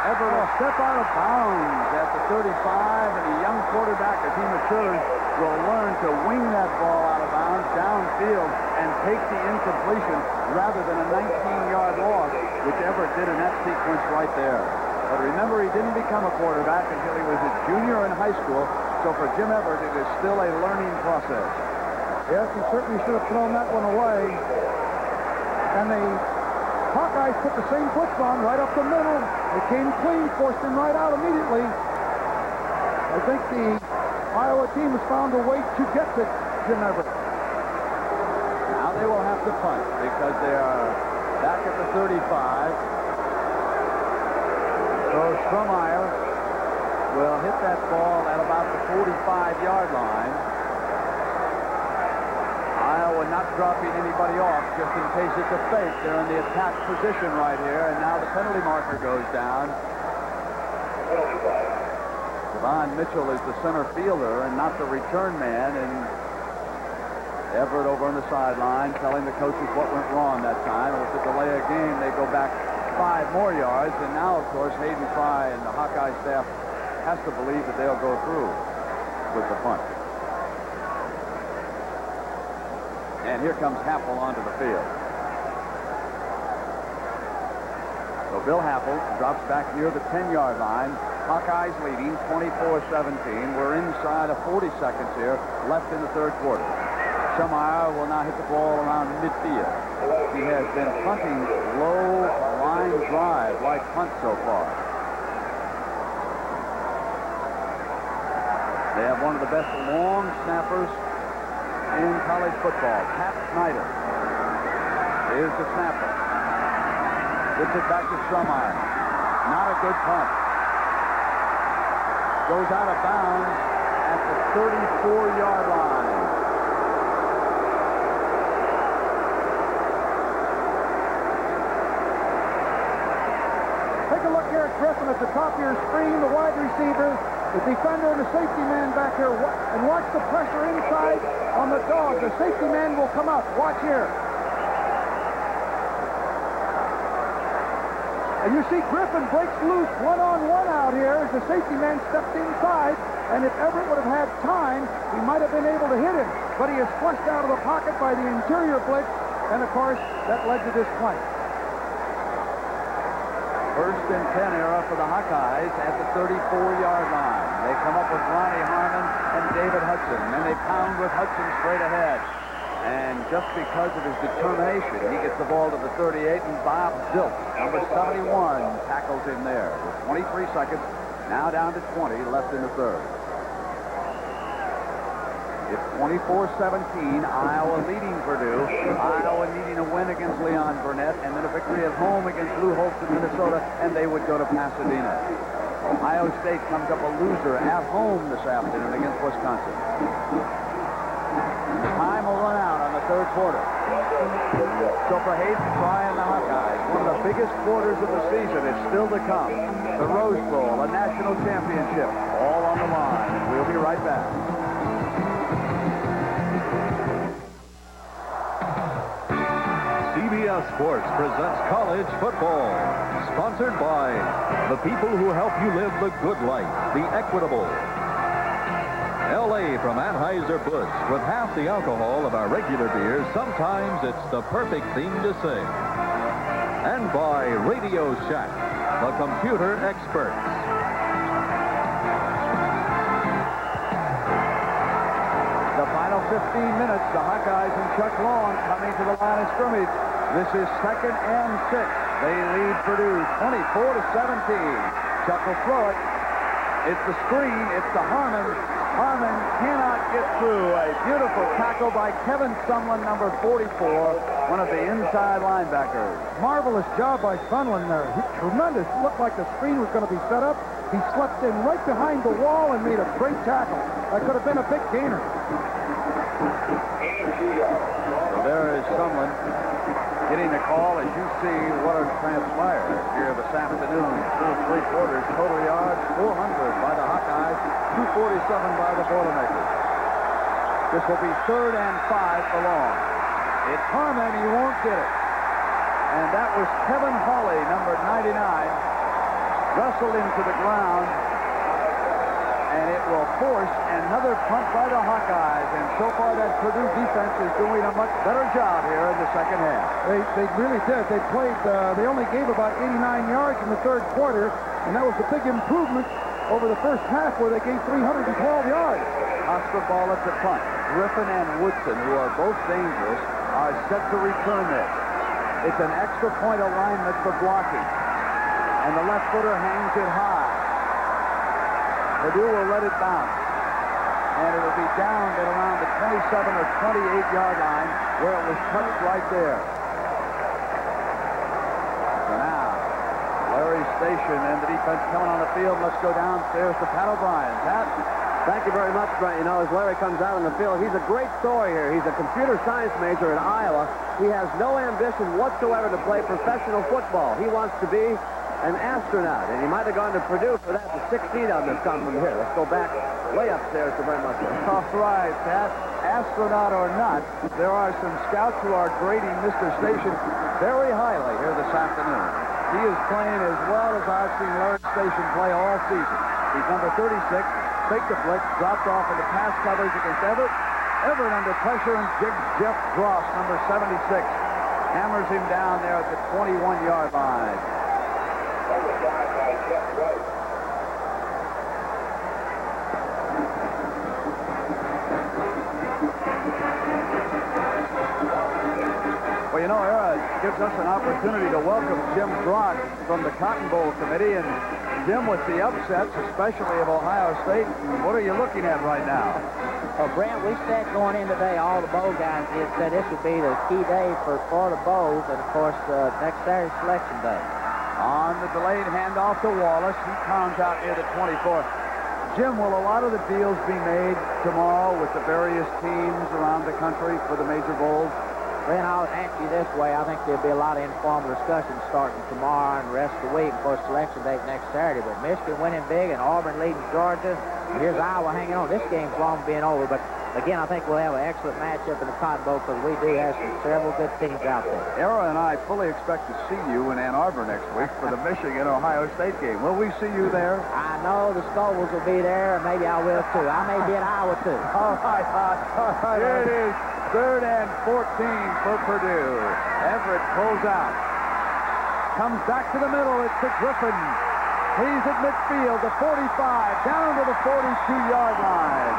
Everett will step out of bounds at the 35, and the young quarterback, as he matures, will learn to wing that ball out of bounds downfield and take the incompletion rather than a 19-yard loss, which Everett did in that sequence right there. But remember, he didn't become a quarterback until he was a junior in high school, so for Jim Everett, it is still a learning process.
Yes, he certainly should have thrown that one away. And the Hawkeyes put the same blitz on right up the middle. They came clean, forced him right out immediately. I think the Iowa team has found a way to get to Jim Everett.
Now they will have to punt because they are back at the 35. So Strumeyer will hit that ball at about the 45-yard line. Iowa not dropping anybody off just in case it's a fake. They're in the attack position right here, and now the penalty marker goes down. Devon Mitchell is the center fielder and not the return man, and Everett over on the sideline telling the coaches what went wrong that time. It was a delay of game. They go back 5 more yards, and now, of course, Hayden Fry and the Hawkeye staff has to believe that they'll go through with the punt. And here comes Happel onto the field. So Bill Happel drops back near the 10-yard line. Hawkeyes leading 24-17. We're inside of 40 seconds here left in the third quarter. Schumacher will now hit the ball around midfield. He has been punting low line drive like punt so far. They have one of the best long snappers in college football, Pat Snyder. Here's the snapper. Gets it back to Schumacher. Not a good punt. Goes out of bounds at the 34-yard line.
Take a look here at Griffin at the top of your screen, the wide receiver, the defender, and the safety man back here. And watch the pressure inside on the dog. The safety man will come up. Watch here. And you see Griffin breaks loose one-on-one out here as the safety man steps inside. And if Everett would have had time, he might have been able to hit him. But he is flushed out of the pocket by the interior blitz. And, of course, that led to this play.
First and 10 era for the Hawkeyes at the 34-yard line. They come up with Ronnie Harmon and David Hudson, and they pound with Hudson straight ahead. And just because of his determination, he gets the ball to the 38, and Bob Zilt, number 71, tackles him there. With 23 seconds, now down to 20 left in the third. It's 24-17, Iowa leading Purdue. Iowa needing a win against Leon Burnett, and then a victory at home against Lou Holtz in Minnesota, and they would go to Pasadena. Ohio State comes up a loser at home this afternoon against Wisconsin. The time will run out on the third quarter. So for Hayden Fry and the Hawkeyes, one of the biggest quarters of the season is still to come. The Rose Bowl, a national championship, all on the line. We'll be right back.
CBS Sports presents college football, sponsored by the people who help you live the good life, the Equitable. L.A. from Anheuser-Busch, with half the alcohol of our regular beers, sometimes it's the perfect thing to sing. And by Radio Shack, the computer experts.
The final 15 minutes, the Hawkeyes and Chuck Long coming to the line of scrimmage. This is 2nd and 6. They lead Purdue 24-17. Chuck will throw it. It's the screen. It's to Harmon. Harmon cannot get through. A beautiful tackle by Kevin Sumlin, number 44, one of the inside linebackers.
Marvelous job by Sunland there. Tremendous. Looked like the screen was going to be set up. He slipped in right behind the wall and made a great tackle. That could have been a big gainer.
So there is Sumlin getting the call as you see what has transpired here this afternoon. Through 3 quarters, total yards 400 by the Hawkeyes, 247 by the Boilermakers. This will be 3rd and 5 for Long. It's Harmon, he won't get it. And that was Kevin Hawley, number 99, wrestled into the ground. And it will force another punt by the Hawkeyes. And so far that Purdue defense is doing a much better job here in the second half.
They really did. They played, they only gave about 89 yards in the third quarter, and that was a big improvement over the first half where they gave 312 yards.
Oscar ball at the punt. Griffin and Woodson, who are both dangerous, are set to return this. It's an extra point alignment for blocking. And the left footer hangs it high. Purdue will let it bounce. And it will be down at around the 27 or 28-yard line where it was touched right there. So now, Larry Station and the defense coming on the field. Let's go downstairs to Pat O'Brien. Pat?
Thank you very much, Brent. You know, as Larry comes out on the field, he's a great story here. He's a computer science major at Iowa. He has no ambition whatsoever to play professional football. He wants to be an astronaut, and he might have gone to Purdue for that. The 16 of them have come from here. Let's go back way upstairs to Brent Musser.
All right, that astronaut or not, there are some scouts who are grading Mr. Station very highly here this afternoon. He is playing as well as I've seen Larry Station play all season. He's number 36, faked the blitz, dropped off into pass coverage against Everett. Everett under pressure and jigs Jeff Gross, number 76. Hammers him down there at the 21-yard line. Well, you know, Era gives us an opportunity to welcome Jim Brock from the Cotton Bowl Committee. And Jim, with the upsets, especially of Ohio State, what are you looking at right now?
Well, Brent, we said going in today, all the bowl guys did said this would be the key day for the bowls, and of course, next Saturday selection day.
On the delayed handoff to Wallace, he comes out near the 24. Jim, will a lot of the deals be made tomorrow with the various teams around the country for the major bowls?
Brent, I'll answer you this way. I think there'll be a lot of informal discussions starting tomorrow and the rest of the week. Of course, selection date next Saturday. But Michigan winning big and Auburn leading Georgia. And here's Iowa hanging on. This game's long being over. But again, I think we'll have an excellent matchup in the Cotton Bowl because we do have several good teams out there.
Era and I fully expect to see you in Ann Arbor next week for the Michigan-Ohio State game. Will we see you there?
I know the Scobles will be there, and maybe I will too. I may be at Iowa too.
All right. Here it is. 3rd and 14 for Purdue. Everett pulls out. Comes back to the middle. It's to Griffin. He's at midfield, the 45, down to the 42-yard line.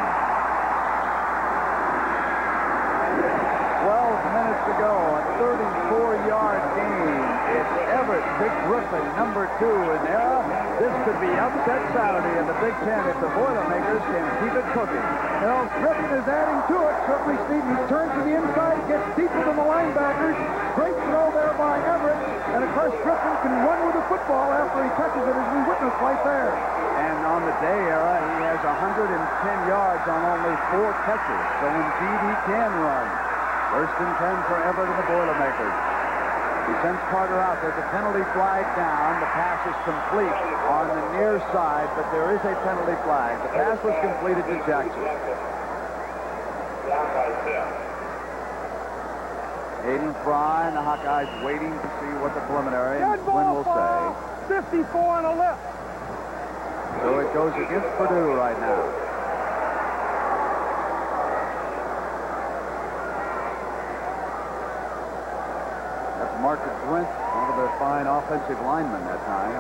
12 minutes to go, a 34-yard game. It's Everett to Griffin, number 2 in Era. This could be upset Saturday in the Big Ten if the Boilermakers can keep it cooking.
Well, Griffin is adding to it. Certainly, Steve, he turns to the inside, gets deeper than the linebackers. Great throw there by Everett. And, of course, Griffin can run with the football after he touches it, as we witnessed right there.
And on the day, Era, he has 110 yards on only 4 catches. So, indeed, he can run. 1st and 10 for Everett and the Boilermakers. He sends Carter out. There's a penalty flag down. The pass is complete on the near side, but there is a penalty flag. The pass was completed to Jackson. Hayden Fry and the Hawkeyes waiting to see what the preliminary and Quinn will say.
54 on the left.
So it goes against Purdue right now. Marcus Brent, one of their fine offensive linemen that time.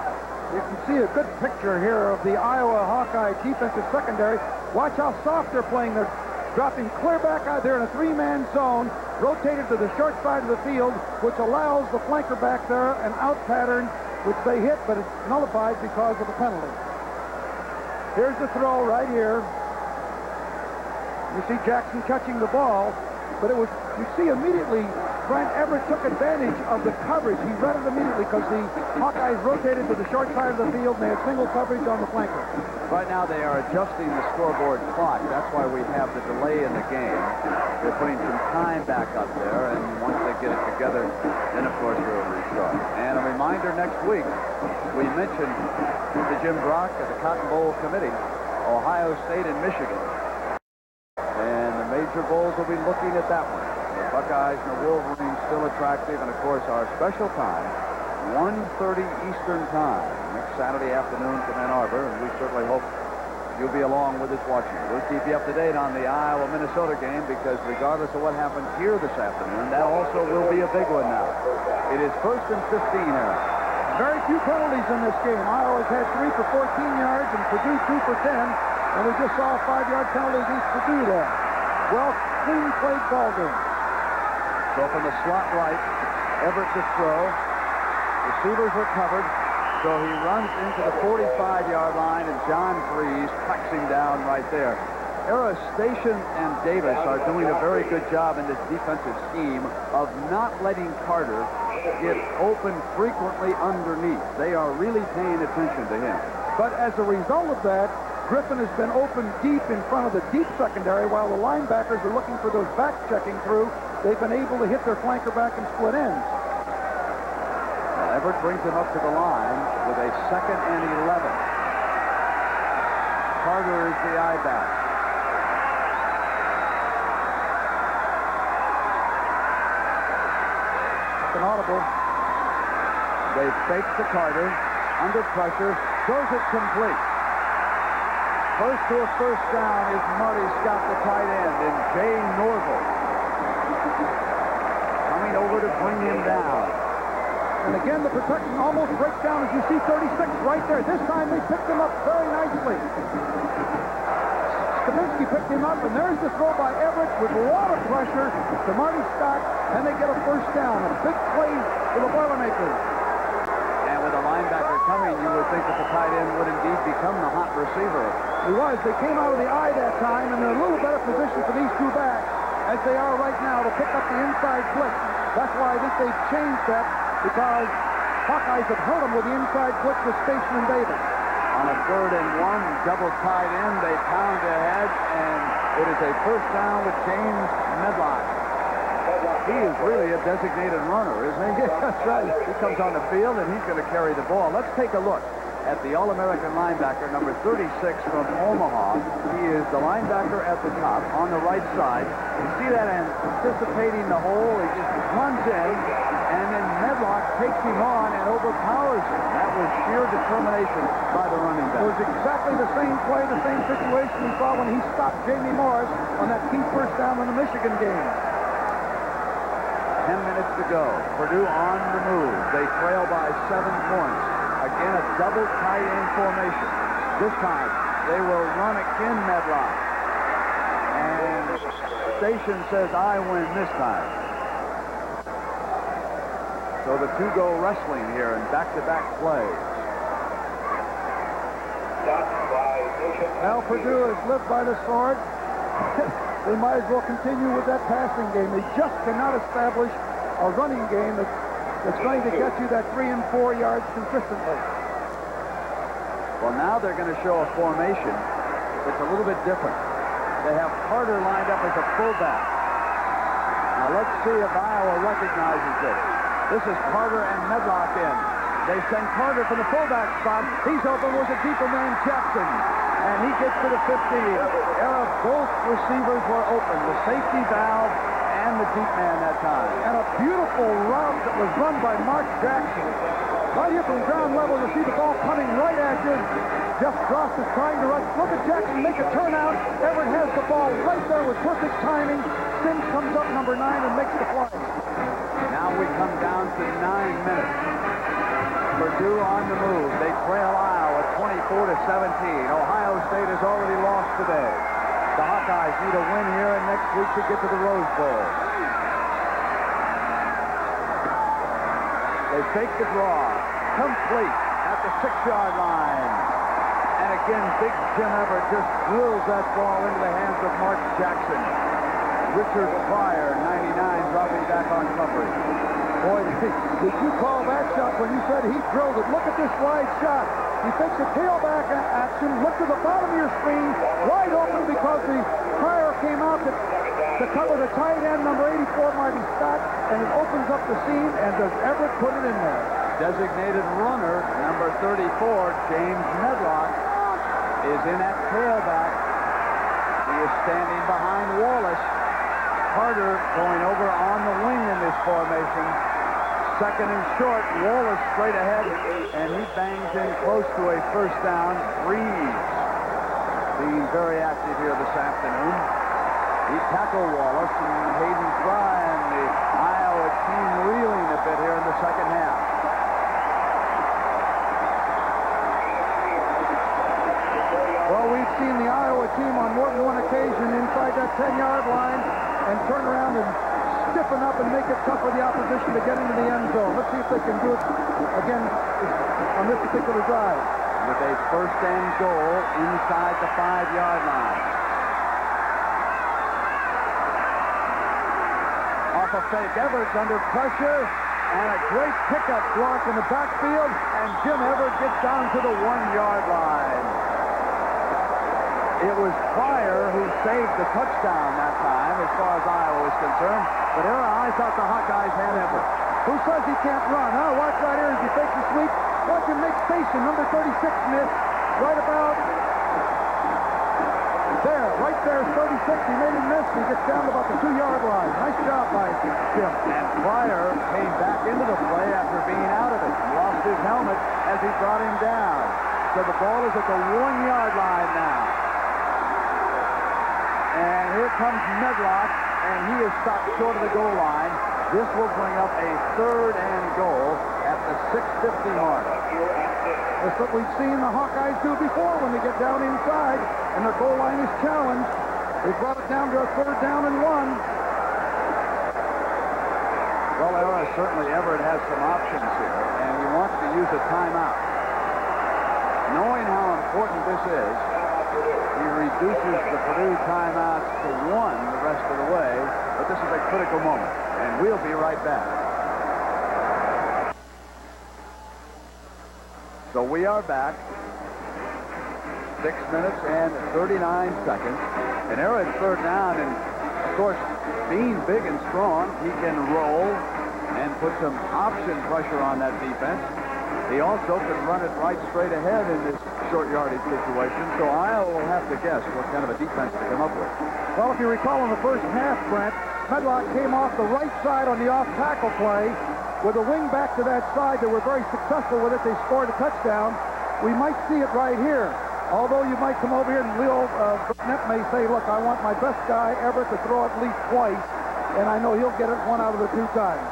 You can see a good picture here of the Iowa Hawkeye defensive secondary. Watch how soft they're playing. They're dropping clear back out there in a 3-man zone, rotated to the short side of the field, which allows the flanker back there an out pattern, which they hit, but it's nullified because of the penalty. Here's the throw right here. You see Jackson catching the ball, but it was, you see immediately, Brent Everett took advantage of the coverage. He read it immediately because the Hawkeyes rotated to the short side of the field and they had single coverage on the flanker.
Right now they are adjusting the scoreboard clock. That's why we have the delay in the game. They're putting some time back up there, and once they get it together, then of course we'll restart. And a reminder next week, we mentioned to Jim Brock at the Cotton Bowl Committee, Ohio State and Michigan. And the major bowls will be looking at that one. The Buckeyes and the Wolverines still attractive, and of course our special time, 1:30 Eastern time, next Saturday afternoon from Ann Arbor, and we certainly hope you'll be along with us watching. We'll keep you up to date on the Iowa-Minnesota game because regardless of what happens here this afternoon, that also will be a big one now. It is 1st and 15 here.
Very few penalties in this game. Iowa's had 3 for 14 yards and Purdue 2 for 10. And we just saw a 5-yard penalty against Purdue there. Well, clean played ball game.
So from the slot right, Everett to throw. Receivers are covered. So he runs into the 45-yard line, and John Freeze tucks him down right there. Era, Station and Davis are doing a very good job in this defensive scheme of not letting Carter get open frequently underneath. They are really paying attention to him.
But as a result of that, Griffin has been open deep in front of the deep secondary while the linebackers are looking for those backs checking through. They've been able to hit their flanker back and split ends.
Everett brings him up to the line with a 2nd and 11. Carter is the I-back.
It's an audible.
They fake to Carter, under pressure, throws it complete. First to a first down is Marty Scott, the tight end, and Jay Norville coming over to bring him down.
And again, the protection almost breaks down as you see 36 right there. This time they picked him up very nicely. Skavinsky picked him up, and there's the throw by Everett with a lot of pressure to Marty Scott, and they get a first down. A big play for the Boilermakers.
And with a linebacker coming, you would think that the tight end would indeed become the hot receiver.
He was. They came out of the eye that time, and they're in a little better position for these two backs as they are right now to pick up the inside blitz. That's why I think they've changed that, because Hawkeyes have hurt them with the inside blitz with Station and Davis.
On a 3rd and 1, double tight end, they pound ahead, and it is a first down with James Medlock. He is really a designated runner, isn't he?
That's right.
He comes on the field, and he's going to carry the ball. Let's take a look at the All-American linebacker, number 36 from Omaha. He is the linebacker at the top on the right side. You see that anticipating the hole. He just runs in, and then Medlock takes him on and overpowers him. That was sheer determination by the running back.
It was exactly the same play, the same situation we saw when he stopped Jamie Morris on that key first down in the Michigan game.
10 minutes to go. Purdue on the move. They trail by 7 points. Again, a double tight end formation. This time, they will run again Medlock. And Station says, I win this time. So the two go wrestling here in back-to-back plays.
Now Purdue has lived by the sword. They might as well continue with that passing game. They just cannot establish a running game that's going to get you that 3 and 4 yards consistently.
Well, now they're going to show a formation that's a little bit different. They have Carter lined up as a fullback. Now let's see if Iowa recognizes this. This is Carter and Medlock in. They send Carter from the fullback spot. He's open with a deeper man, Jackson. And he gets to the 15. Both receivers were open. The safety valve and the deep man that time.
And a beautiful route that was run by Mark Jackson. Right here from ground level, you see the ball coming right at you. Jeff Frost is trying to run. Look at Jackson make a turnout. Everett has the ball right there with perfect timing. Sims comes up number 9 and makes the play.
Now we come down to 9 minutes. Purdue on the move. They trail Iowa 24-17. Ohio State has already lost today. The Hawkeyes need a win here and next week to get to the Rose Bowl. They fake the draw. Complete at the 6-yard line. And again, big Jim Everett just drills that ball into the hands of Mark Jackson. Richard Pryor, 99, dropping back on coverage.
Boy, did you call that shot when you said he drilled it? Look at this wide shot. He takes a tailback action. Look to the bottom of your screen. Wide open because the Pryor came out to cover the tight end, number 84, Marty Scott, and it opens up the seam, and does Everett put it in there?
Designated runner, number 34, James Medlock, is in at tailback. He is standing behind Wallace. Carter going over on the wing in this formation. 2nd and short, Wallace straight ahead, and he bangs in close to a first down. Reeves being very active here this afternoon. He tackled Wallace, and Hayden Fry and the Iowa team reeling a bit here in the second half.
Well, we've seen the Iowa team on more than one occasion inside that 10-yard line and turn around and stiffen up and make it tough for the opposition to get into the end zone. Let's see if they can do it again on this particular drive.
With a first and goal inside the 5-yard line. Off a fake, Everett's under pressure, and a great pickup block in the backfield, and Jim Everett gets down to the 1-yard line. It was Pryor who saved the touchdown that time, as far as Iowa was concerned. But I thought the Hawkeyes had Everett.
Who says he can't run? Huh? Watch right here as he takes the sweep. Watch him make station. Number 36 miss. Right about there. Right there is 36. He made him miss. He gets down to about the 2-yard line. Nice job by Jim.
And Pryor came back into the play after being out of it. He lost his helmet as he brought him down. So the ball is at the 1-yard line now. And here comes Medlock, and he is stopped short of the goal line. This will bring up a 3rd and goal at the 6:50 mark.
That's what we've seen the Hawkeyes do before when they get down inside and their goal line is challenged. They brought it down to a 3rd down and 1.
Well, certainly Everett has some options here, and he wants to use a timeout. Knowing how important this is, he reduces the Purdue timeouts to 1 the rest of the way, but this is a critical moment, and we'll be right back. So we are back. 6 minutes and 39 seconds. And Everett's 3rd down, and of course, being big and strong, he can roll and put some option pressure on that defense. He also can run it right straight ahead in this short yardage situation. So Iowa will have to guess what kind of a defense to come up with.
Well, if you recall in the first half, Brent, Medlock came off the right side on the off-tackle play. With a wing back to that side, they were very successful with it. They scored a touchdown. We might see it right here. Although you might come over here and Leo Burnett may say, look, I want my best guy, Everett, to throw at least twice, and I know he'll get it 1 out of the 2 times.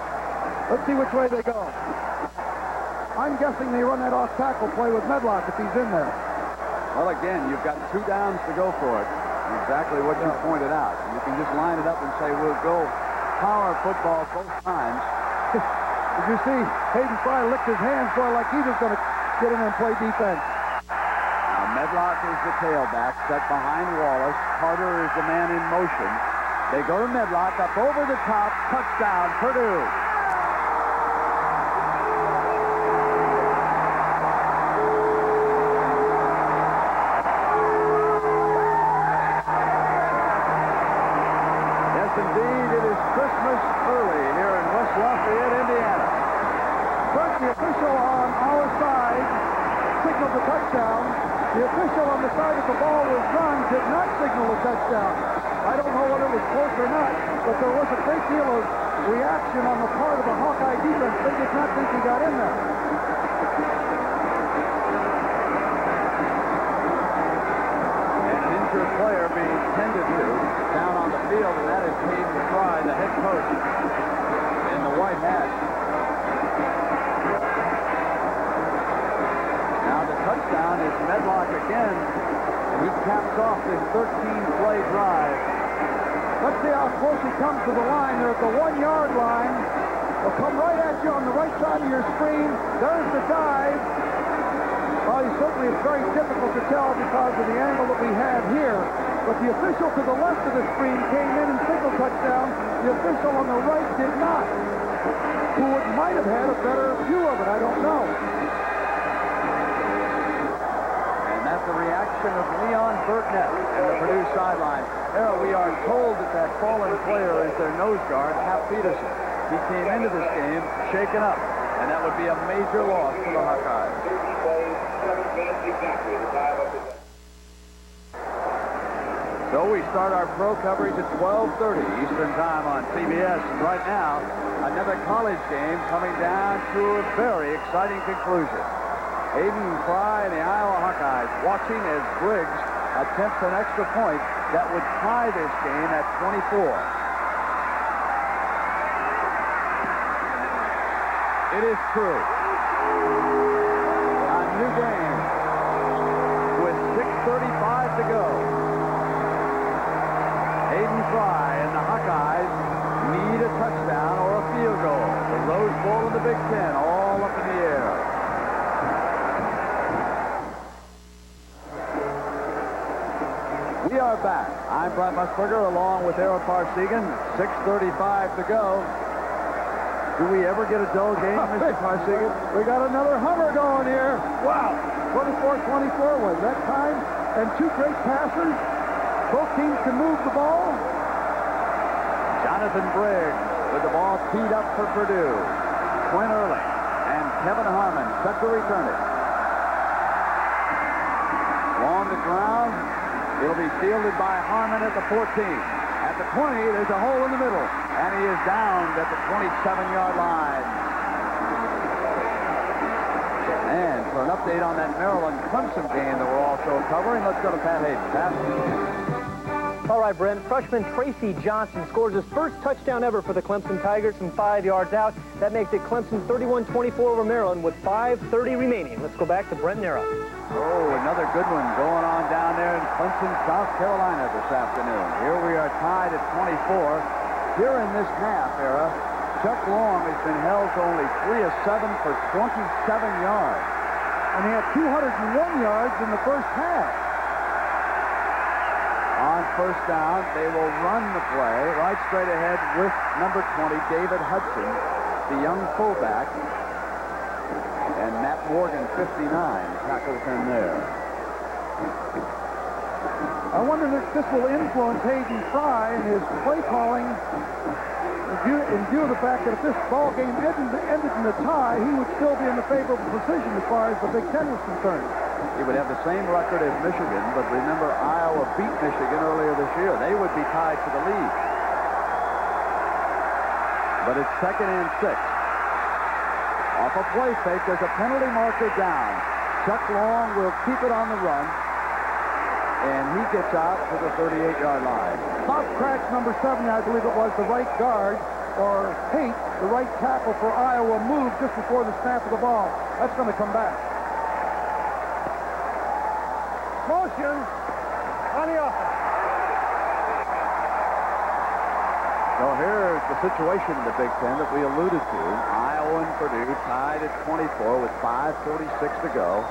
Let's see which way they go. I'm guessing they run that off-tackle play with Medlock if he's in there.
Well, again, you've got 2 downs to go for it. Exactly what you pointed out. You can just line it up and say, we'll go power football both times.
Did you see Hayden Fry licked his hands for like he was going to get in and play defense?
Now Medlock is the tailback, set behind Wallace. Carter is the man in motion. They go to Medlock, up over the top, touchdown, Purdue. Yes, indeed, it is Christmas early here in West Lafayette, Indiana.
First, the official on our side signaled the touchdown. The official on the side that the ball was run did not signal a touchdown. I don't know whether it was close or not, but there was a great deal of reaction on the part of the Hawkeye defense. They did not think he got in there.
And an injured player being tended to down on the field, and that is Hayden Fry, the head coach in the white hat. Now the touchdown is Medlock again, and he caps off this 13-play drive.
Let's see how close he comes to the line. They're at the 1-yard line. They'll come right at you on the right side of your screen. There's the dive. Well, certainly it's very difficult to tell because of the angle that we have here. But the official to the left of the screen came in and signaled touchdown. The official on the right did not. Who might have had a better view of it, I don't know.
And that's the reaction of Leon Burnett in the Purdue sideline. There we are told that that fallen player is their nose guard, Hap Peterson. He came into this game shaken up, and that would be a major loss for the Hawkeyes. So we start our pro coverage at 12:30 Eastern Time on CBS. And right now, another college game coming down to a very exciting conclusion. Hayden Fry and the Iowa Hawkeyes watching as Briggs attempts an extra point that would tie this game at 24. It is true. A new game with 6:35 to go. Hayden Fry and the Hawkeyes need a touchdown or a field goal. The Rose Bowl and the Big Ten all up in the air. We are back. I'm Brent Musburger along with Eric Parsegan. 6:35 to go. Do we ever get a dull game, Mr. Parsegan?
We got another hummer going here. Wow. 24-24 was that time. And 2 great passers. Both teams can move the ball.
Jonathan Briggs with the ball teed up for Purdue. Quinn Early. And Kevin Harmon set to return it. Along the ground, it'll be fielded by Harmon at the 14. At the 20, there's a hole in the middle, and he is downed at the 27-yard line. And for an update on that Maryland-Clemson game that we're also covering, let's go to Pat Hayden. Pat?
All right, Brent. Freshman Tracy Johnson scores his first touchdown ever for the Clemson Tigers from 5 yards out. That makes it Clemson 31-24 over Maryland with 5:30 remaining. Let's go back to Brent Nero.
Oh, another good one going on down there in Clemson, South Carolina this afternoon. Here we are tied at 24. Here in this half era, Chuck Long has been held to only 3 of 7 for 27 yards.
And he had 201 yards in the first half.
On first down, they will run the play right straight ahead with number 20, David Hudson, the young fullback. And Matt Morgan, 59, tackles him there.
I wonder if this will influence Hayden Fry and his play calling in view of the fact that if this ball game ended in a tie, he would still be in the favorable position as far as the Big Ten was concerned.
He would have the same record as Michigan, but remember, Iowa beat Michigan earlier this year. They would be tied for the lead. But it's 2nd and 6. Off a play fake, there's a penalty marker down. Chuck Long will keep it on the run, and he gets out to the 38-yard line.
Bob Kratz, number 70, I believe it was, the right guard, or Haight, the right tackle for Iowa, moved just before the snap of the ball. That's going to come back. Motion on the offense.
So here's the situation in the Big Ten that we alluded to. Iowa and Purdue tied at 24 with 5:46 to go.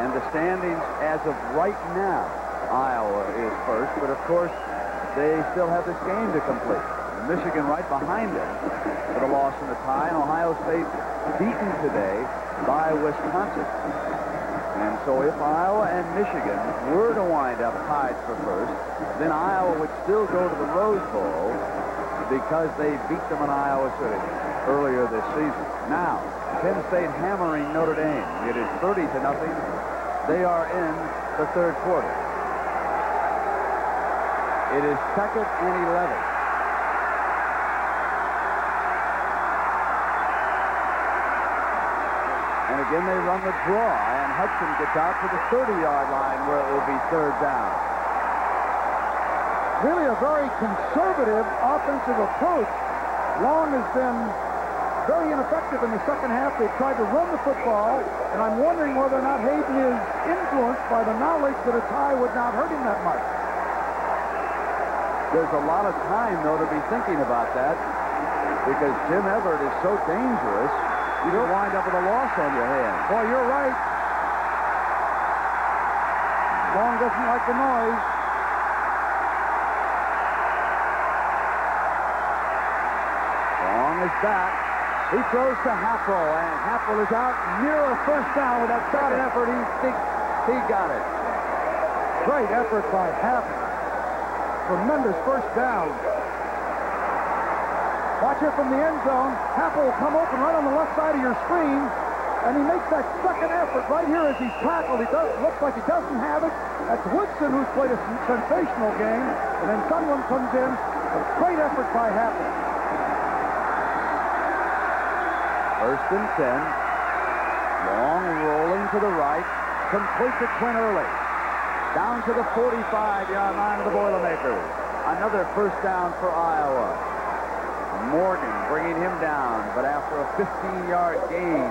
And the standings as of right now, Iowa is first, but of course, they still have this game to complete. Michigan right behind them with a loss in the tie, and Ohio State beaten today by Wisconsin. And so if Iowa and Michigan were to wind up tied for first, then Iowa would still go to the Rose Bowl because they beat them in Iowa City earlier this season. Now, Penn State hammering Notre Dame. It is 30-0. They are in the third quarter. It is 2nd and 11. And again, they run the draw, and Hudson gets out to the 30-yard line where it will be 3rd down.
Really a very conservative offensive approach. Long has been very ineffective in the second half. They've tried to run the football, and I'm wondering whether or not Hayden is influenced by the knowledge that a tie would not hurt him that much.
There's a lot of time, though, to be thinking about that because Jim Everett is so dangerous, you could wind up with a loss on your hands.
Boy, you're right. Long doesn't like the noise.
Long is back. He throws to Happel, and Happel is out near a first down with that shot effort. He got it.
Great effort by Happel. Tremendous first down. Watch it from the end zone. Happel will come open right on the left side of your screen, and he makes that second effort right here as he's tackled. Looks like he doesn't have it. That's Woodson, who's played a sensational game, and then someone comes in. A great effort by Happel.
1st and 10. Long rolling to the right. Complete to Quinn Early. Down to the 45-yard line of the Boilermakers. Another first down for Iowa. Morgan bringing him down, but after a 15-yard gain.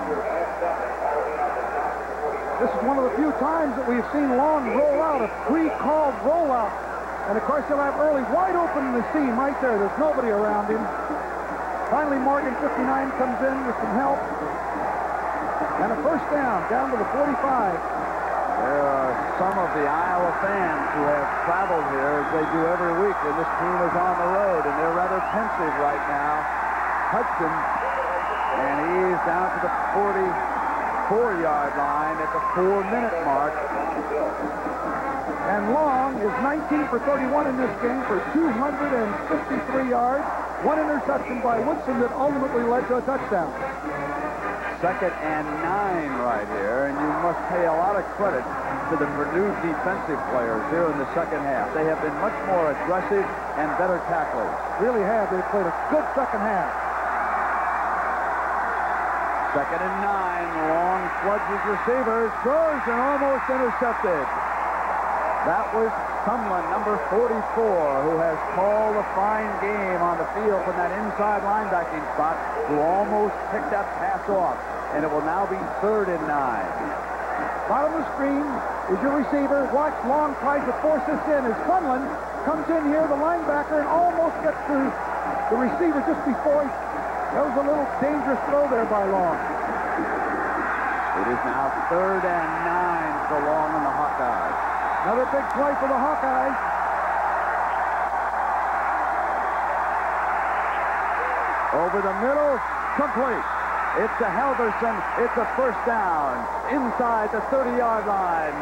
This is one of the few times that we've seen Long roll out, a pre-called rollout. And of course, he'll have Early wide open in the seam right there. There's nobody around him. Finally, Morgan, 59, comes in with some help. And a first down to the 45.
There are some of the Iowa fans who have traveled here as they do every week when this team is on the road, and they're rather pensive right now. Hudson, and he's down to the 44-yard line at the 4-minute mark.
And Long is 19 for 31 in this game for 253 yards. One interception by Woodson that ultimately led to a touchdown.
2nd and 9 right here, and you must pay a lot of credit to the Purdue defensive players here in the second half. They have been much more aggressive and better tacklers.
Really have. They played a good second half.
2nd and 9. Long Floods' receivers. Throws and almost intercepted. That was Houghtlin, number 44, who has called a fine game on the field from that inside linebacking spot, who almost picked that pass off. And it will now be 3rd and 9.
Bottom of the screen is your receiver. Watch, Long tries to force this in as Houghtlin comes in here, the linebacker, and almost gets to the receiver just before he... That was a little dangerous throw there by Long.
It is now 3rd and 9 for Long and the Hawkeyes.
Another big play for the Hawkeyes.
Over the middle, complete. It's to Halverson. It's a first down inside the 30-yard line.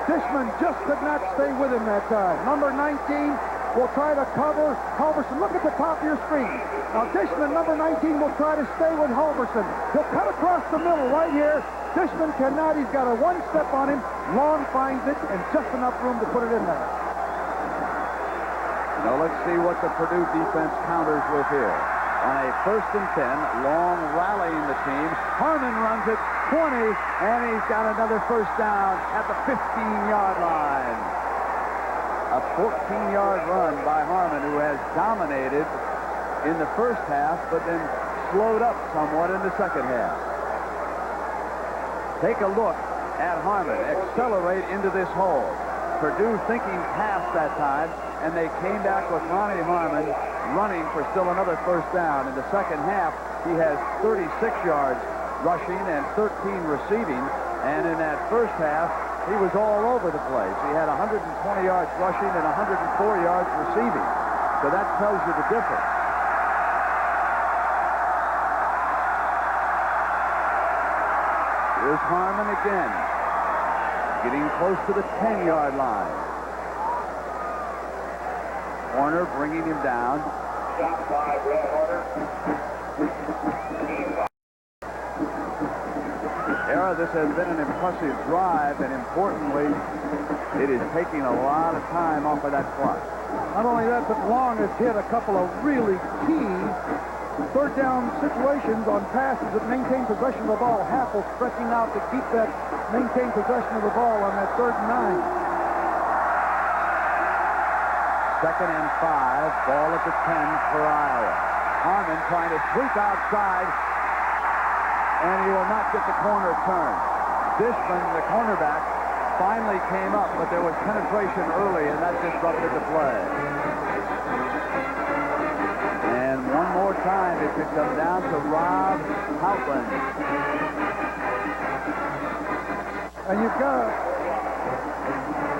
Dishman just could not stay with him that time. Number 19 will try to cover Halverson. Look at the top of your screen. Now Dishman, number 19, will try to stay with Halverson. He'll cut across the middle right here. Dishman cannot. He's got a one step on him. Long finds it and just enough room to put it in there.
Now let's see what the Purdue defense counters with here. On a 1st and 10, Long rallying the team. Harmon runs it 20, and he's got another first down at the 15-yard line. A 14-yard run by Harmon, who has dominated in the first half, but then slowed up somewhat in the second half. Take a look at Harmon accelerate into this hole. Purdue thinking past that time, and they came back with Ronnie Harmon running for still another first down. In the second half, he has 36 yards rushing and 13 receiving, and in that first half, he was all over the place. He had 120 yards rushing and 104 yards receiving. So that tells you the difference. Here's Harmon again, getting close to the 10-yard line. Horner bringing him down.
Stop by Brad Horner.
Era, this has been an impressive drive, and importantly, it is taking a lot of time off of that clock.
Not only that, but Long has hit a couple of really key third down situations on passes that maintain possession of the ball. Happel stretching out to keep that maintain possession of the ball on that 3rd and 9.
2nd and 5, ball at the 10 for Iowa. Harmon trying to sweep outside, and he will not get the corner turn. Dishman, the cornerback, finally came up, but there was penetration early, and that disrupted the play. And one more time, it could come down to Rob Houghtlin.
And you've got,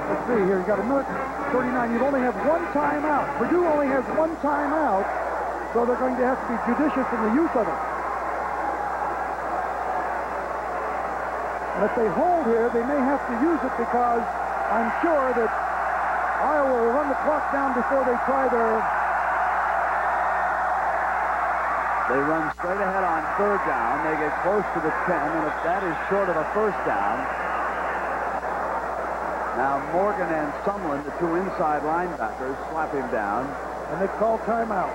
let's see here, you've got a minute 39. You only have one timeout. Purdue only has one timeout, so they're going to have to be judicious in the use of it. And if they hold here, they may have to use it because I'm sure that Iowa will run the clock down before they try their...
They run straight ahead on 3rd down. They get close to the 10, and if that is short of a first down, now Morgan and Sumlin, the two inside linebackers, slap him down.
And they call timeout.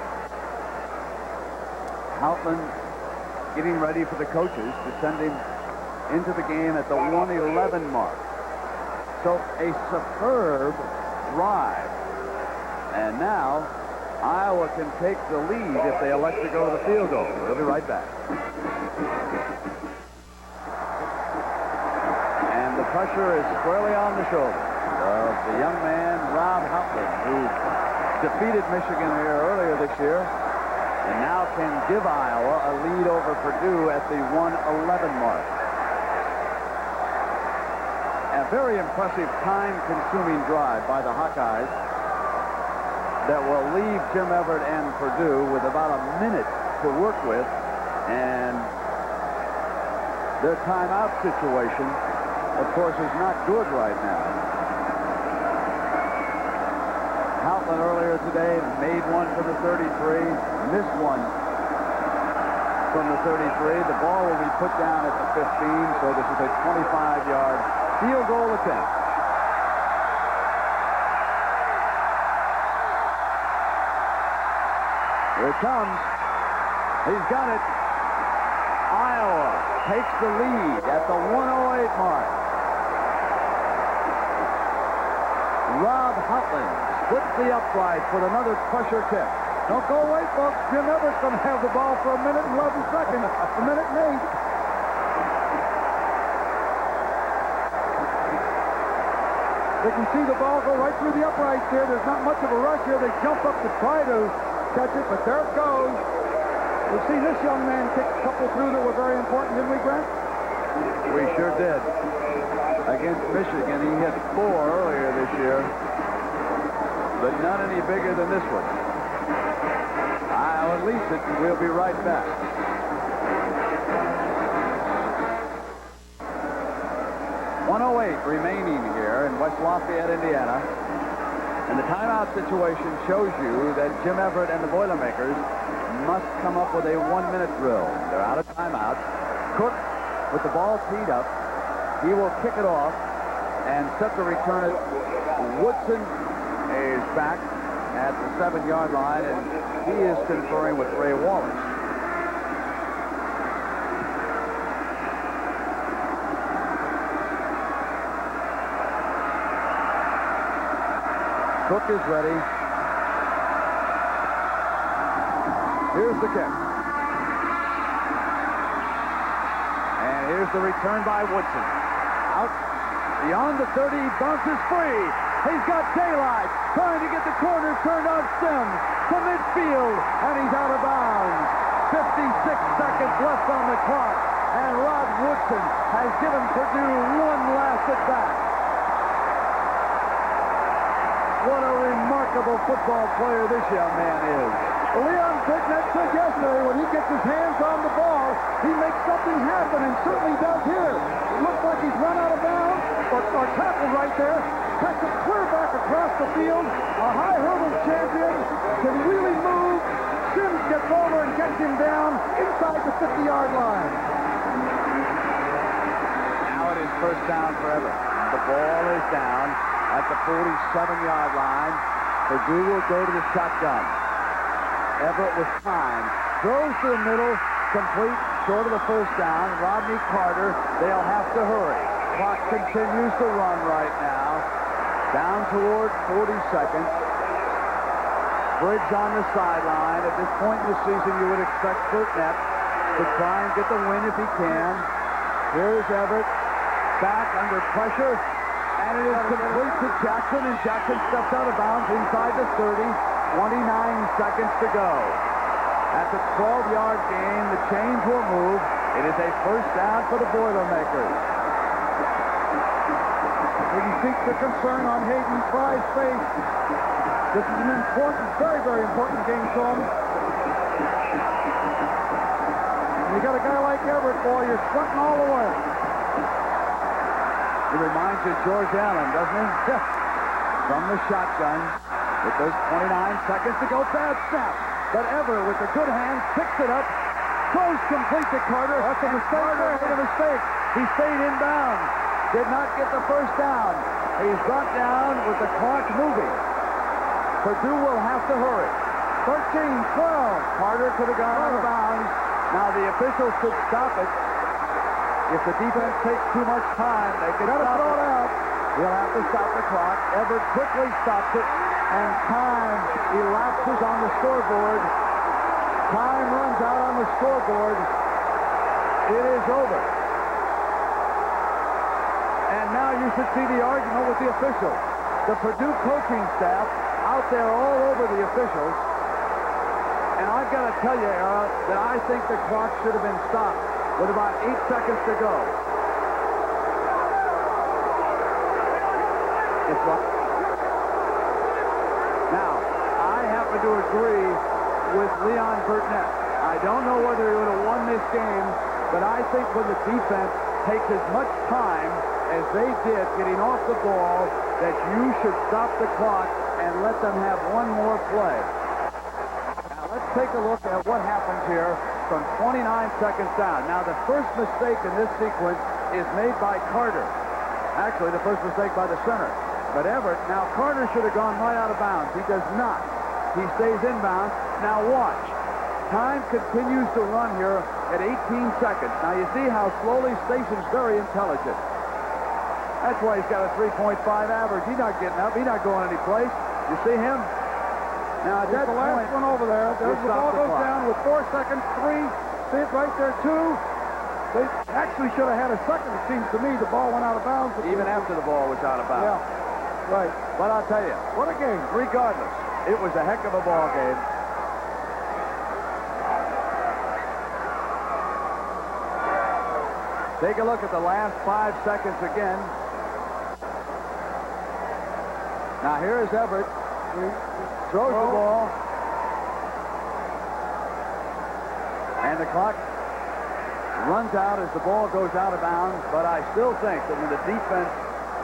Houghtlin getting ready for the coaches to send him into the game at the 1:11 mark. So a superb drive. And now Iowa can take the lead if they elect to go to the field goal. We'll be right back. And the pressure is squarely on the shoulders of the young man, Rob Houghtlin, who defeated Michigan here earlier this year and now can give Iowa a lead over Purdue at the 1:11 mark. A very impressive time-consuming drive by the Hawkeyes that will leave Jim Everett and Purdue with about a minute to work with, and their timeout situation, of course, is not good right now. Houghtlin earlier today made one for the 33, missed one from the 33. The ball will be put down at the 15, so this is a 25-yard field goal attempt. Here it comes. He's got it. Iowa takes the lead at the 1:08 mark. Rob Houghtlin splits the uprights with another pressure kick.
Don't go away, folks. Jim Everett's going to have the ball for a minute and 11 seconds. A minute and 8. They can see the ball go right through the uprights here. There's not much of a rush here. They jump up to try to catch it, but there it goes. We've seen this young man kick a couple through that were very important, didn't we, Brent?
We sure did. Against Michigan, he hit 4 earlier this year, but none any bigger than this one. I'll release it, and we'll be right back. .108 remaining here in West Lafayette, Indiana. And the timeout situation shows you that Jim Everett and the Boilermakers must come up with a 1-minute drill. They're out of timeouts. Cook, with the ball teed up, he will kick it off and set the return. Woodson is back at the 7-yard line, and he is conferring with Ray Wallace. Cook is ready. Here's the kick. And here's the return by Woodson. Out beyond the 30, bounces free. He's got daylight, trying to get the corner turned on Sims to midfield, and he's out of bounds. 56 seconds left on the clock, and Rod Woodson has given Purdue one last at bat. What a remarkable football player this young man is.
Leon Burnett said yesterday when he gets his hands on the ball, he makes something happen, and certainly does here. It looks like he's run out of bounds, or tackled right there. Cuts it clear back across the field. A high hurdle champion can really move. Sims gets over and gets him down inside the 50-yard line.
Now it is first down for Everett. The ball is down at the 47-yard line. Purdue will go to the shotgun. Everett with time. Throws to the middle. Complete. Short of the first down. Rodney Carter. They'll have to hurry. Clock continues to run right now. Down toward 40 seconds. Briggs on the sideline. At this point in the season, you would expect Burnett to try and get the win if he can. Here's Everett. Back under pressure. And it is complete to Jackson, and Jackson steps out of bounds inside the 30. 29 seconds to go. At the 12-yard gain, the chains will move. It is a first down for the Boilermakers.
You can see the concern on Hayden Fry's face. This is an important, very, very important game to him. And you got a guy like Everett, boy, you're sweating all the way.
He reminds you of George Allen, doesn't he? Yeah. From the shotgun. With those 29 seconds to go, bad snap. But Everett, with the good hands, picks it up, throws complete to Carter.
That's a mistake.
Carter made a mistake. He stayed inbounds. Did not get the first down. He's brought down with the clock moving. Purdue will have to hurry. 13, 12. Carter could have gone out of bounds. Now the officials could stop it. If the defense takes too much time, they could throw it out. He'll have to stop the clock. Everett quickly stops it, and time elapses on the scoreboard. Time runs out on the scoreboard. It is over. And now you should see the argument with the officials. The Purdue coaching staff out there all over the officials. And I've got to tell you, Era, that I think the clock should have been stopped with about 8 seconds to go. Now, I happen to agree with Leon Burnett. I don't know whether he would have won this game, but I think when the defense takes as much time as they did getting off the ball, that you should stop the clock and let them have one more play. Now, let's take a look at what happens here from 29 seconds down. Now, the first mistake in this sequence is made by Carter. Actually, the first mistake by the center. But Everett, now Carter should have gone right out of bounds. He does not. He stays inbounds. Now watch. Time continues to run here at 18 seconds. Now you see how slowly Station's very intelligent. That's why he's got a 3.5 average. He's not getting up. He's not going any place. You see him? Now at that
the last
point,
one over there. There's the ball goes down with 4 seconds. 3. See it right there, 2. They actually should have had a second. It seems to me the ball went out of bounds.
Even after the ball was out of bounds.
Yeah. Right.
But I'll tell you,
What a game.
regardless, it was a heck of a ball game. Take a look at the last 5 seconds again. Now here's Everett. Throws the ball. And the clock runs out as the ball goes out of bounds. But I still think that when the defense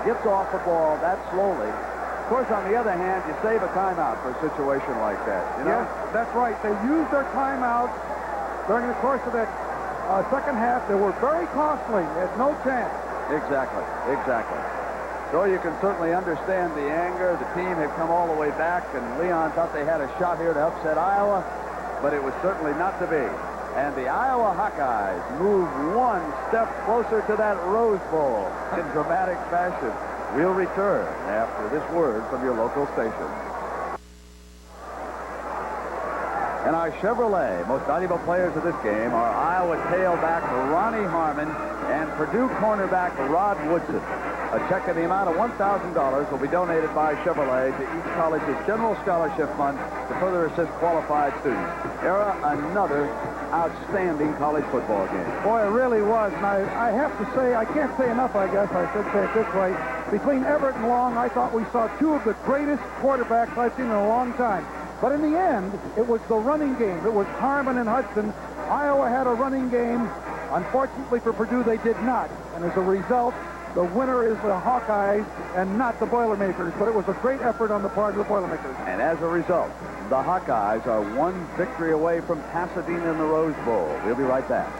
gets off the ball that slowly, of course, on the other hand, you save a timeout for a situation like that. You know?
Yes, that's right. They used their timeouts during the course of that second half. They were very costly. They had no chance.
Exactly. So you can certainly understand the anger. The team had come all the way back, and Leon thought they had a shot here to upset Iowa, but it was certainly not to be. And the Iowa Hawkeyes move one step closer to that Rose Bowl in dramatic fashion. We'll return after this word from your local station. And our Chevrolet most valuable players of this game are Iowa tailback Ronnie Harmon and Purdue cornerback Rod Woodson. A check in the amount of $1,000 will be donated by Chevrolet to each college's general scholarship fund to further assist qualified students. Era, another outstanding college football game.
Boy, it really was. And I have to say, I can't say enough, I guess I should say it this way. Between Everett and Long, I thought we saw two of the greatest quarterbacks I've seen in a long time. But in the end, it was the running game. It was Harmon and Hudson. Iowa had a running game. Unfortunately for Purdue, they did not. And as a result, the winner is the Hawkeyes and not the Boilermakers. But it was a great effort on the part of the Boilermakers.
And as a result, the Hawkeyes are one victory away from Pasadena in the Rose Bowl. We'll be right back.